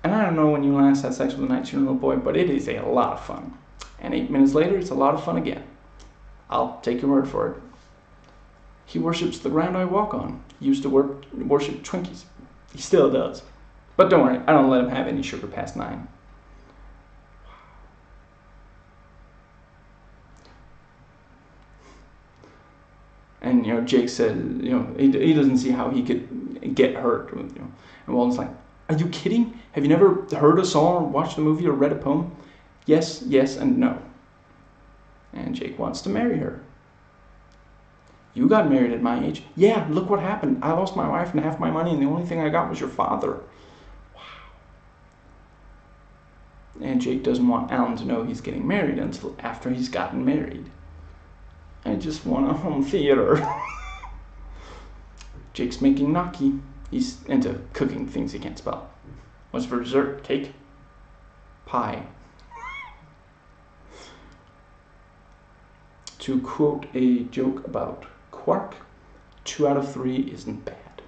[SPEAKER 1] And I don't know when you last had sex with a 19-year-old boy, but it is a lot of fun. And 8 minutes later, it's a lot of fun again. I'll take your word for it. He worships the ground I walk on. He used to worship Twinkies. He still does. But don't worry, I don't let him have any sugar past 9. And, Jake said, he doesn't see how he could get hurt. And Walden's like, are you kidding? Have you never heard a song or watched a movie or read a poem? Yes, yes, and no. And Jake wants to marry her. You got married at my age. Yeah, look what happened. I lost my wife and half my money, and the only thing I got was your father. Wow. And Jake doesn't want Alan to know he's getting married until after he's gotten married. I just want a home theater. Jake's making gnocchi. He's into cooking things he can't spell. What's for dessert? Cake? Pie. To quote a joke about Quark, 2 out of 3 isn't bad.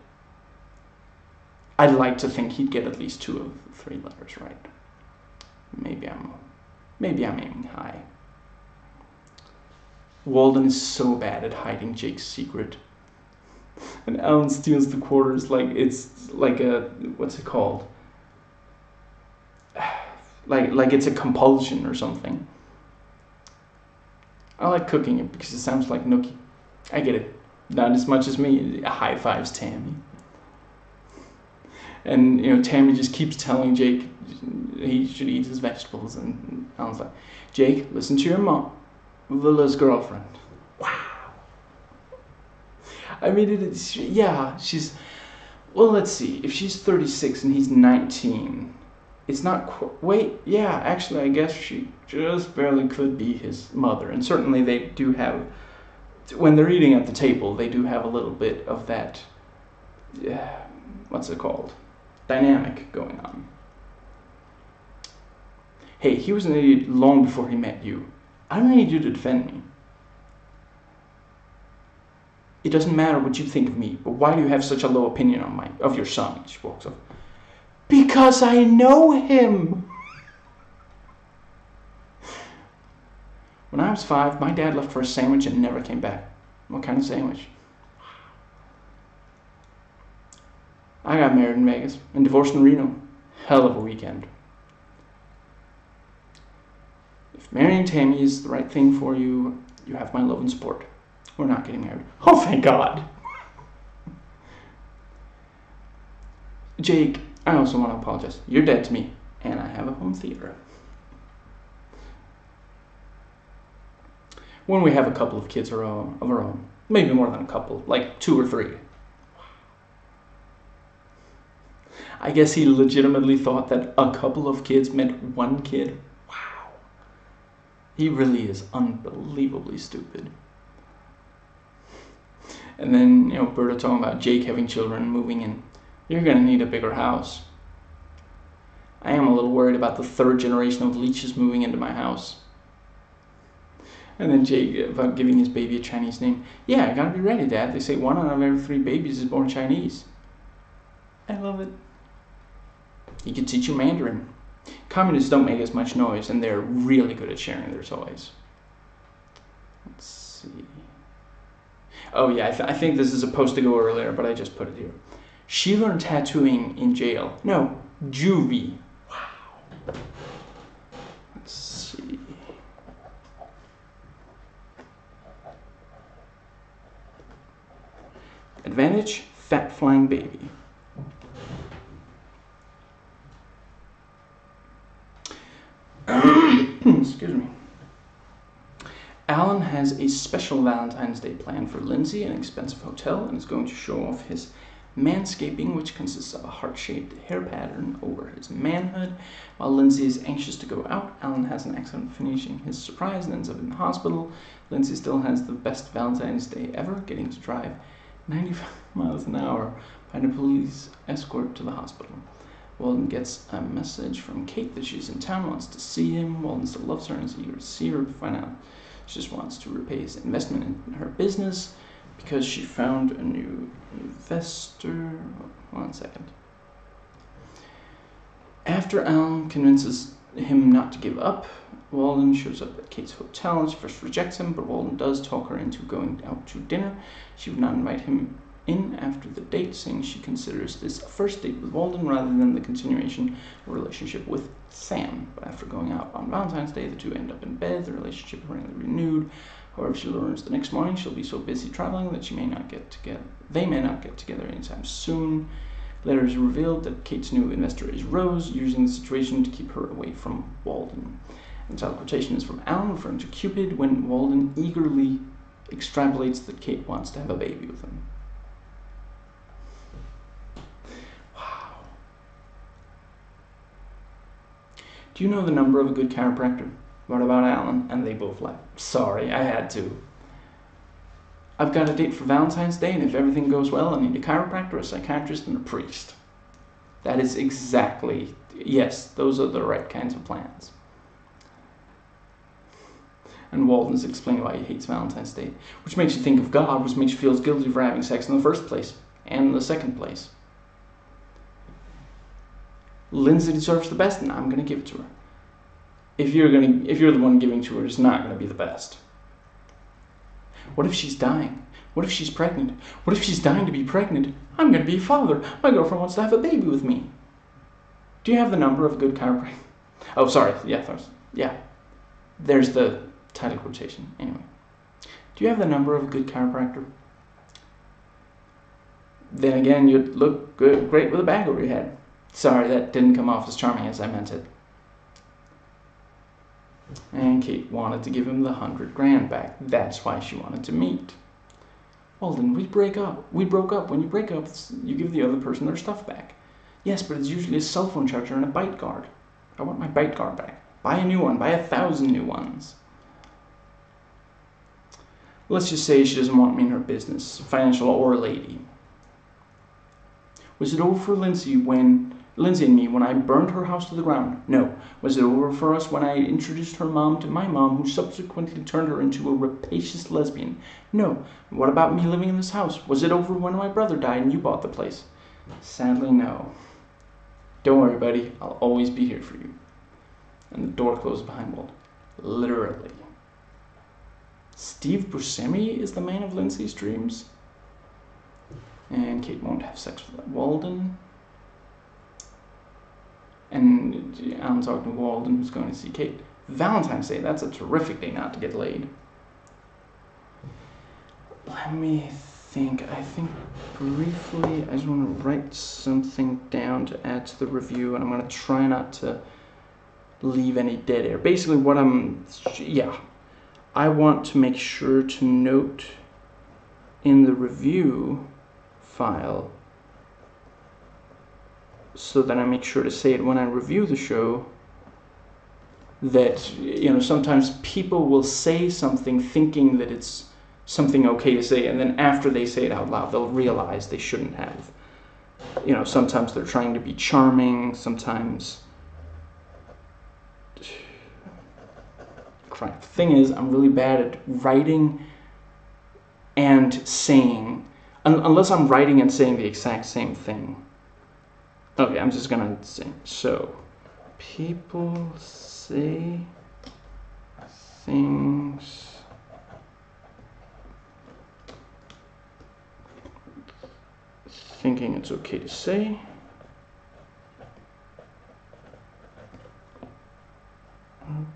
[SPEAKER 1] I'd like to think he'd get at least 2 of the 3 letters right. Maybe I'm aiming high. Walden is so bad at hiding Jake's secret. And Alan steals the quarters like it's like a, what's it called? Like it's a compulsion or something. I like cooking it because it sounds like Nookie. I get it. Not as much as me. High fives Tammy. And, Tammy just keeps telling Jake he should eat his vegetables. And Alan's like, Jake, listen to your mom. Villa's girlfriend. Wow. I mean, she's... Well, let's see. If she's 36 and he's 19, it's not... Wait, yeah, actually, I guess she just barely could be his mother. And certainly they do have... When they're eating at the table, they do have a little bit of that... what's it called? Dynamic going on. Hey, he was an idiot long before he met you. I don't need you to defend me. It doesn't matter what you think of me, but why do you have such a low opinion of your son? She walks up. Because I know him. When I was 5, my dad left for a sandwich and never came back. What kind of sandwich? I got married in Vegas and divorced in Reno. Hell of a weekend. If marrying Tammy is the right thing for you, you have my love and support. We're not getting married. Oh, thank God. Jake, I also want to apologize. You're dead to me, and I have a home theater. When we have a couple of kids of our own, maybe more than a couple, like 2 or 3. I guess he legitimately thought that a couple of kids meant 1 kid. Wow. He really is unbelievably stupid. And then, Berta talking about Jake having children and moving in. You're going to need a bigger house. I am a little worried about the 3rd generation of leeches moving into my house. And then Jake about giving his baby a Chinese name. Yeah, I gotta be ready, Dad. They say 1 out of every 3 babies is born Chinese. I love it. He could teach you Mandarin. Communists don't make as much noise, and they're really good at sharing their toys. Let's see. Oh yeah, I think this is supposed to go earlier, but I just put it here. She learned tattooing in jail. No, juvie. Wow. Let's see. Advantage, fat flying baby. Excuse me. Alan has a special Valentine's Day plan for Lindsay, an expensive hotel, and is going to show off his manscaping, which consists of a heart-shaped hair pattern over his manhood. While Lindsay is anxious to go out, Alan has an accident finishing his surprise and ends up in the hospital. Lindsay still has the best Valentine's Day ever, getting to drive 95 miles an hour by the police escort to the hospital. Walden gets a message from Kate that she's in town, wants to see him. Walden still loves her and is eager to see her to find out. She just wants to repay his investment in her business because she found a new investor. 1 second. After Alan convinces him not to give up, Walden shows up at Kate's hotel and she first rejects him, but Walden does talk her into going out to dinner. She would not invite him in after the date, saying she considers this a first date with Walden rather than the continuation of a relationship with Sam. But after going out on Valentine's Day, the two end up in bed, the relationship apparently renewed. However, she learns the next morning she'll be so busy traveling that they may not get together anytime soon. Later it is revealed that Kate's new investor is Rose, using the situation to keep her away from Walden. And the title quotation is from Alan, referring to Cupid, when Walden eagerly extrapolates that Kate wants to have a baby with him. Wow. Do you know the number of a good chiropractor? What about Alan? And they both laugh. Sorry, I had to. I've got a date for Valentine's Day, and if everything goes well, I need a chiropractor, a psychiatrist, and a priest. That is exactly, yes, those are the right kinds of plans. And Walden's explaining why he hates Valentine's Day, which makes you think of God, which makes you feel guilty for having sex in the first place, and in the second place. Lindsay deserves the best, and I'm going to give it to her. If you're the one giving to her, it's not going to be the best. What if she's dying? What if she's pregnant? What if she's dying to be pregnant? I'm going to be a father. My girlfriend wants to have a baby with me. Do you have the number of a good chiropractor? Oh, sorry. Yeah. There's the title quotation. Anyway. Do you have the number of a good chiropractor? Then again, you'd look great with a bag over your head. Sorry, that didn't come off as charming as I meant it. And Kate wanted to give him the $100,000 back. That's why she wanted to meet. Walden, we broke up. When you break up, you give the other person their stuff back. Yes, but it's usually a cell phone charger and a bite guard. I want my bite guard back. Buy a new one. Buy 1,000 new ones. Let's just say she doesn't want me in her business, financial or lady. Was it over for Lindsay and me when I burned her house to the ground? No. Was it over for us when I introduced her mom to my mom, who subsequently turned her into a rapacious lesbian? No. What about me living in this house? Was it over when my brother died and you bought the place? Sadly, no. Don't worry, buddy. I'll always be here for you. And the door closed behind Walt. Literally. Steve Buscemi is the man of Lindsay's dreams? And Kate won't have sex with Walden. And Alan talking to Walden, who's going to see Kate. Valentine's Day, that's a terrific day not to get laid. Let me think. I think briefly, I just want to write something down to add to the review, and I'm going to try not to leave any dead air. Basically, I want to make sure to note in the review file, so that I make sure to say it when I review the show, that, sometimes people will say something thinking that it's something okay to say, and then after they say it out loud, they'll realize they shouldn't have. Sometimes they're trying to be charming, sometimes... The thing is, I'm really bad at writing and saying, unless I'm writing and saying the exact same thing. Okay, I'm just gonna say, so, people say things thinking it's okay to say.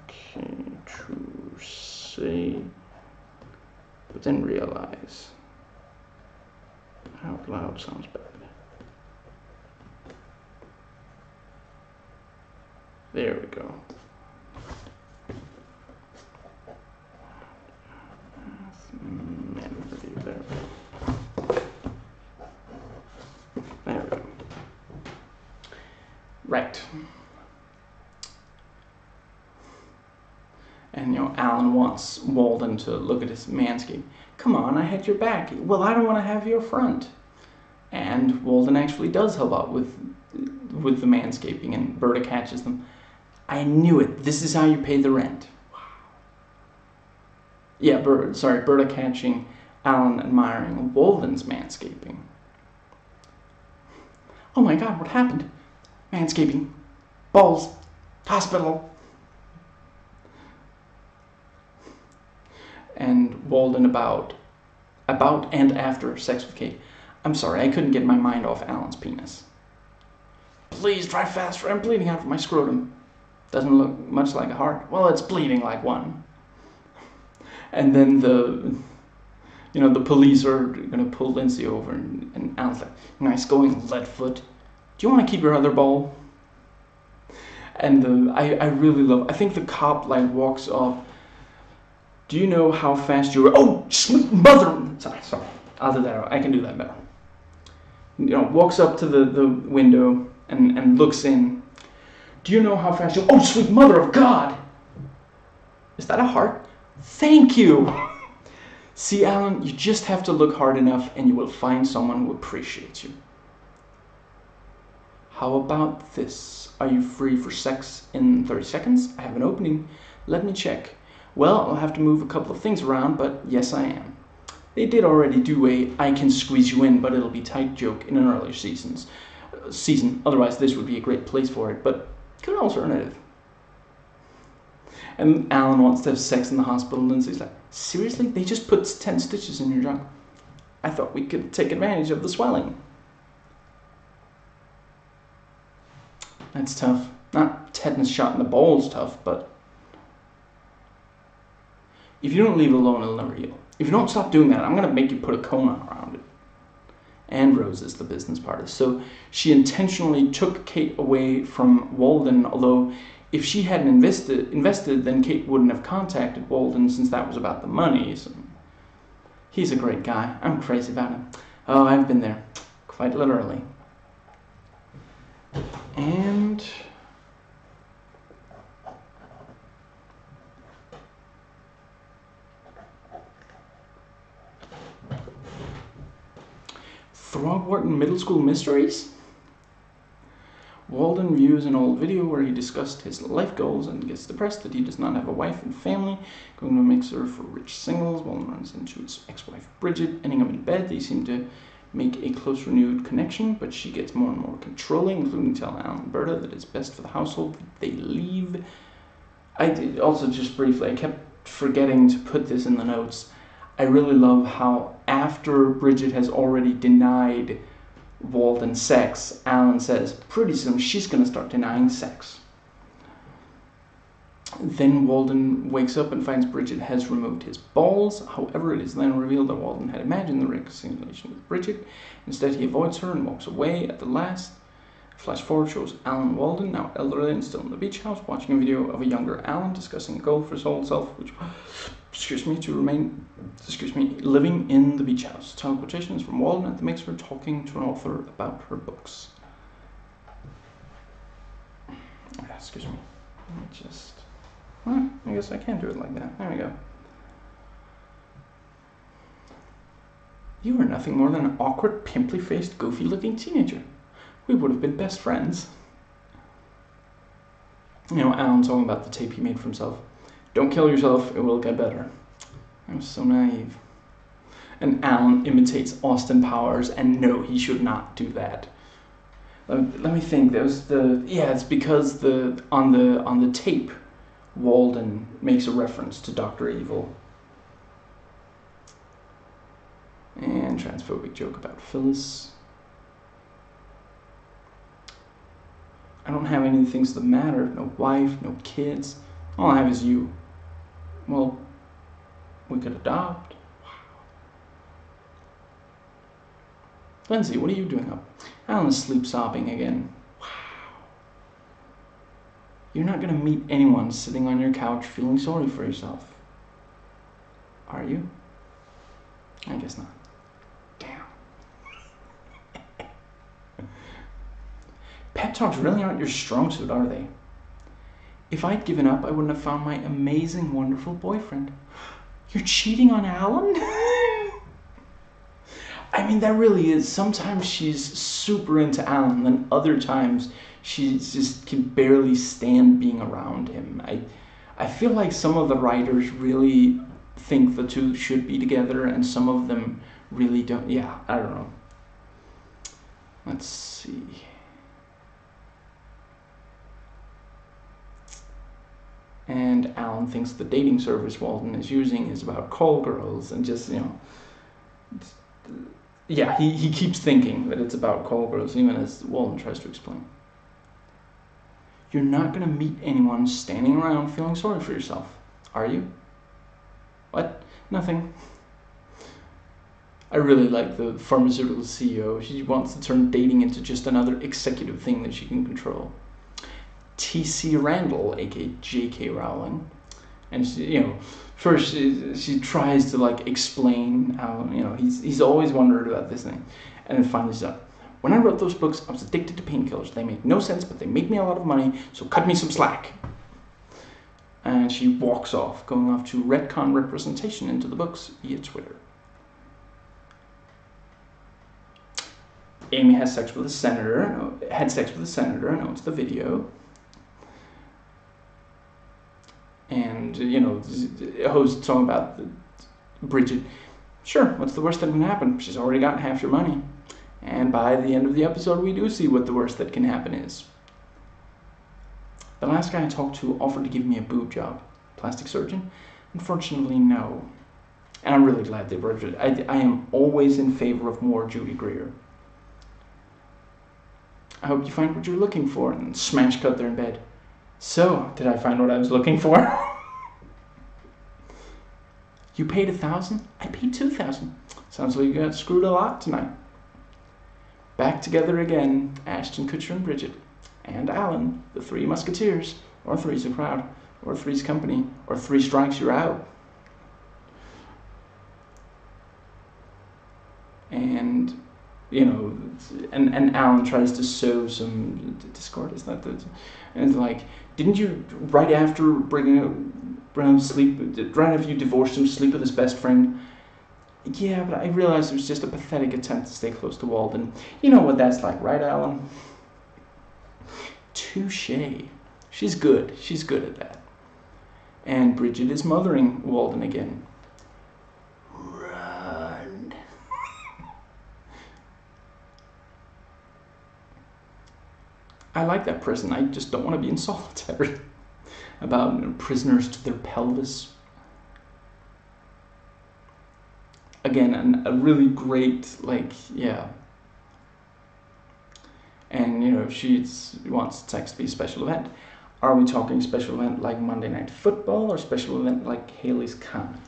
[SPEAKER 1] Okay, to say, but then realize out loud sounds bad. There we go. There we go. Right. And, Alan wants Walden to look at his manscape. Come on, I had your back. Well, I don't want to have your front. And Walden actually does help out with with the manscaping, and Berta catches them. I knew it. This is how you pay the rent. Wow. Yeah, Berta catching Alan admiring Walden's manscaping. Oh my God, what happened? Manscaping. Balls. Hospital. And Walden about and after sex with Kate. I'm sorry, I couldn't get my mind off Alan's penis. Please drive faster, I'm bleeding out from my scrotum. Doesn't look much like a heart. Well, it's bleeding like one. And then the police are gonna pull Lindsay over, and Alan's like, nice going, Leadfoot. Do you want to keep your other ball? And I really love, I think the cop like walks up. Do you know how fast you were? Oh, sweet mother! Sorry. I'll do that. I can do that better. Walks up to the window and looks in. Do you know how fast you? Oh, sweet mother of God! Is that a heart? Thank you! See, Alan, you just have to look hard enough and you will find someone who appreciates you. How about this? Are you free for sex in 30 seconds? I have an opening. Let me check. Well, I'll have to move a couple of things around, but yes, I am. They did already do a I can squeeze you in, but it'll be tight joke in an earlier season. Otherwise, this would be a great place for it, but good alternative. And Alan wants to have sex in the hospital, and Lindsay's like, seriously? They just put 10 stitches in your junk. I thought we could take advantage of the swelling. That's tough. Not tetanus shot in the balls tough, but if you don't leave it alone, it'll never heal. If you don't stop doing that, I'm going to make you put a cone around it. And Rose is the business partner. So she intentionally took Kate away from Walden, although if she hadn't invested, then Kate wouldn't have contacted Walden, since that was about the money. So he's a great guy. I'm crazy about him. Oh, I've been there. Quite literally. And Throgwarten Middle School Mysteries? Walden views an old video where he discussed his life goals and gets depressed that he does not have a wife and family. Going to a mixer for rich singles. Walden runs into his ex-wife Bridget, ending up in bed. They seem to make a close renewed connection, but she gets more and more controlling, including telling Alan and Berta that it's best for the household that they leave. I did also, just briefly, I kept forgetting to put this in the notes. I really love how after Bridget has already denied Walden sex, Alan says, pretty soon she's going to start denying sex. Then Walden wakes up and finds Bridget has removed his balls. However, it is then revealed that Walden had imagined the reconciliation with Bridget. Instead, he avoids her and walks away at the last. Flash forward shows Alan Walden, now elderly and still in the beach house, watching a video of a younger Alan discussing a goal for his whole self, which, living in the beach house. Title quotations from Walden at the mixer, talking to an author about her books. Excuse me. I guess I can do it like that. There we go. You are nothing more than an awkward, pimply-faced, goofy-looking teenager. We would have been best friends. Alan talking about the tape he made for himself. Don't kill yourself, it will get better. I was so naive. And Alan imitates Austin Powers, and no, he should not do that. Let me think. It's because on the tape, Walden makes a reference to Dr. Evil. And transphobic joke about Phyllis. I don't have any things that matter. No wife, no kids. All I have is you. Well, we could adopt. Wow. Lindsay, what are you doing up? Alan is sleep sobbing again. Wow. You're not going to meet anyone sitting on your couch feeling sorry for yourself. Are you? I guess not. Damn. Pep talks really aren't your strong suit, are they? If I'd given up, I wouldn't have found my amazing, wonderful boyfriend. You're cheating on Alan? I mean, that really is. Sometimes she's super into Alan, then other times she just can barely stand being around him. I feel like some of the writers really think the two should be together, and some of them really don't. Yeah, I don't know. Let's see. And Alan thinks the dating service Walden is using is about call girls, and just, yeah, he keeps thinking that it's about call girls, even as Walden tries to explain. You're not going to meet anyone standing around feeling sorry for yourself, are you? What? Nothing. I really like the pharmaceutical CEO. She wants to turn dating into just another executive thing that she can control. T.C. Randall, aka J.K. Rowling, and she, first she tries to explain how he's always wondered about this thing, and then finally she's like, when I wrote those books, I was addicted to painkillers. They make no sense, but they make me a lot of money, so cut me some slack. And she walks off, going off to retcon representation into the books via Twitter. Amy had sex with a senator, and owns the video. And, the host talking about Bridget. Sure, what's the worst that can happen? She's already gotten half your money. And by the end of the episode, we do see what the worst that can happen is. The last guy I talked to offered to give me a boob job. Plastic surgeon? Unfortunately, no. And I'm really glad they wrote it. I am always in favor of more Judy Greer. I hope you find what you're looking for. And smash cut there in bed. So, did I find what I was looking for? You paid $1,000? I paid $2,000. Sounds like you got screwed a lot tonight. Back together again, Ashton Kutcher and Bridget. And Alan, the Three Musketeers. Or Three's a Crowd. Or Three's Company. Or Three Strikes, You're Out. And, and Alan tries to sow some discord. Is that the... And it's like, didn't you, right after bringing him sleep, right after you divorced him, sleep with his best friend? Yeah, but I realized it was just a pathetic attempt to stay close to Walden. You know what that's like, right, Alan? Touché. She's good. She's good at that. And Bridget is mothering Walden again. Run. I like that prison. I just don't want to be in solitary. About prisoners to their pelvis. Again, a really great, yeah. And, she wants sex to be a special event. Are we talking special event like Monday Night Football or special event like Haley's Comet?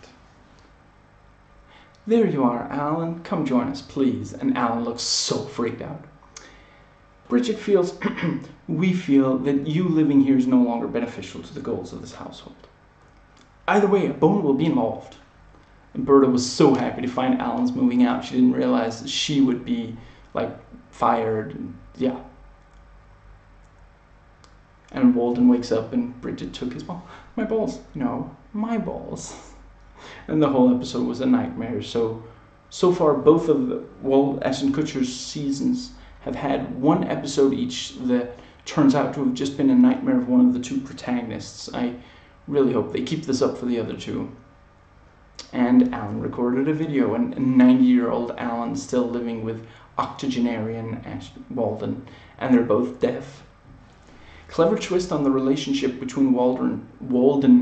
[SPEAKER 1] There you are, Alan. Come join us, please. And Alan looks so freaked out. Bridget feels, we feel that you living here is no longer beneficial to the goals of this household. Either way, a bone will be involved. And Berta was so happy to find Alan's moving out. She didn't realize that she would be, fired. And, yeah. And Walden wakes up and Bridget took his ball. My balls. No, my balls. And the whole episode was a nightmare. So far, both of Ashton Kutcher's seasons have had one episode each that turns out to have just been a nightmare of one of the two protagonists. I really hope they keep this up for the other two. And Alan recorded a video, and 90-year-old Alan still living with octogenarian Walden, and they're both deaf. Clever twist on the relationship between Walden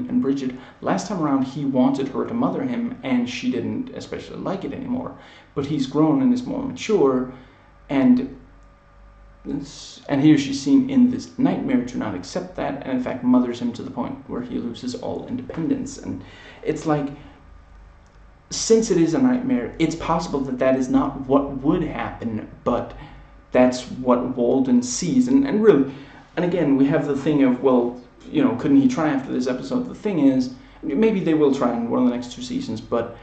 [SPEAKER 1] and Bridget. Last time around, he wanted her to mother him, and she didn't especially like it anymore. But he's grown and is more mature, and here she's seen in this nightmare to not accept that, and in fact mothers him to the point where he loses all independence. And it's like, since it is a nightmare, it's possible that is not what would happen, but that's what Walden sees. And again, we have the thing of, couldn't he try after this episode? The thing is, maybe they will try in one of the next two seasons, but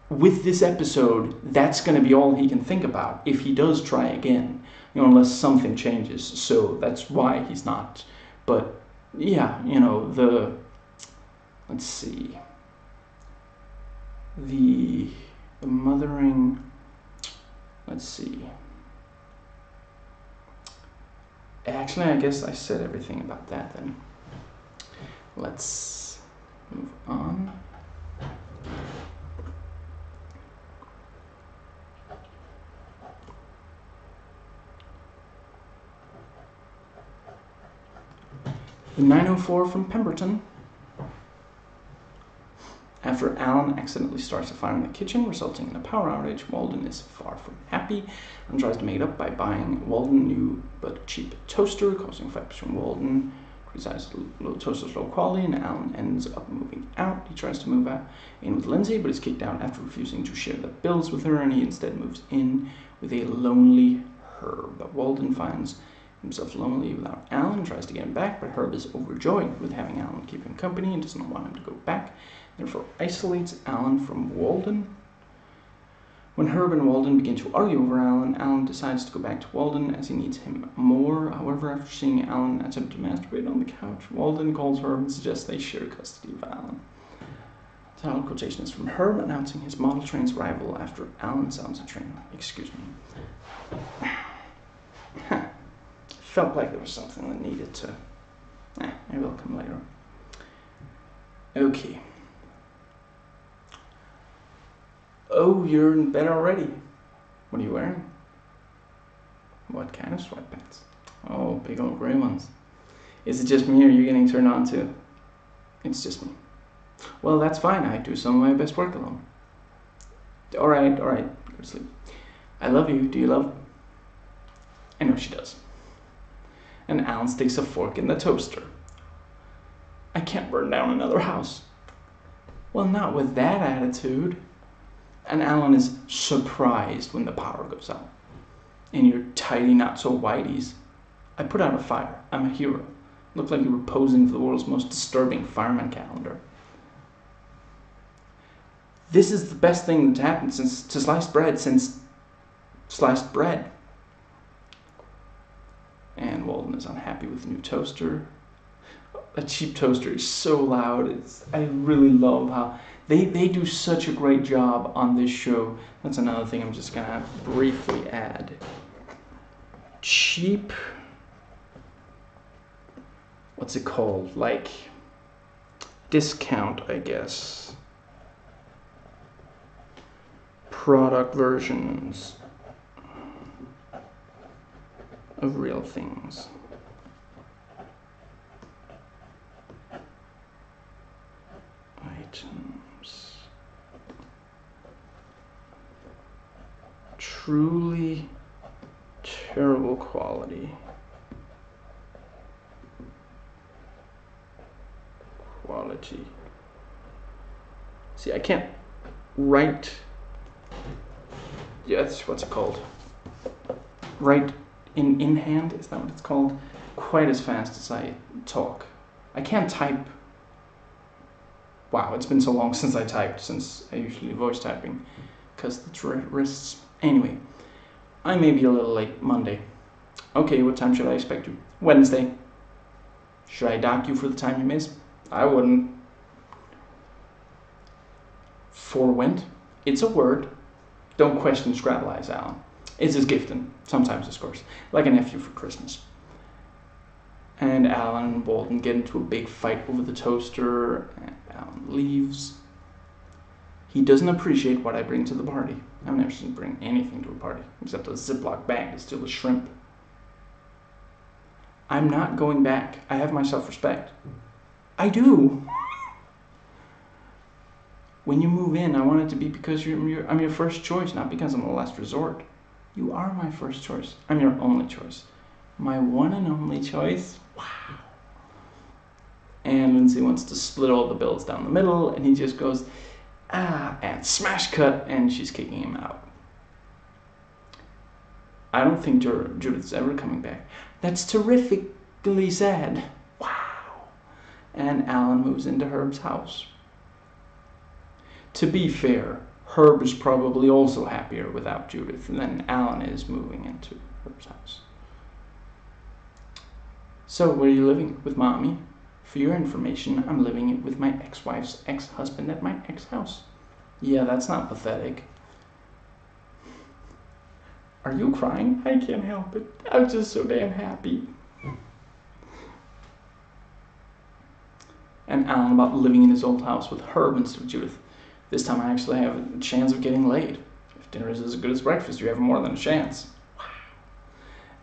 [SPEAKER 1] with this episode, that's going to be all he can think about if he does try again. Unless something changes. So that's why he's not. But yeah, let's see. The mothering. Let's see. Actually, I guess I said everything about that then. Let's move on. The 904 from Pemberton. After Alan accidentally starts a fire in the kitchen, resulting in a power outage, Walden is far from happy and tries to make it up by buying Walden a new but cheap toaster, causing fights from Walden. Criticizes the toaster's low quality, and Alan ends up moving out. He tries to move out in with Lindsay, but is kicked out after refusing to share the bills with her, and he instead moves in with a lonely Herb. But Walden finds himself lonely without Alan, tries to get him back, but Herb is overjoyed with having Alan keep him company and doesn't want him to go back, therefore isolates Alan from Walden. When Herb and Walden begin to argue over Alan, Alan decides to go back to Walden as he needs him more. However, after seeing Alan attempt to masturbate on the couch, Walden calls Herb and suggests they share custody of Alan. The title quotation is from Herb announcing his model train's arrival after Alan sounds a train. Excuse me. Felt like there was something that needed to... maybe it'll come later. Okay. Oh, you're in bed already. What are you wearing? What kind of sweatpants? Oh, big old gray ones. Is it just me or are you getting turned on too? It's just me. Well, that's fine. I do some of my best work alone. Alright. Go to sleep. I love you. Do you love... I know she does. And Alan sticks a fork in the toaster. I can't burn down another house. Well, not with that attitude. And Alan is surprised when the power goes out. In your tidy not-so-whiteys. I put out a fire. I'm a hero. Looked like you were posing for the world's most disturbing fireman calendar. This is the best thing that's happened since sliced bread. And Walden is unhappy with the new toaster. A cheap toaster is so loud. I really love how they do such a great job on this show. That's another thing I'm just gonna briefly add. Cheap. What's it called? Like discount, I guess. Product versions of real things. Items. Truly terrible quality. See, I can't write. Yeah, that's what's it called? Write in hand, is that what it's called? Quite as fast as I talk. I can't type. Wow, it's been so long since I typed, since I usually voice typing, because the wrists. Anyway, I may be a little late Monday. Okay, what time should I expect you? Wednesday. Should I dock you for the time you missed? I wouldn't. Forwent. It's a word. Don't question Scrabble eyes, Alan. It's his gifting, sometimes, of course, like a nephew for Christmas. And Alan and Walden get into a big fight over the toaster, and Alan leaves. He doesn't appreciate what I bring to the party. I've never seen him bring anything to a party, except a Ziploc bag to steal a shrimp. I'm not going back. I have my self-respect. I do. When you move in, I want it to be because I'm your first choice, not because I'm the last resort. You are my first choice. I'm your only choice. My one and only choice. Wow. And Lindsay wants to split all the bills down the middle, and he just goes, and smash cut, and she's kicking him out. I don't think Judith's ever coming back. That's terrifically sad. Wow. And Alan moves into Herb's house. To be fair, Herb is probably also happier without Judith than Alan is moving into Herb's house. So, where are you living? With Mommy? For your information, I'm living with my ex-wife's ex-husband at my ex-house. Yeah, that's not pathetic. Are you crying? I can't help it. I was just so damn happy. And Alan about living in his old house with Herb instead of Judith. This time I actually have a chance of getting laid. If dinner is as good as breakfast, you have more than a chance. Wow.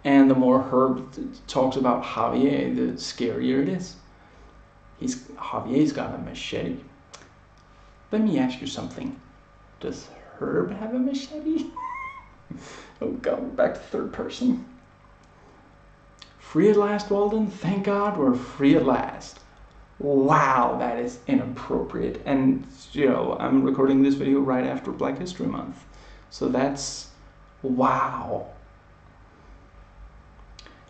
[SPEAKER 1] And the more Herb talks about Javier, the scarier it is. Javier's got a machete. Let me ask you something. Does Herb have a machete? Oh God, we're back to third person. Free at last, Walden? Thank God we're free at last. Wow, that is inappropriate. And, you know, I'm recording this video right after Black History Month. So that's, wow.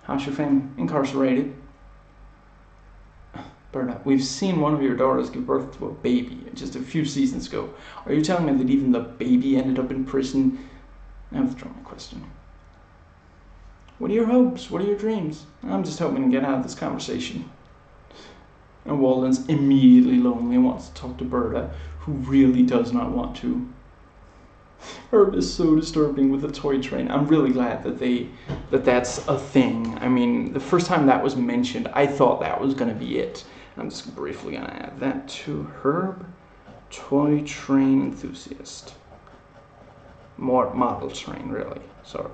[SPEAKER 1] How's your fame? Incarcerated. Berta, we've seen one of your daughters give birth to a baby just a few seasons ago. Are you telling me that even the baby ended up in prison? I withdraw my question. What are your hopes? What are your dreams? I'm just hoping to get out of this conversation. And Walden's immediately lonely and wants to talk to Berta, who really does not want to. Herb is so disturbing with the toy train. I'm really glad that that's a thing. I mean, the first time that was mentioned, I thought that was going to be it. I'm just briefly going to add that to Herb, toy train enthusiast. More model train, really. Sorry.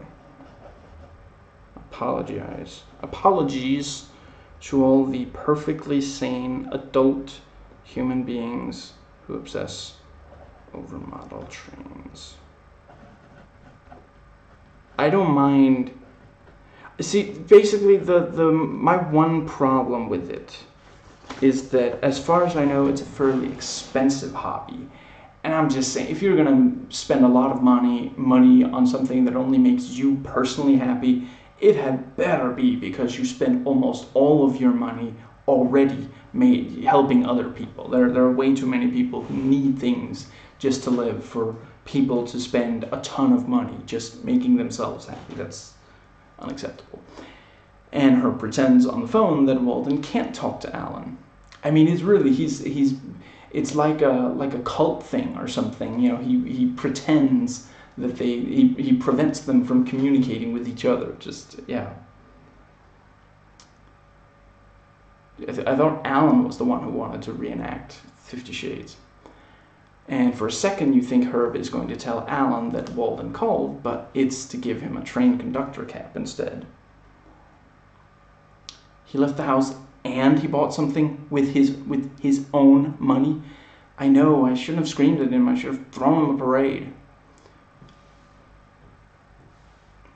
[SPEAKER 1] Apologies to all the perfectly sane adult human beings who obsess over model trains. I don't mind. See, basically, my one problem with it is that, as far as I know, it's a fairly expensive hobby. And I'm just saying, if you're gonna spend a lot of money on something that only makes you personally happy, it had better be because you spend almost all of your money already helping other people. There are way too many people who need things just to live for people to spend a ton of money just making themselves happy. That's unacceptable. And Herb pretends on the phone that Walden can't talk to Alan. I mean, it's like a cult thing or something. You know, he pretends that he prevents them from communicating with each other. Just, yeah. I thought Alan was the one who wanted to reenact 50 Shades. And for a second you think Herb is going to tell Alan that Walden called, but it's to give him a train conductor cap instead. He left the house and he bought something with his own money. I know, I shouldn't have screamed at him. I should have thrown him a parade.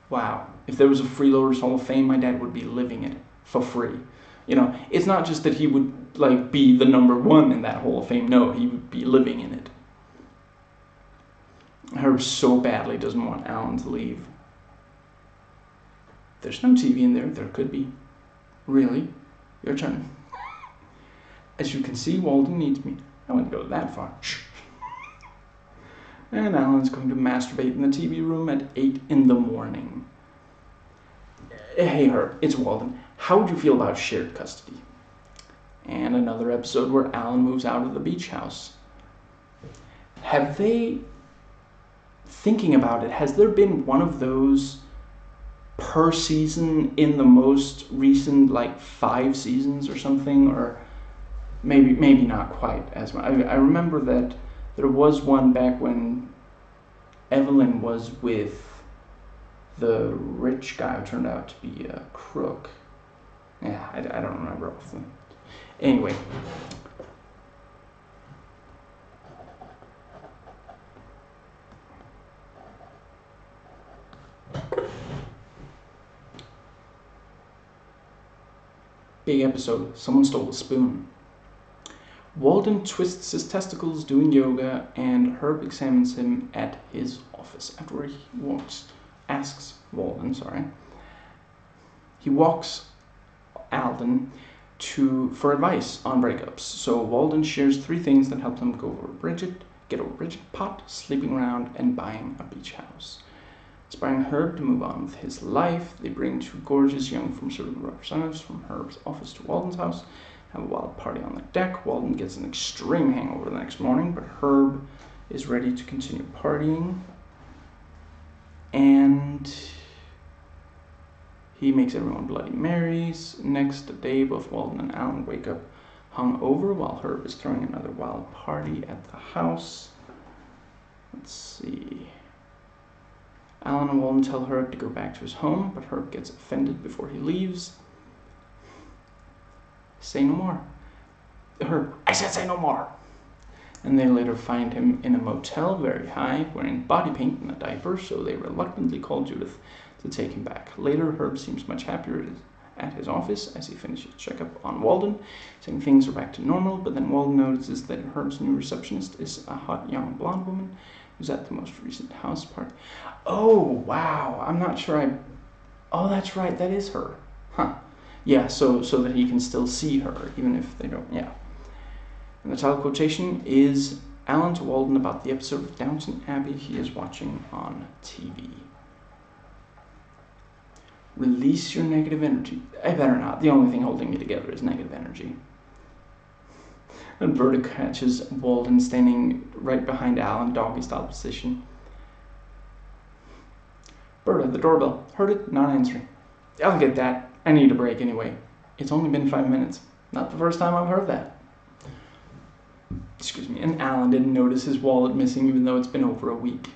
[SPEAKER 1] Wow, if there was a Freeloaders Hall of Fame, my dad would be living it for free. You know, it's not just that he would like be the #1 in that Hall of Fame. No, he would be living in it. Herb so badly doesn't want Alan to leave. There's no TV in there. There could be. Really? Your turn. As you can see, Walden needs me. I wouldn't go that far. And Alan's going to masturbate in the TV room at 8 in the morning. Hey Herb, it's Walden. How would you feel about shared custody? And another episode where Alan moves out of the beach house. Have they, thinking about it, has there been one of those per season in the most recent, like 5 seasons or something? Or maybe not quite as much. I remember that there was one back when Evelyn was with the rich guy who turned out to be a crook. Yeah, I don't remember often. Anyway. Big episode. Someone stole a spoon. Walden twists his testicles doing yoga, and Herb examines him at his office. After he walks Alden for advice on breakups. So Walden shares 3 things that helped him get over Bridget, pot, sleeping around, and buying a beach house. Inspiring Herb to move on with his life, they bring 2 gorgeous young pharmaceutical representatives from Herb's office to Walden's house, have a wild party on the deck. Walden gets an extreme hangover the next morning, but Herb is ready to continue partying. And he makes everyone Bloody Marys. Next day, both Walden and Alan wake up hungover while Herb is throwing another wild party at the house. Let's see. Alan and Walden tell Herb to go back to his home, but Herb gets offended before he leaves. Say no more. Herb, I said say no more. And they later find him in a motel, very high, wearing body paint and a diaper, so they reluctantly call Judith to take him back. Later, Herb seems much happier at his office as he finishes checkup on Walden, saying things are back to normal, but then Walden notices that Herb's new receptionist is a hot young blonde woman who's at the most recent house party. Oh, wow, I'm not sure Oh, that's right, that is her. Huh. Yeah, so that he can still see her, even if they don't, yeah. And the title quotation is Alan to Walden about the episode of Downton Abbey he is watching on TV. Release your negative energy. I better not. The only thing holding me together is negative energy. And Berta catches Walden standing right behind Alan, doggy-style position. Berta, the doorbell. Heard it? Not answering. I'll get that. I need a break anyway. It's only been 5 minutes. Not the first time I've heard that. Excuse me. And Alan didn't notice his wallet missing even though it's been over a week.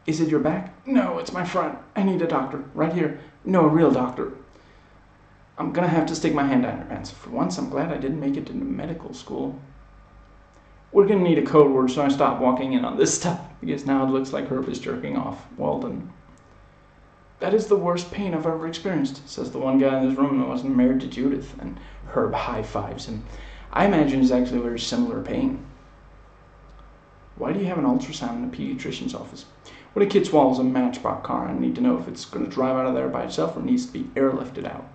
[SPEAKER 1] Is it your back? No, it's my front. I need a doctor. Right here. No, a real doctor. I'm gonna have to stick my hand down your pants. For once, I'm glad I didn't make it into medical school. We're gonna need a code word, so I stopped walking in on this stuff, because now it looks like Herb is jerking off Walden. That is the worst pain I've ever experienced, says the one guy in this room that wasn't married to Judith, and Herb high-fives him. I imagine it's actually a very similar pain. Why do you have an ultrasound in a pediatrician's office? When a kid swallows a Matchbox car, I need to know if it's going to drive out of there by itself or needs to be airlifted out.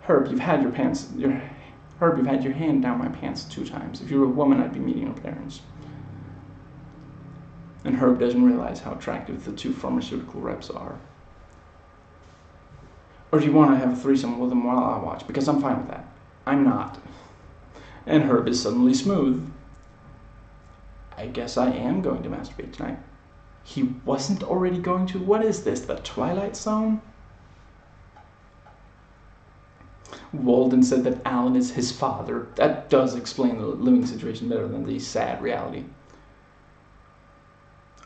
[SPEAKER 1] Herb, you've had your hand down my pants 2 times. If you were a woman, I'd be meeting your parents. And Herb doesn't realize how attractive the 2 pharmaceutical reps are. Or do you want to have a threesome with them while I watch? Because I'm fine with that. I'm not. And Herb is suddenly smooth. I guess I am going to masturbate tonight. He wasn't already going to? What is this, the Twilight Zone? Walden said that Alan is his father. That does explain the living situation better than the sad reality.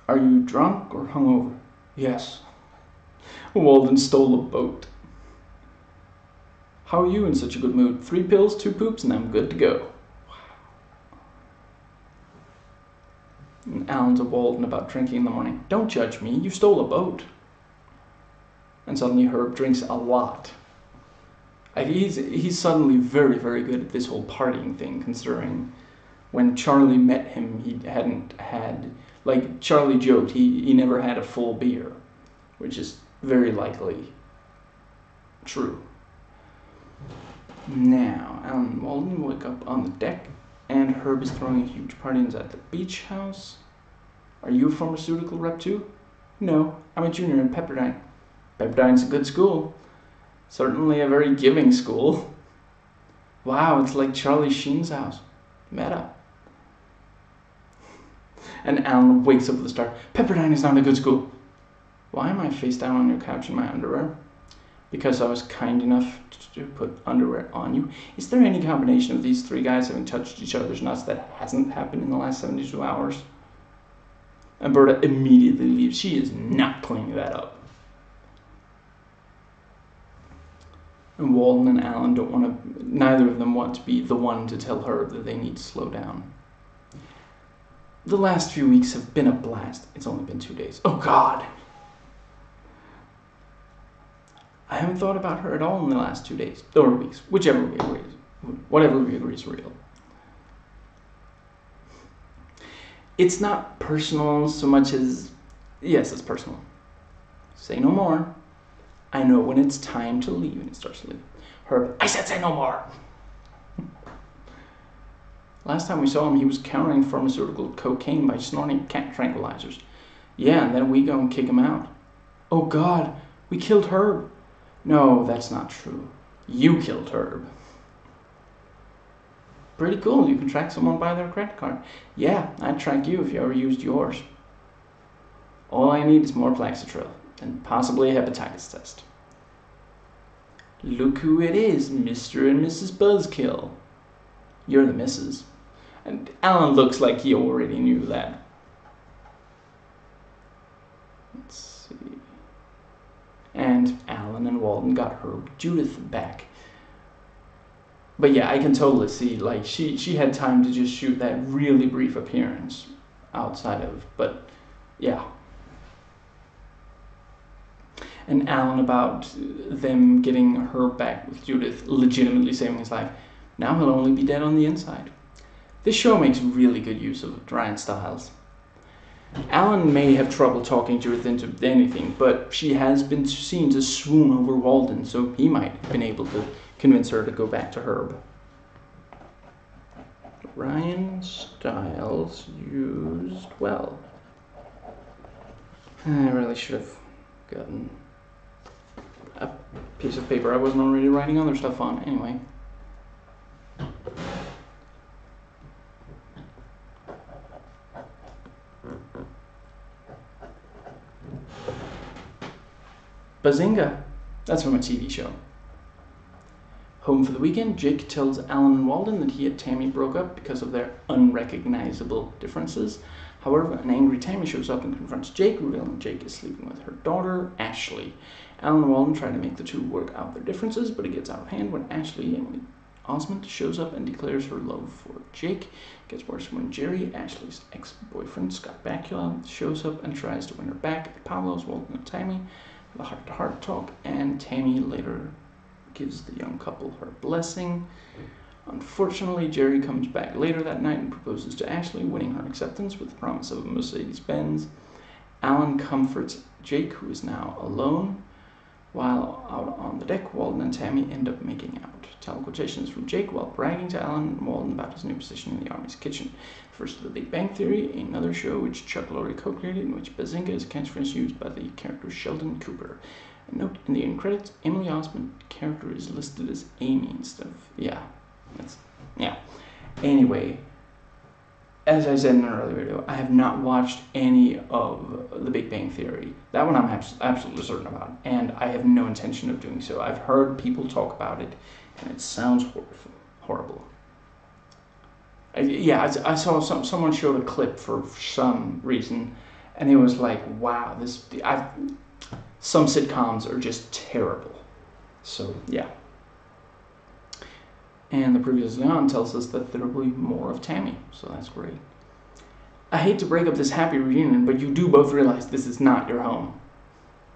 [SPEAKER 1] Are you drunk or hungover? Yes. Walden stole a boat. How are you in such a good mood? 3 pills, 2 poops, and I'm good to go. Wow. And Alan to Walden about drinking in the morning. Don't judge me, you stole a boat. And suddenly Herb drinks a lot. He's suddenly very, very good at this whole partying thing, considering when Charlie met him, he hadn't had, like Charlie joked, he never had a full beer, which is very likely true. Now, Alan and Walden wake up on the deck, and Herb is throwing a huge party at the beach house. Are you a pharmaceutical rep too? No, I'm a junior in Pepperdine. Pepperdine's a good school. Certainly a very giving school. Wow, it's like Charlie Sheen's house. Meta. And Alan wakes up with a start. Pepperdine is not a good school. Why am I face down on your couch in my underwear? Because I was kind enough to put underwear on you. Is there any combination of these 3 guys having touched each other's nuts that hasn't happened in the last 72 hours? And Berta immediately leaves. She is not cleaning that up. And Walden and Alan neither of them want to be the one to tell her that they need to slow down. The last few weeks have been a blast. It's only been 2 days. Oh God! I haven't thought about her at all in the last 2 days. Or weeks. Whatever we agree is real. It's not personal so much as... Yes, it's personal. Say no more. I know when it's time to leave, and it starts to leave. Herb, I said say no more. Last time we saw him, he was countering pharmaceutical cocaine by snorting cat tranquilizers. Yeah, and then we go and kick him out. Oh God, we killed Herb. No, that's not true. You killed Herb. Pretty cool. You can track someone by their credit card. Yeah, I'd track you if you ever used yours. All I need is more Plaxitril, and possibly a hepatitis test. Look who it is, Mr. and Mrs. Buzzkill. You're the missus. And Alan looks like he already knew that. Let's see. And Alan and Walden got her Judith back. But yeah, I can totally see, like, she had time to just shoot that really brief appearance outside of, but yeah. And Alan, about them getting her back with Judith, legitimately saving his life. Now he'll only be dead on the inside. This show makes really good use of Ryan Stiles. Alan may have trouble talking Judith into anything, but she has been seen to swoon over Walden, so he might have been able to convince her to go back to Herb. Ryan Stiles used well. I really should have gotten a piece of paper I wasn't already writing other stuff on. Anyway. Bazinga. That's from a TV show. Home for the weekend, Jake tells Alan and Walden that he and Tammy broke up because of their unrecognizable differences. However, an angry Tammy shows up and confronts Jake, revealing Jake is sleeping with her daughter, Ashley. Alan and Walden try to make the two work out their differences, but it gets out of hand when Ashley, Emily Osmond, shows up and declares her love for Jake. It gets worse when Jerry, Ashley's ex-boyfriend, Scott Bakula, shows up and tries to win her back. The Pavlos, Walden and Tammy have a heart-to-heart talk, and Tammy later gives the young couple her blessing. Unfortunately, Jerry comes back later that night and proposes to Ashley, winning her acceptance with the promise of a Mercedes-Benz. Alan comforts Jake, who is now alone. While out on the deck, Walden and Tammy end up making out. Tell quotations from Jake while bragging to Alan and Walden about his new position in the Army's kitchen. First, The Big Bang Theory, another show which Chuck Lorre co-created, in which Bazinga is a catchphrase used by the character Sheldon Cooper. A note in the end credits, Emily Osmond character is listed as Amy instead of, yeah. Anyway, as I said in an earlier video, I have not watched any of The Big Bang Theory. That one I'm absolutely certain about, and I have no intention of doing so. I've heard people talk about it, and it sounds horrible. I saw someone showed a clip for some reason, and it was like, wow, some sitcoms are just terrible. So, yeah. And the previously on tells us that there will be more of Tammy, so that's great. I hate to break up this happy reunion, but you do both realize this is not your home.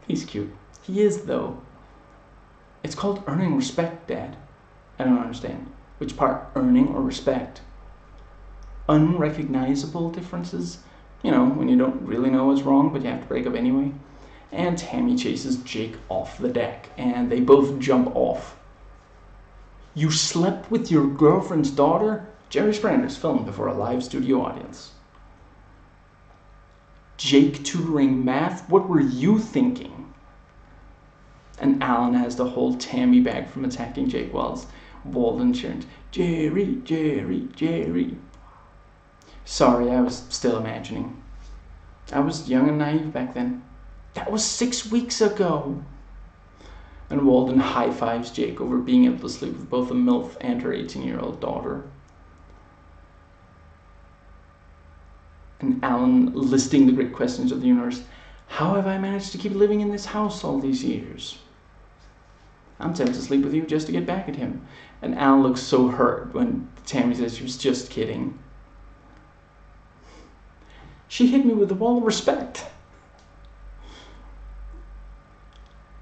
[SPEAKER 1] He's cute. He is, though. It's called earning respect, Dad. I don't understand. Which part? Earning or respect? Unrecognizable differences? You know, when you don't really know what's wrong, but you have to break up anyway. And Tammy chases Jake off the deck, and they both jump off. You slept with your girlfriend's daughter? Jerry Springer filmed before a live studio audience. Jake tutoring math? What were you thinking? And Alan has to hold Tammy back from attacking Jake while Walden cheers, Jerry, Jerry, Jerry. Sorry, I was still imagining. I was young and naive back then. That was 6 weeks ago. And Walden high-fives Jake over being able to sleep with both a MILF and her 18-year-old daughter. And Alan listing the great questions of the universe. How have I managed to keep living in this house all these years? I'm tempted to sleep with you just to get back at him. And Alan looks so hurt when Tammy says she was just kidding. She hit me with a wall of respect.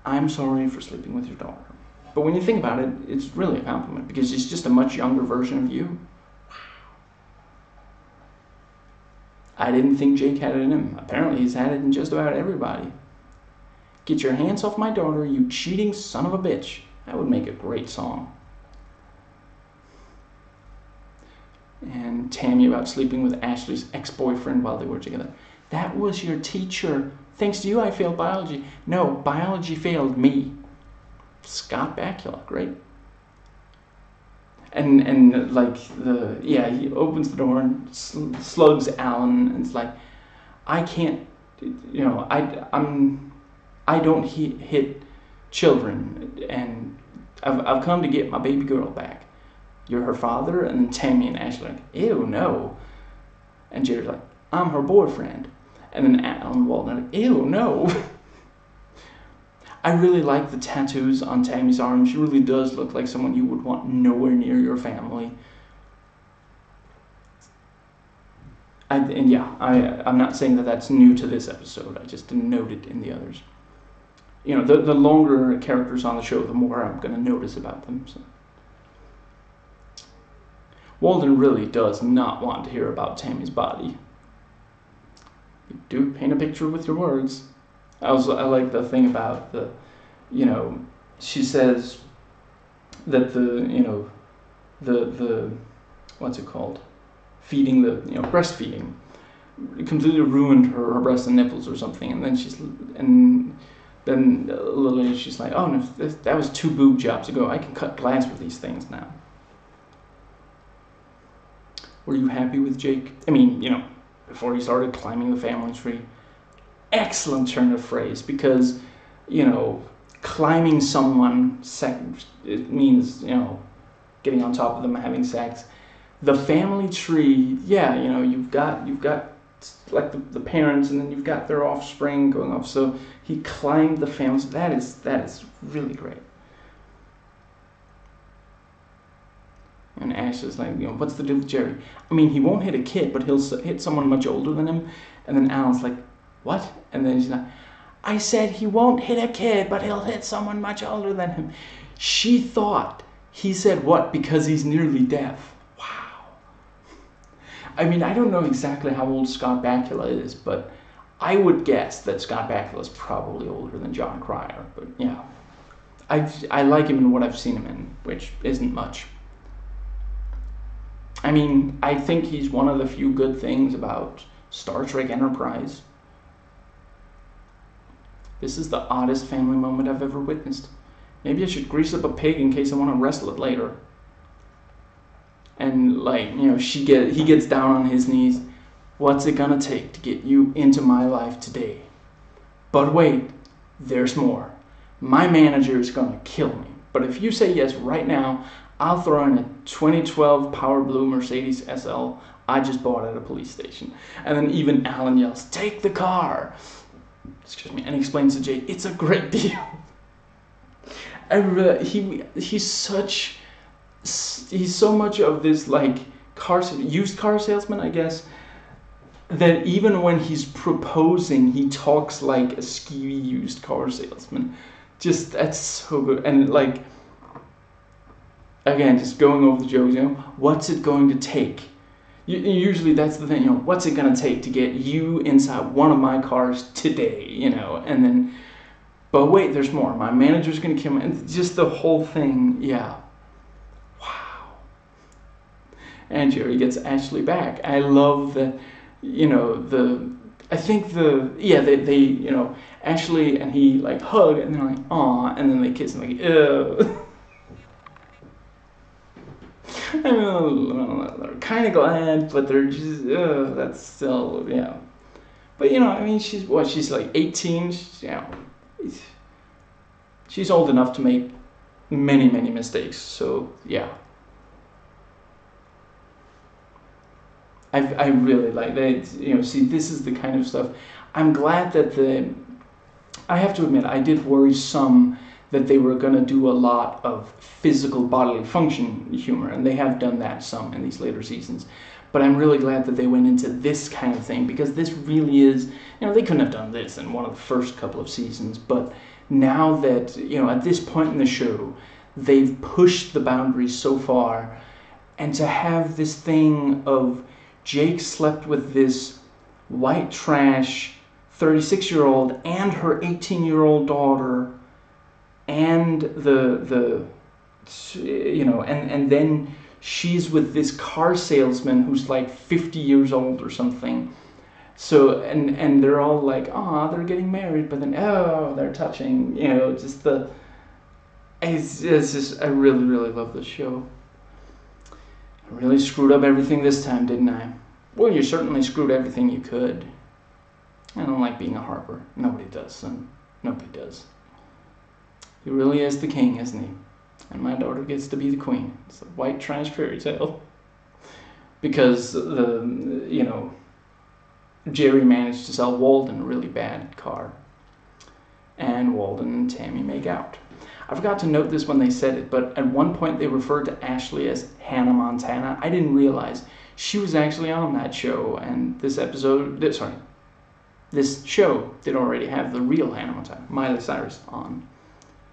[SPEAKER 1] I'm sorry for sleeping with your daughter. But when you think about it, it's really a compliment because she's just a much younger version of you. I didn't think Jake had it in him. Apparently he's had it in just about everybody. Get your hands off my daughter, you cheating son of a bitch. That would make a great song. And Tammy about sleeping with Ashley's ex-boyfriend while they were together. That was your teacher. Thanks to you, I failed biology. No, biology failed me. Scott Bakula, great. and like he opens the door and slugs Alan, and it's like, I can't, I don't hit children, and I've come to get my baby girl back. You're her father? And then Tammy and Ashley are like, ew, no. And Jerry's like, I'm her boyfriend. And then Alan and Walton are like, ew, no. I really like the tattoos on Tammy's arm. She really does look like someone you would want nowhere near your family. I'm not saying that that's new to this episode. I just didn't note it in the others. The longer characters on the show, the more I'm going to notice about them. So. Walden really does not want to hear about Tammy's body. You do paint a picture with your words. I like the thing about she says that the what's it called? Feeding breastfeeding completely ruined her breasts and nipples or something, and then a little later she's like, oh no, that was 2 boob jobs ago. I can cut glass with these things now. Were you happy with Jake? I mean, before he started climbing the family tree. Excellent turn of phrase, because, climbing someone, it means, getting on top of them, having sex. The family tree, you've got like the parents, and then you've got their offspring going off. So he climbed the family. That is really great. And Ash is like, what's the deal with Jerry? I mean, he won't hit a kid, but he'll hit someone much older than him. And then Alan's like, what? And then she's like, I said he won't hit a kid, but he'll hit someone much older than him. She thought he said what because he's nearly deaf. Wow. I mean, I don't know exactly how old Scott Bakula is, but I would guess that Scott Bakula is probably older than John Cryer. But yeah, I like him in what I've seen him in, which isn't much. I mean, I think he's one of the few good things about Star Trek Enterprise. This is the oddest family moment I've ever witnessed. Maybe I should grease up a pig in case I want to wrestle it later. And he gets down on his knees. What's it gonna take to get you into my life today? But wait, there's more. My manager is gonna kill me. But if you say yes right now, I'll throw in a 2012 Power Blue Mercedes SL I just bought at a police station. And then even Alan yells, take the car. Excuse me. And he explains to Jake, it's a great deal. He's so much of this used car salesman, I guess, that even when he's proposing, he talks like a skeevy used car salesman. Just, that's so good. And again, just going over the jokes, what's it going to take? Usually that's the thing, what's it going to take to get you inside one of my cars today, and then, but wait, there's more. My manager's going to kill me. And just the whole thing, yeah. Wow. And Jerry gets Ashley back. I love that, Ashley and he hug, and they're like, aw, and then they kiss and ew. They're kind of glad, but they're just, that's still, yeah. But, she's like 18, she's old enough to make many, many mistakes, so, yeah. I really like that, see, this is the kind of stuff, I'm glad that I have to admit, I did worry some that they were going to do a lot of physical bodily function humor, and they have done that some in these later seasons. But I'm really glad that they went into this kind of thing, because this really is, they couldn't have done this in one of the first couple of seasons, but now that, at this point in the show, they've pushed the boundaries so far, and to have this thing of Jake slept with this white trash 36-year-old and her 18-year-old daughter, and and then she's with this car salesman who's 50 years old or something. So, and they're all like, ah, they're getting married, but then, oh, they're touching, it's just, I really, really love this show. I really screwed up everything this time, didn't I? Well, you certainly screwed everything you could. I don't like being a harper. Nobody does, son. Nobody does. He really is the king, isn't he? And my daughter gets to be the queen. It's a white trash fairy tale. Because Jerry managed to sell Walden a really bad car. And Walden and Tammy make out. I forgot to note this when they said it, but at one point they referred to Ashley as Hannah Montana. I didn't realize she was actually on that show, and this show did already have the real Hannah Montana, Miley Cyrus, on.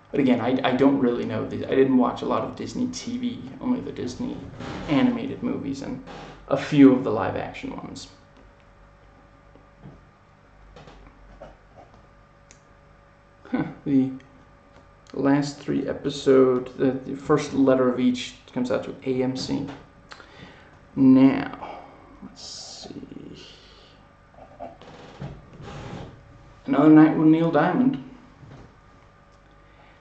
[SPEAKER 1] But again, I don't really know these. I didn't watch a lot of Disney TV, only the Disney animated movies and a few of the live action ones. The last 3 episodes, the first letter of each comes out to AMC. Now, let's see. Another night with Neil Diamond.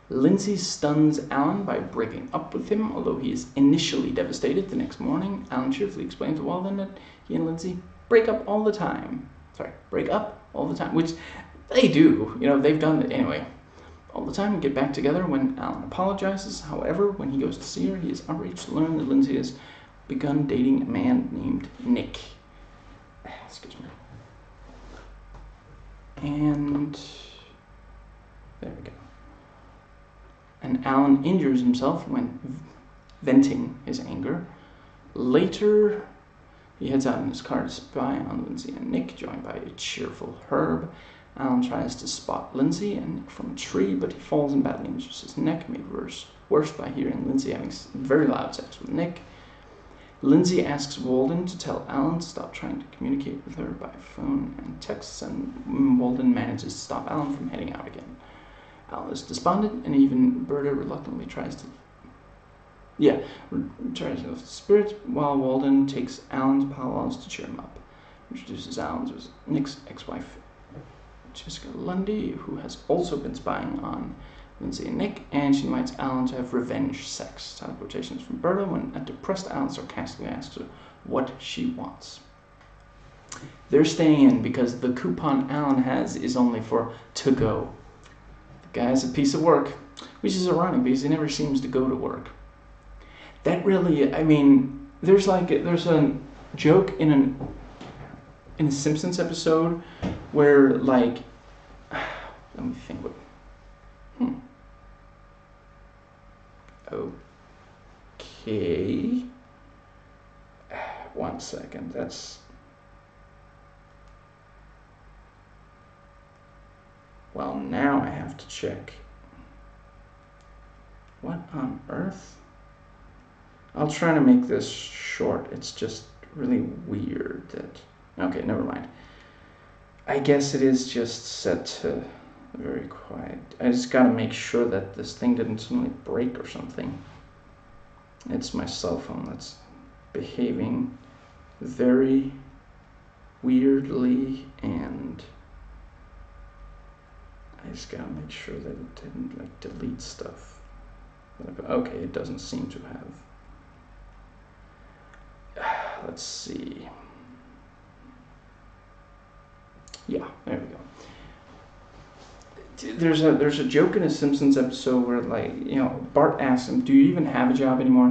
[SPEAKER 1] Lindsay stuns Alan by breaking up with him, although he is initially devastated. The next morning, Alan cheerfully explains to Walden that he and Lindsay break up all the time, which they do. They've done it anyway. All the time and get back together when Alan apologizes. However, when he goes to see her, he is outraged to learn that Lindsay has begun dating a man named Nick. Excuse me. And there we go. And Alan injures himself when venting his anger. Later, he heads out in his car to spy on Lindsay and Nick, joined by a cheerful Herb. Alan tries to spot Lindsay and Nick from a tree, but he falls and badly injures his neck, made worse by hearing Lindsay having very loud sex with Nick. Lindsay asks Walden to tell Alan to stop trying to communicate with her by phone and texts, and Walden manages to stop Alan from heading out again. Alan is despondent, and even Berta reluctantly tries to lift the spirit, while Walden takes Alan to Palo Alto to cheer him up. Introduces Alan to Nick's ex-wife, Jessica Lundy, who has also been spying on Lindsay and Nick, and she invites Alan to have revenge sex. Title quotations from Berta when a depressed Alan sarcastically asks her what she wants. They're staying in because the coupon Alan has is only for to go. The guy's a piece of work, which is ironic because he never seems to go to work. That really, there's a joke in a Simpsons episode where, let me think. Okay. 1 second. Well, now I have to check. What on earth? I'll try to make this short. It's just really weird that... Okay, never mind. I guess it is just set to very quiet. I just gotta make sure that this thing didn't suddenly break or something. It's my cell phone that's behaving very weirdly, and I just gotta make sure that it didn't delete stuff. Okay, it doesn't seem to have. Let's see. Yeah, there we go. There's a joke in a Simpsons episode where Bart asks him, "Do you even have a job anymore?"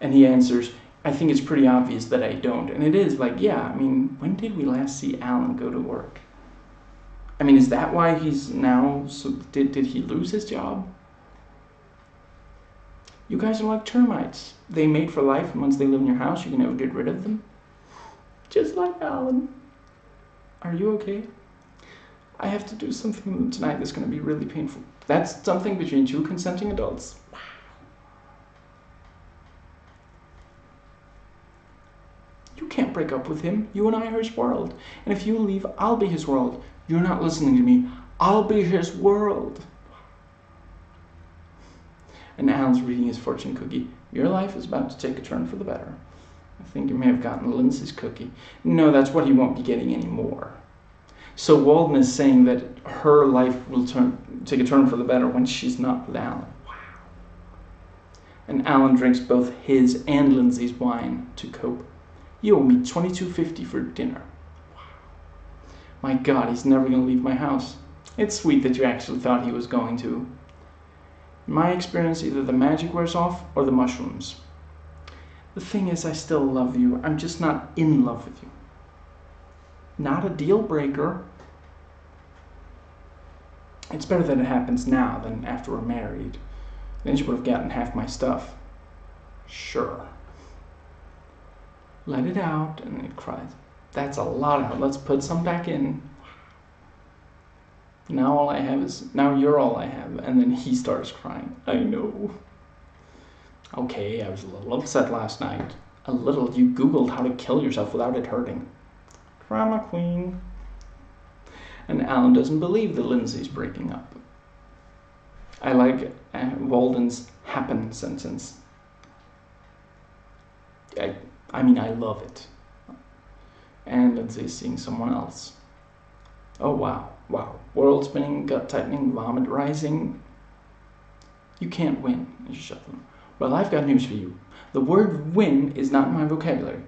[SPEAKER 1] And he answers, "I think it's pretty obvious that I don't." And it is when did we last see Alan go to work? Is that why he's now? So did he lose his job? You guys are like termites. They mate for life, and once they live in your house, you can never get rid of them. Just like Alan. Are you okay? I have to do something tonight that's going to be really painful. That's something between 2 consenting adults. Wow. You can't break up with him. You and I are his world. And if you leave, I'll be his world. You're not listening to me. I'll be his world. And Alan's reading his fortune cookie. Your life is about to take a turn for the better. I think you may have gotten Lindsay's cookie. No, that's what he won't be getting anymore. So Walden is saying that her life will take a turn for the better when she's not with Alan. Wow. And Alan drinks both his and Lindsay's wine to cope. You owe me $22.50 for dinner. My God, he's never going to leave my house. It's sweet that you actually thought he was going to. In my experience, either the magic wears off or the mushrooms. The thing is, I still love you. I'm just not in love with you. Not a deal breaker. It's better that it happens now than after we're married. Then she would have gotten half my stuff. Sure. Let it out, and it cries. That's a lot out. Let's put some back in. Now all I have is, now you're all I have. And then he starts crying. I know. Okay, I was a little upset last night. A little. You Googled how to kill yourself without it hurting. Drama queen. And Alan doesn't believe that Lindsay's breaking up. I like Walden's happen sentence. I mean, I love it. And Lindsay's seeing someone else. Oh, wow. Wow. World spinning, gut tightening, vomit rising. You can't win. You shut them. Well, I've got news for you. The word win is not in my vocabulary.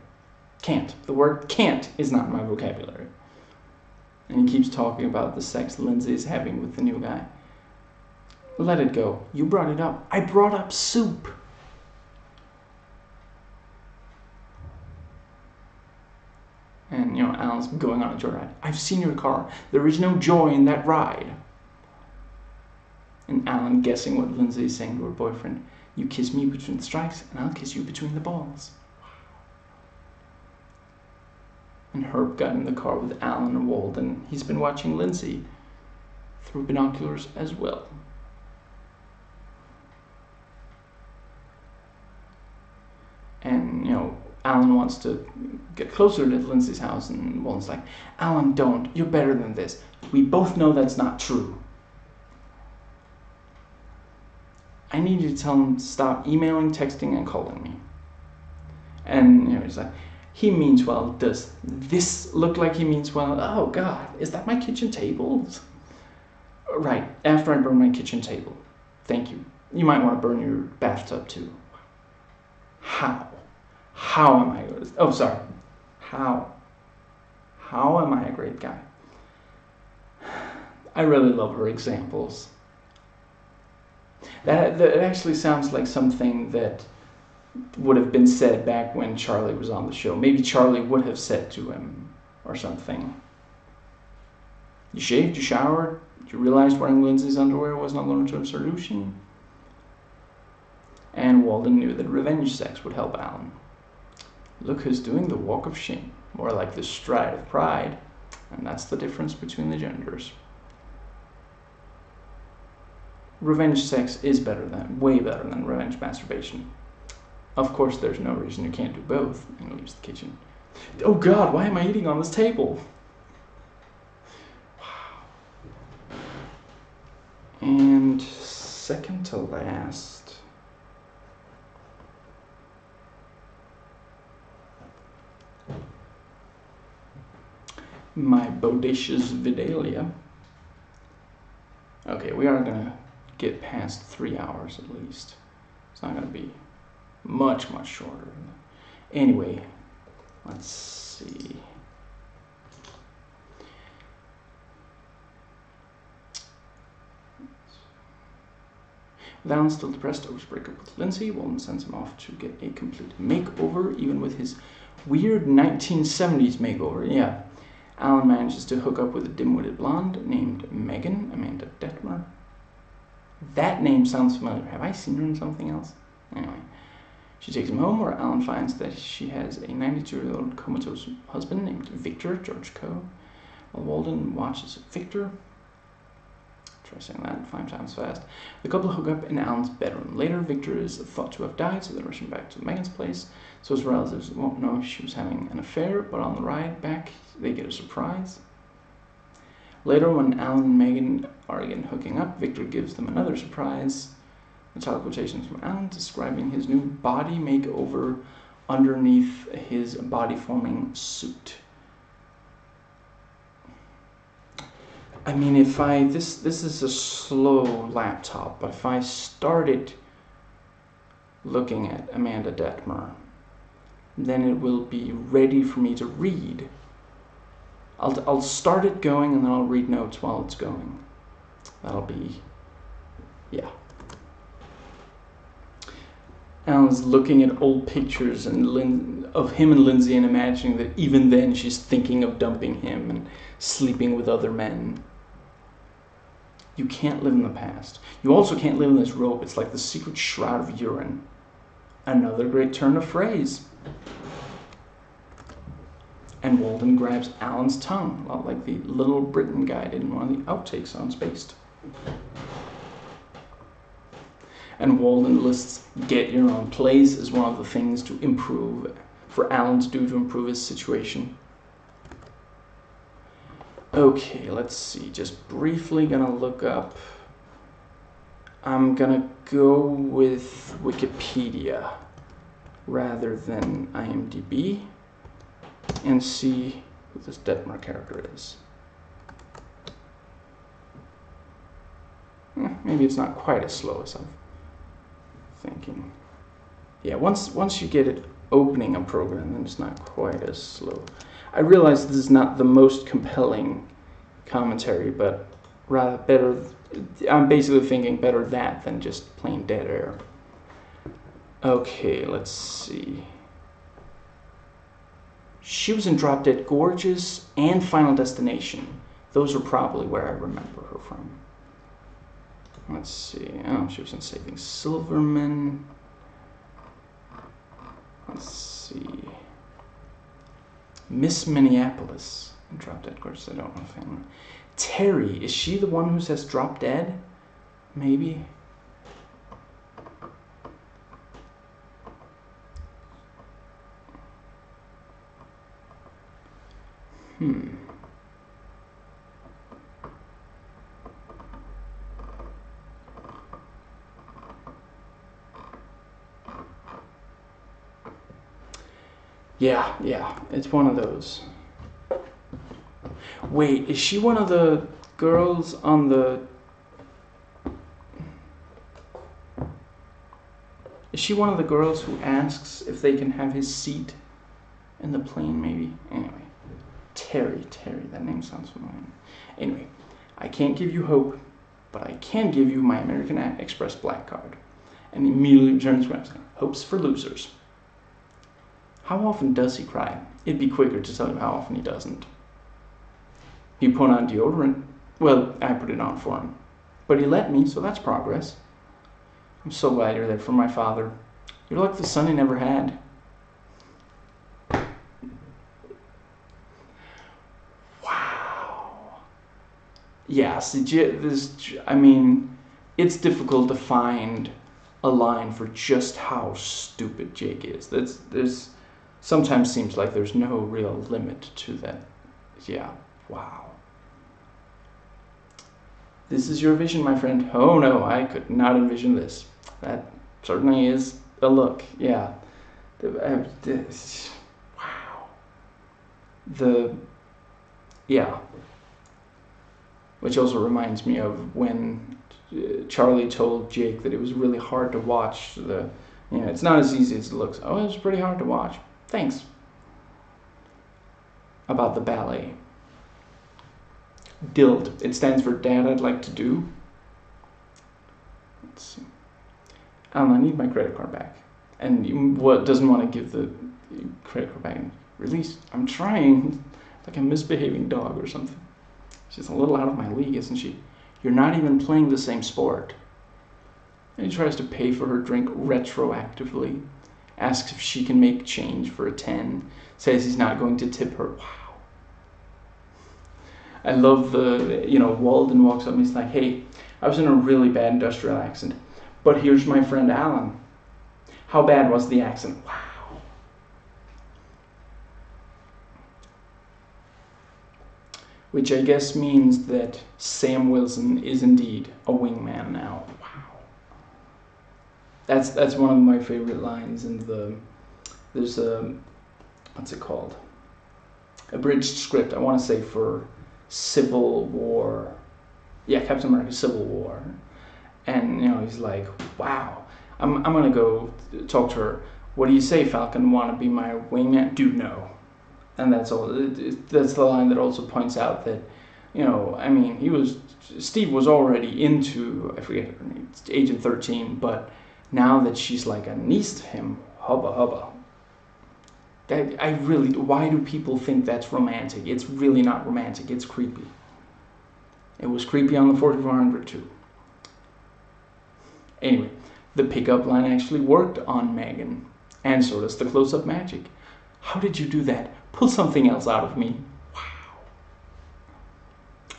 [SPEAKER 1] Can't. The word can't is not in my vocabulary. And he keeps talking about the sex Lindsay's having with the new guy. Let it go. You brought it up. I brought up soup. And, Alan's going on a joyride. I've seen your car. There is no joy in that ride. And Alan guessing what Lindsay is saying to her boyfriend. You kiss me between the strikes, and I'll kiss you between the balls. And Herb got in the car with Alan and Walden. He's been watching Lindsay through binoculars as well. And, Alan wants to get closer to Lindsay's house, and Walden's like, Alan, don't. You're better than this. We both know that's not true. I need you to tell him to stop emailing, texting, and calling me. And, he's like, he means well. Does this look like he means well? Oh, God, is that my kitchen table? Right, after I burn my kitchen table. Thank you. You might want to burn your bathtub, too. How? How am I? Oh, sorry. How? How am I a great guy? I really love her examples. That actually sounds like something that would have been said back when Charlie was on the show. Maybe Charlie would have said to him or something. You shaved, you showered, you realized wearing Lindsay's underwear wasn't a long-term solution. And Walden knew that revenge sex would help Alan. Look who's doing the walk of shame, more like the stride of pride. And that's the difference between the genders. Revenge sex is way better than revenge masturbation. Of course, there's no reason you can't do both. And he leaves the kitchen. Oh God, why am I eating on this table? Wow. And second to last. My Bodacious Vidalia. Okay, we are going to get past 3 hours at least. It's not going to be much shorter. Anyway, let's see. With Alan still depressed over his breakup with Lindsay, Walden sends him off to get a complete makeover, even with his weird 1970s makeover. Yeah, Alan manages to hook up with a dim-witted blonde named Megan Amanda Detmer. That name sounds familiar. Have I seen her in something else? Anyway, she takes him home, where Alan finds that she has a 92-year-old comatose husband named Victor George Coe, while Walden watches Victor. Try saying that 5 times fast. The couple hook up in Alan's bedroom. Later, Victor is thought to have died, so they're rushing back to Megan's place, so his relatives won't know if she was having an affair, but on the ride back, they get a surprise. Later, when Alan and Megan are again hooking up, Victor gives them another surprise. The title quotations from Alan describing his new body makeover underneath his body-forming suit. I mean, this is a slow laptop, but if I start it looking at Amanda Detmer. Then it will be ready for me to read. I'll start it going and then I'll read notes while it's going. That'll be, yeah. Alan's looking at old pictures of him and Lindsay and imagining that even then she's thinking of dumping him and sleeping with other men. You can't live in the past. You also can't live in this rope. It's like the secret shroud of urine. Another great turn of phrase. And Walden grabs Alan's tongue, a lot like the Little Britain guy did in one of the outtakes on Spaced. And Walden lists get your own place as one of the things to improve, for Alan to do to improve his situation. Okay, let's see, just briefly gonna look up. I'm gonna go with Wikipedia rather than IMDb and see who this Detmer character is. Maybe it's not quite as slow as I'm thinking. Yeah, once you get it opening a program, then it's not quite as slow. I realize this is not the most compelling commentary, but rather better. I'm basically thinking better that than just plain dead air. Okay, let's see. She was in Drop Dead Gorgeous and Final Destination. Those are probably where I remember her from. Let's see. Oh, she was in Saving Silverman. Let's see. Miss Minneapolis in Drop Dead Gorgeous. I don't know if I'm... Terry, is she the one who says Drop Dead? Maybe. Yeah, it's one of those. Wait, is she one of the girls on the... Is she one of the girls who asks if they can have his seat in the plane, maybe? Anyway. Terry, that name sounds familiar. Anyway, I can't give you hope, but I can give you my American Express black card. And immediately returns to website. Hopes for losers. How often does he cry? It'd be quicker to tell you how often he doesn't. He put on deodorant. Well, I put it on for him. But he let me, so that's progress. I'm so glad you're there for my father. You're like the son he never had. Wow. Yeah, see, I mean, it's difficult to find a line for just how stupid Jake is. There's sometimes seems like there's no real limit to that. Yeah, wow. This is your vision, my friend. Oh no, I could not envision this. That certainly is a look, yeah. Wow. Yeah. Which also reminds me of when Charlie told Jake that it was really hard to watch it's not as easy as it looks. Oh, it was pretty hard to watch. Thanks. About the ballet. DILD. It stands for Dad I'd Like to Do. Let's see. I need my credit card back. And what doesn't want to give the credit card back? Release. I'm trying. Like a misbehaving dog or something. She's a little out of my league, isn't she? You're not even playing the same sport. And he tries to pay for her drink retroactively. Asks if she can make change for a 10. Says he's not going to tip her. Wow. I love Walden walks up and he's like, hey, I was in a really bad industrial accident, but here's my friend Alan. How bad was the accident? Wow. Which I guess means that Sam Wilson is indeed a wingman now. Wow. That's one of my favorite lines in there's a, what's it called? Abridged script, I want to say for Civil War. Yeah, Captain America Civil War. And he's like, wow, I'm gonna go talk to her. What do you say, Falcon? Want to be my wingman? Do no. And that's all. That's the line that also points out that, I mean, Steve was already into, I forget her name, Agent 13, but now that she's like a niece to him, hubba hubba. Why do people think that's romantic? It's really not romantic, it's creepy. It was creepy on the 4400 too. Anyway, the pickup line actually worked on Megan, and so does the close-up magic. How did you do that? Pull something else out of me. Wow.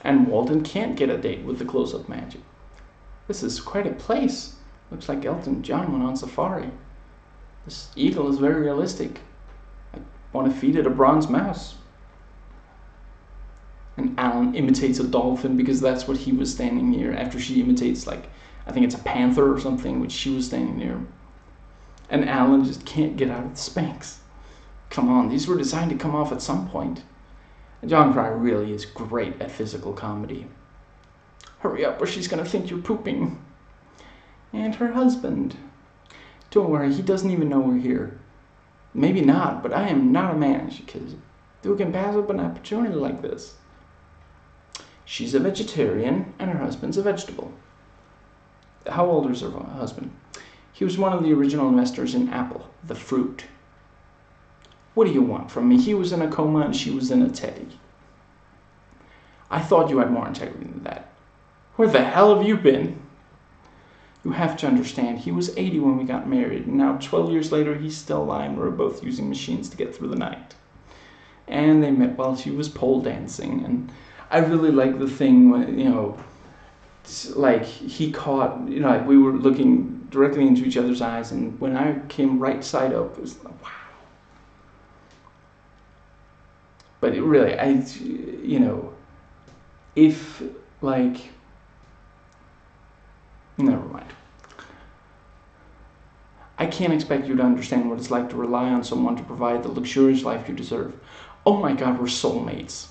[SPEAKER 1] And Walden can't get a date with the close-up magic. This is quite a place. Looks like Elton John went on safari. This eagle is very realistic. I want to feed it a bronze mouse. And Alan imitates a dolphin because that's what he was standing near after she imitates, like, I think it's a panther or something, which she was standing near. And Alan just can't get out of the Spanx. Come on, these were designed to come off at some point. And John Cryer really is great at physical comedy. Hurry up or she's gonna think you're pooping. And her husband. Don't worry, he doesn't even know we're here. Maybe not, but I am not a man, she kisses. Who can pass up an opportunity like this? She's a vegetarian, and her husband's a vegetable. How old is her husband? He was one of the original investors in Apple, the fruit. What do you want from me? He was in a coma and she was in a teddy. I thought you had more integrity than that. Where the hell have you been? You have to understand, he was 80 when we got married, and now 12 years later he's still alive and we're both using machines to get through the night. And they met while she was pole dancing, and I really like the thing when, like he caught, like we were looking directly into each other's eyes, and when I came right side up, it was like, wow. But it really, if, like, never mind. I can't expect you to understand what it's like to rely on someone to provide the luxurious life you deserve. Oh my God, we're soulmates.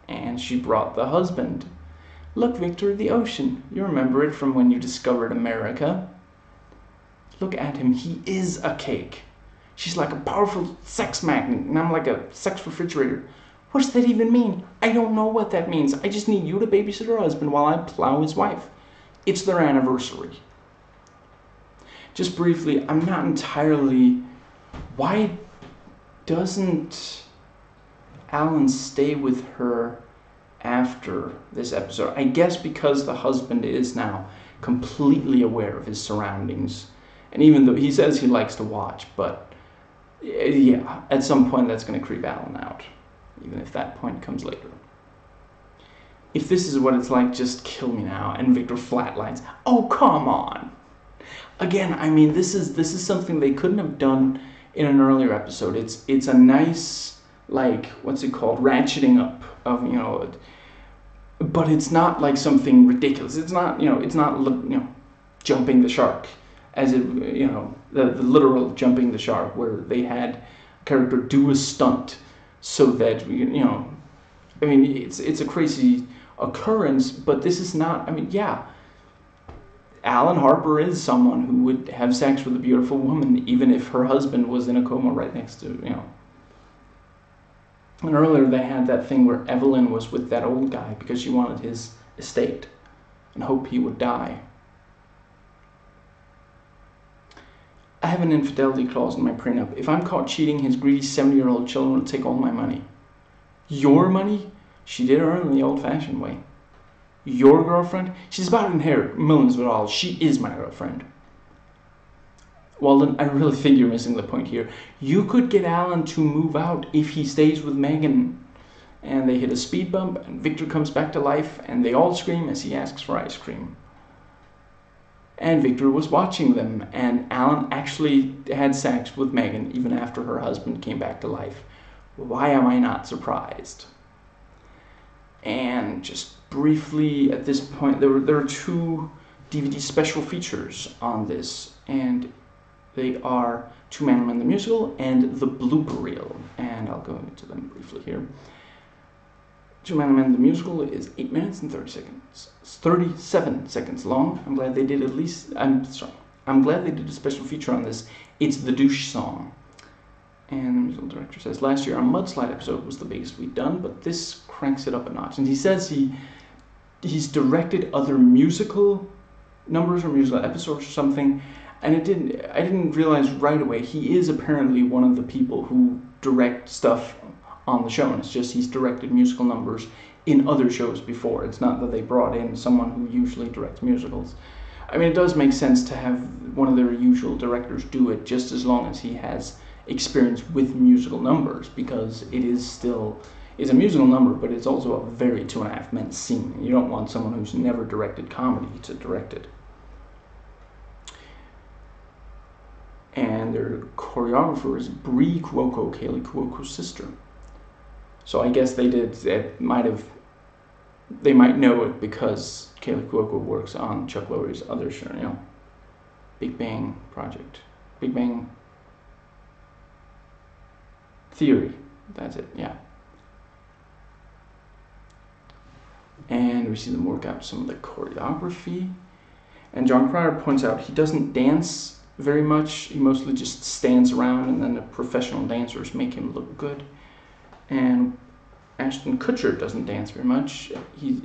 [SPEAKER 1] And she brought the husband. Look, Victor, the ocean. You remember it from when you discovered America. Look at him, he is a cake. She's like a powerful sex magnet, and I'm like a sex refrigerator. What does that even mean? I don't know what that means. I just need you to babysit her husband while I plow his wife. It's their anniversary. Just briefly, I'm not entirely... Why doesn't Alan stay with her after this episode? I guess because the husband is now completely aware of his surroundings. And even though he says he likes to watch, but yeah, at some point that's going to creep Alan out. Even if that point comes later. If this is what it's like, just kill me now. And Victor flatlines. Oh, come on. Again, I mean, this is something they couldn't have done in an earlier episode. It's a nice, like, what's it called, ratcheting up of, but it's not like something ridiculous. It's not, jumping the shark, as it, the literal jumping the shark, where they had a character do a stunt so that, I mean, it's a crazy occurrence, but this is not, I mean, yeah, Alan Harper is someone who would have sex with a beautiful woman, even if her husband was in a coma right next to, And earlier they had that thing where Evelyn was with that old guy because she wanted his estate and hoped he would die. I have an infidelity clause in my prenup. If I'm caught cheating, his greedy 70-year-old children will take all my money. Your money? She did earn the old-fashioned way. Your girlfriend? She's about to inherit millions of dollars. She is my girlfriend. Well, then I really think you're missing the point here. You could get Alan to move out if he stays with Megan. And they hit a speed bump, and Victor comes back to life, and they all scream as he asks for ice cream. And Victor was watching them, and Alan actually had sex with Megan even after her husband came back to life. Why am I not surprised? And just briefly, at this point, there are two DVD special features on this, and they are Two Man and Men the Musical and the Blooper Reel, and I'll go into them briefly here. Two Man and Men the Musical is 8 minutes and 30 seconds. It's 37 seconds long. I'm glad they did at least, I'm sorry, I'm glad they did a special feature on this. It's the douche song. And the musical director says, last year our mudslide episode was the biggest we'd done, but this cranks it up a notch. And he says he's directed other musical numbers or musical episodes or something, and I didn't realize right away he is apparently one of the people who direct stuff on the show, and it's just he's directed musical numbers in other shows before. It's not that they brought in someone who usually directs musicals. I mean, it does make sense to have one of their usual directors do it, just as long as he has experience with musical numbers, because it's a musical number, but it's also a very Two and a Half Men scene. You don't want someone who's never directed comedy to direct it. And their choreographer is Bree Cuoco, Kaylee Cuoco's sister. So I guess they might know it because Kaylee Cuoco works on Chuck Lorre's other show, Big Bang Project. Big Bang Theory. That's it, yeah. And we see them work out some of the choreography. And John Cryer points out he doesn't dance very much. He mostly just stands around, and then the professional dancers make him look good. And Ashton Kutcher doesn't dance very much. He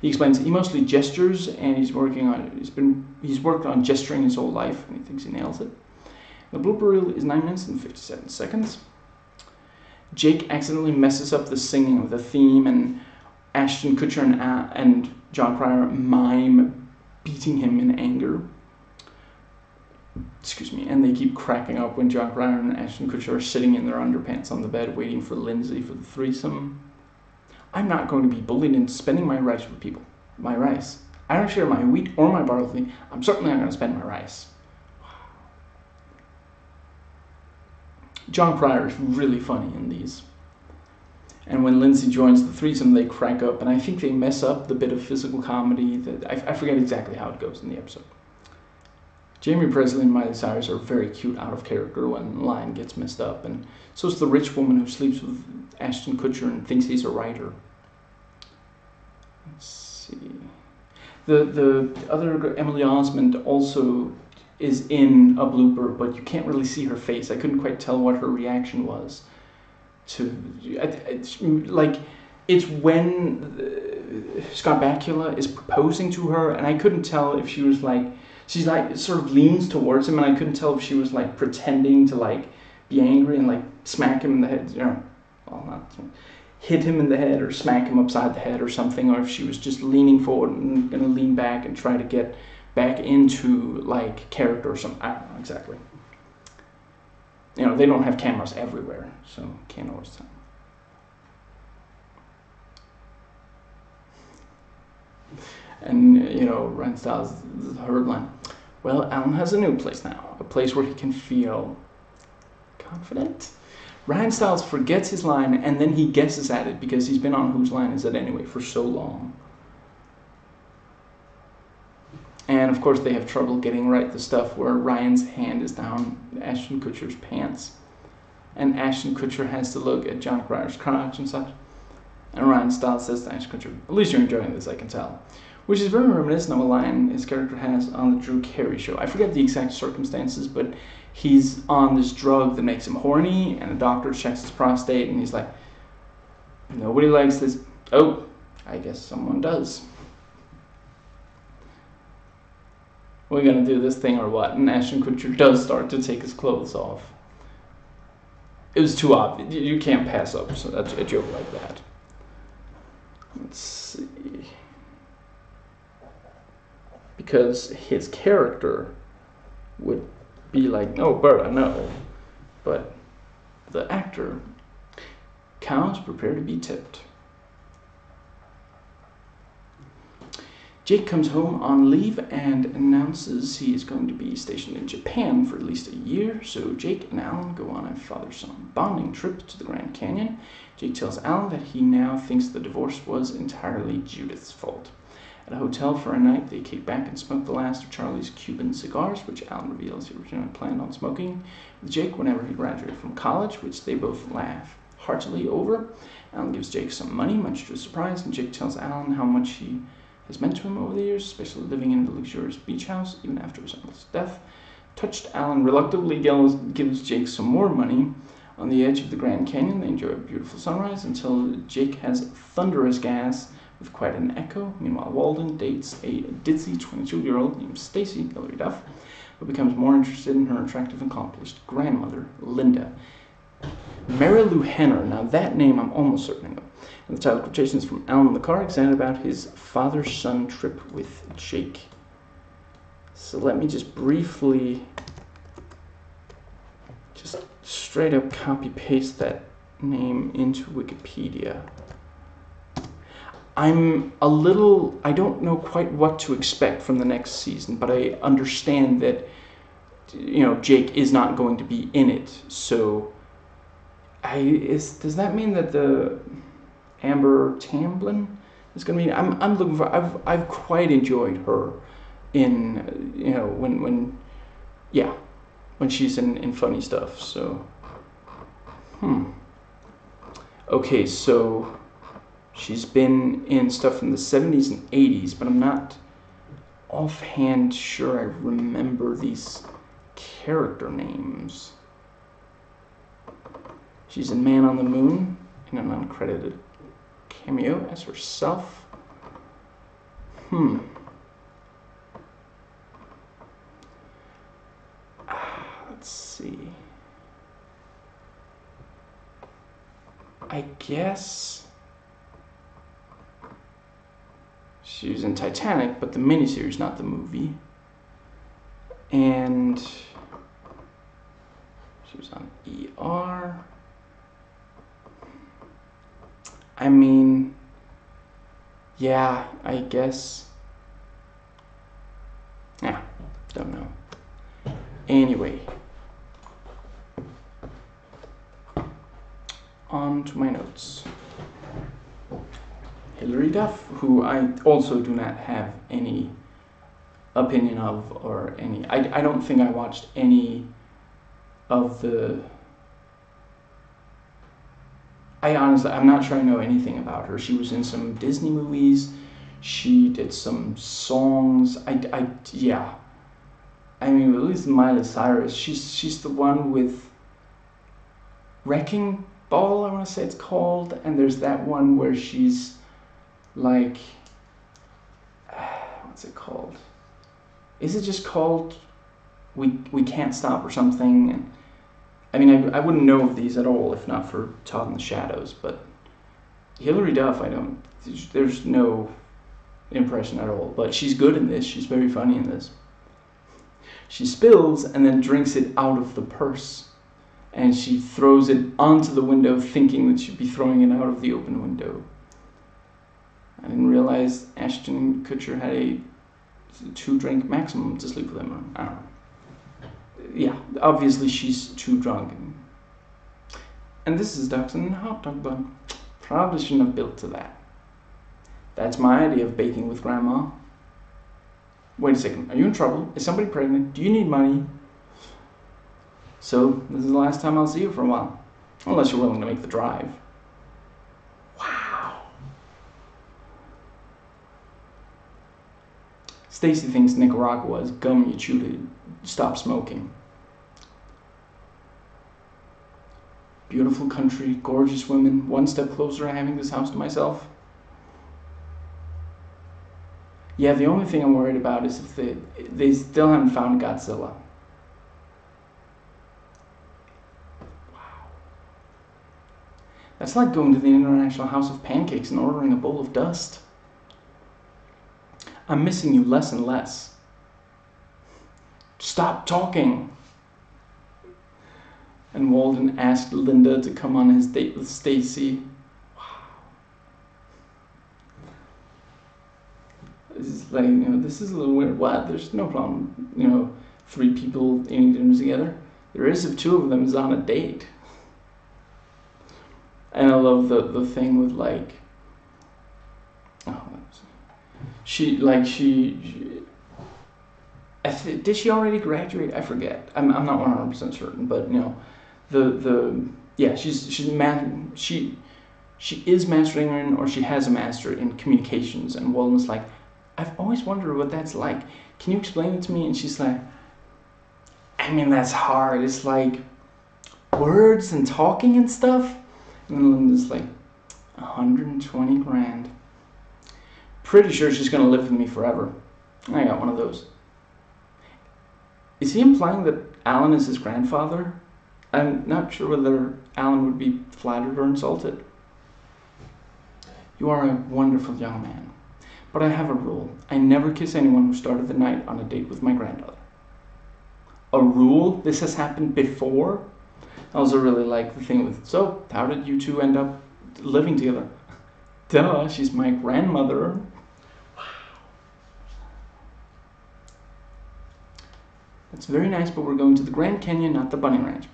[SPEAKER 1] explains he mostly gestures, and he's worked on gesturing his whole life, and he thinks he nails it. The blooper reel is 9 minutes and 57 seconds. Jake accidentally messes up the singing of the theme, and Ashton Kutcher and John Cryer mime beating him in anger. Excuse me, and they keep cracking up when John Cryer and Ashton Kutcher are sitting in their underpants on the bed waiting for Lindsay for the threesome. I'm not going to be bullied into spending my rice with people. My rice. I don't share my wheat or my barley. I'm certainly not going to spend my rice. John Cryer is really funny in these. And when Lindsay joins the threesome, they crack up, and I think they mess up the bit of physical comedy that I forget exactly how it goes in the episode. Jamie Presley and Miley Cyrus are very cute out of character when the line gets messed up, and so is the rich woman who sleeps with Ashton Kutcher and thinks he's a writer. Let's see. The other Emily Osment also is in a blooper, but you can't really see her face. I couldn't quite tell what her reaction was to. It's when Scott Bakula is proposing to her, and I couldn't tell if she was she's sort of leans towards him, and I couldn't tell if she was pretending to be angry and smack him in the head, hit him in the head or smack him upside the head or something, or if she was just leaning forward and gonna lean back and try to get back into character or something. I don't know exactly. They don't have cameras everywhere, so can't always tell. And Ryan Stiles' her line. Well, Alan has a new place now, a place where he can feel confident. Ryan Stiles forgets his line, and then he guesses at it because he's been on Whose Line Is It Anyway for so long. And of course they have trouble getting right the stuff where Ryan's hand is down Ashton Kutcher's pants, and Ashton Kutcher has to look at John Cryer's crotch and such. And Ryan Stiles says to Ashton Kutcher, "At least you're enjoying this, I can tell." Which is very reminiscent of a line his character has on the Drew Carey show. I forget the exact circumstances, but he's on this drug that makes him horny, and a doctor checks his prostate, and he's like, "Nobody likes this." "Oh, I guess someone does. We're gonna do this thing or what?" And Ashton Kutcher does start to take his clothes off. It was too obvious. You can't pass up a joke like that. Let's see. Because his character would be like, "No, Berta, no." But the actor, "Cows prepare to be tipped." Jake comes home on leave and announces he is going to be stationed in Japan for at least a year, so Jake and Alan go on a father-son bonding trip to the Grand Canyon. Jake tells Alan that he now thinks the divorce was entirely Judith's fault. At a hotel for a night, they kick back and smoke the last of Charlie's Cuban cigars, which Alan reveals he originally planned on smoking with Jake whenever he graduated from college, which they both laugh heartily over. Alan gives Jake some money, much to his surprise, and Jake tells Alan how much he has meant to him over the years, especially living in the luxurious beach house, even after his uncle's death. Touched, Alan reluctantly gives Jake some more money. On the edge of the Grand Canyon, they enjoy a beautiful sunrise until Jake has thunderous gas with quite an echo. Meanwhile, Walden dates a ditzy 22-year-old named Stacy, Hilary Duff, who becomes more interested in her attractive and accomplished grandmother, Linda. Mary Lou Henner, now that name I'm almost certain I know. And the title quotation is from Alan in the car, excited about his father-son trip with Jake. So let me just briefly, just straight up copy paste that name into Wikipedia. I don't know quite what to expect from the next season, but I understand that, Jake is not going to be in it. So, does that mean that the Amber Tamblyn is going to be? I'm looking for. I've quite enjoyed her in when she's in funny stuff. So, okay, so she's been in stuff from the 70s and 80s, but I'm not offhand sure I remember these character names. She's in Man on the Moon in an uncredited cameo as herself. Let's see. I guess she was in Titanic, but the miniseries, not the movie. And she was on ER. I mean, yeah, I guess. Yeah, don't know. Anyway, on to my notes. Hilary Duff, who I also do not have any opinion of, or any. I don't think I watched any of the. I'm not sure I know anything about her. She was in some Disney movies. She did some songs. Yeah. I mean, at least Miley Cyrus. She's the one with Wrecking Ball, I want to say it's called. And there's that one where she's like, what's it called? Is it just called We Can't Stop or something? And I mean, I wouldn't know of these at all if not for Todd in the Shadows, but Hilary Duff, there's no impression at all, but she's good in this. She's very funny in this. She spills and then drinks it out of the purse, and she throws it onto the window thinking that she'd be throwing it out of the open window. I didn't realize Ashton Kutcher had a 2-drink maximum to sleep with him. I don't know. Yeah, obviously she's too drunk. And this is Ducks and Hot Dog Bun. Probably shouldn't have built to that. That's my idea of baking with Grandma. Wait a second, are you in trouble? Is somebody pregnant? Do you need money? So, this is the last time I'll see you for a while. Unless you're willing to make the drive. Wow. Stacy thinks Nicaragua is gum you chew to stop smoking. Beautiful country, gorgeous women, one step closer to having this house to myself. Yeah, the only thing I'm worried about is if they still haven't found Godzilla. Wow. That's like going to the International House of Pancakes and ordering a bowl of dust. I'm missing you less and less. Stop talking. And Walden asked Linda to come on his date with Stacy. Wow. This is like, this is a little weird. What? There's no problem, 3 people eating dinner together. There is if 2 of them is on a date. And I love the thing with like, did she already graduate? I forget. I'm not 100% certain, but she is mastering in, or she has a master in communications, and Walden's like, I've always wondered what that's like. Can you explain it to me? And she's like, I mean, that's hard. It's like words and talking and stuff. And then Linda's like, 120 grand. Pretty sure she's gonna live with me forever. I got one of those. Is he implying that Alan is his grandfather? I'm not sure whether Alan would be flattered or insulted. You are a wonderful young man, but I have a rule. I never kiss anyone who started the night on a date with my granddaughter. A rule? This has happened before? I also really like the thing with, so, how did you two end up living together? Duh, she's my grandmother. Wow. That's very nice, but we're going to the Grand Canyon, not the Bunny Ranch.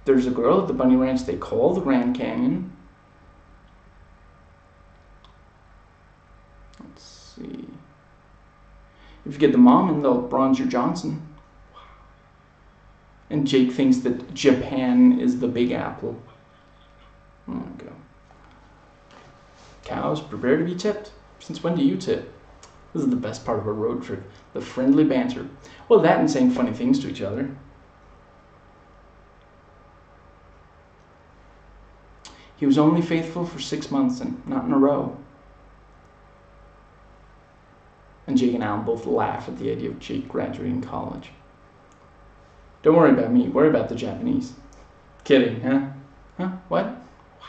[SPEAKER 1] There's a girl at the Bunny Ranch they call the Grand Canyon. Let's see. If you get the mom in, they'll bronze your Johnson. Wow. And Jake thinks that Japan is the Big Apple. There we go. Cows, prepare to be tipped. Since when do you tip? This is the best part of a road trip. The friendly banter. Well, that and saying funny things to each other. He was only faithful for 6 months and not in a row. And Jake and Alan both laugh at the idea of Jake graduating college. Don't worry about me, worry about the Japanese. Kidding, huh? Huh? What? Wow.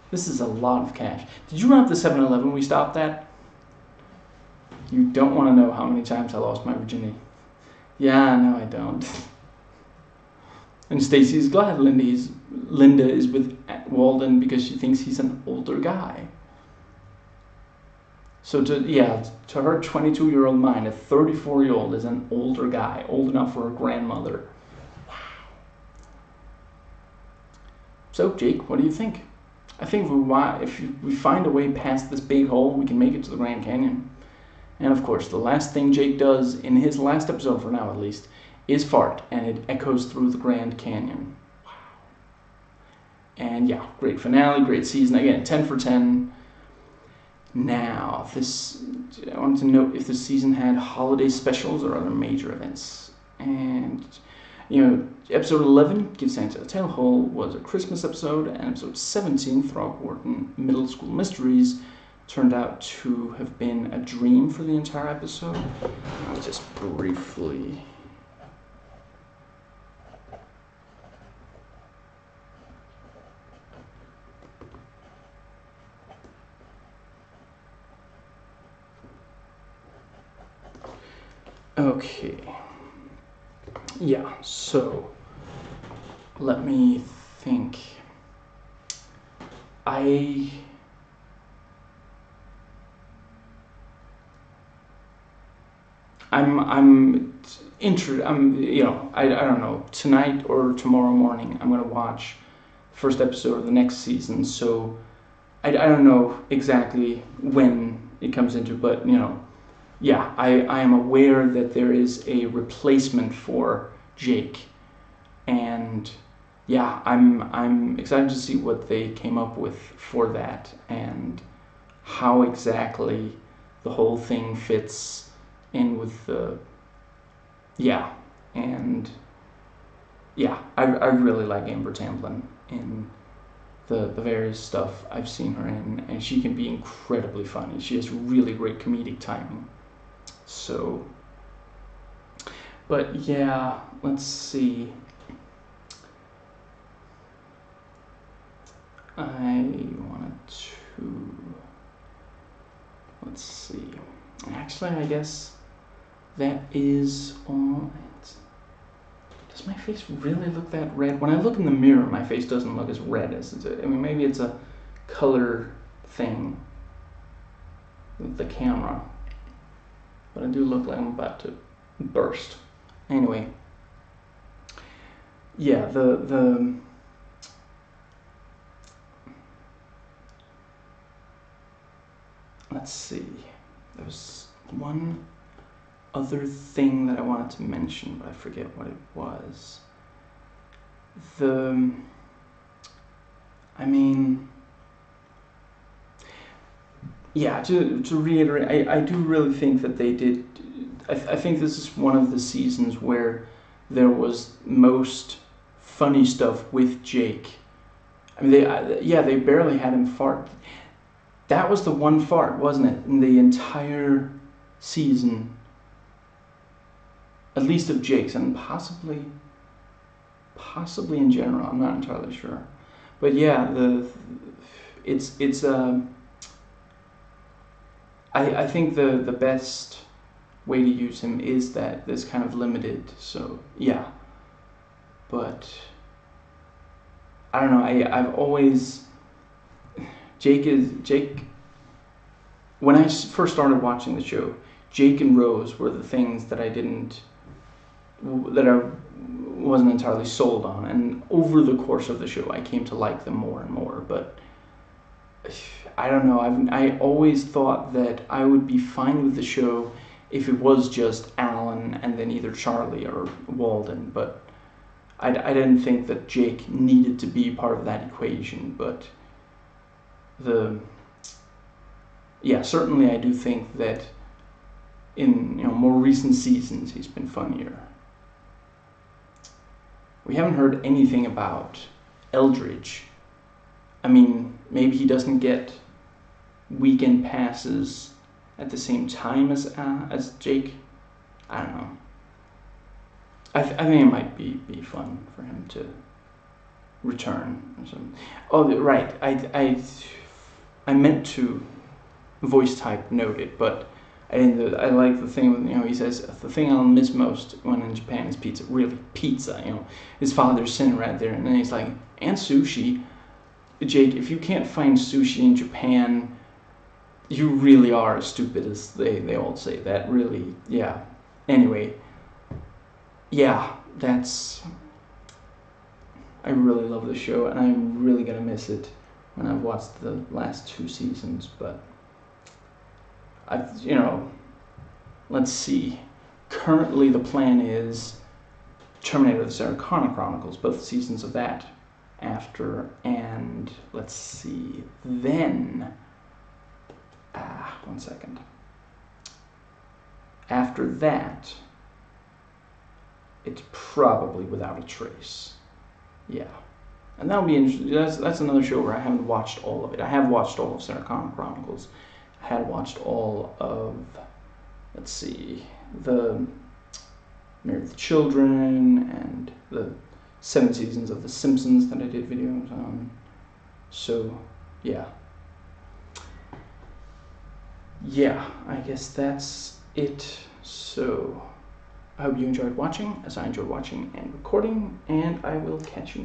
[SPEAKER 1] This is a lot of cash. Did you run up the 7-Eleven we stopped at? You don't want to know how many times I lost my virginity. Yeah, no, I don't. And Stacy's glad Linda is with Walden because she thinks he's an older guy. So to her 22-year-old mind, a 34-year-old is an older guy, old enough for her grandmother. Wow. So Jake, what do you think? I think if we find a way past this big hole, we can make it to the Grand Canyon. And of course, the last thing Jake does in his last episode, for now at least, is fart, and it echoes through the Grand Canyon. Wow. And yeah, great finale, great season. Again, 10 for 10. Now, I wanted to note if this season had holiday specials or other major events. And, episode 11, Give Santa a Tail Hole, was a Christmas episode, and episode 17, Throgwarten Middle School Mysteries, turned out to have been a dream for the entire episode. I'll just briefly... Okay. Yeah, so let me think. I'm I don't know, tonight or tomorrow morning I'm going to watch the first episode of the next season, so I don't know exactly when it comes into, but yeah, I am aware that there is a replacement for Jake, and yeah, I'm excited to see what they came up with for that and how exactly the whole thing fits in with the I really like Amber Tamblyn in the various stuff I've seen her in, and she can be incredibly funny. She has really great comedic timing. So, but yeah, let's see. Let's see. Actually, I guess that is all. Does my face really look that red? When I look in the mirror, my face doesn't look as red as it. I mean, maybe it's a color thing with the camera. But I do look like I'm about to burst. Anyway. Yeah, the let's see. There's one other thing that I wanted to mention, but I forget what it was. To reiterate, I do really think that they did. I think this is one of the seasons where there was most funny stuff with Jake. I mean, they barely had him fart. That was the one fart, wasn't it, in the entire season, at least of Jake's, and possibly in general. I'm not entirely sure, but yeah, I think the best way to use him is that this kind of limited. So yeah, but I don't know. I've always Jake. When I first started watching the show, Jake and Rose were the things that I wasn't entirely sold on, and over the course of the show, I came to like them more and more. But I don't know. I always thought that I would be fine with the show if it was just Alan and then either Charlie or Walden, but I didn't think that Jake needed to be part of that equation. But certainly I do think that in more recent seasons he's been funnier. We haven't heard anything about Eldridge. I mean, maybe he doesn't get weekend passes at the same time as Jake. I don't know. I think it might be fun for him to return or something. Oh, right. I meant to voice type note it, but I didn't. I like the thing with, he says, the thing I'll miss most when in Japan is pizza. Really, pizza. His father's sitting right there, and then he's like, and sushi. Jake, if you can't find sushi in Japan, you really are as stupid as they all say. That really, yeah. Anyway, yeah, I really love the show, and I'm really gonna miss it when I've watched the last 2 seasons. But let's see. Currently, the plan is Terminator: The Sarah Connor Chronicles, both seasons of that after, and let's see, then, one second. After that, it's probably Without a Trace. Yeah. And that'll be interesting. That's another show where I haven't watched all of it. I have watched all of Sarah Connor Chronicles. I had watched all of, let's see, the Married with Children and the 7 seasons of The Simpsons that I did videos on. So, yeah. Yeah, I guess that's it. So, I hope you enjoyed watching, as I enjoyed watching and recording, and I will catch you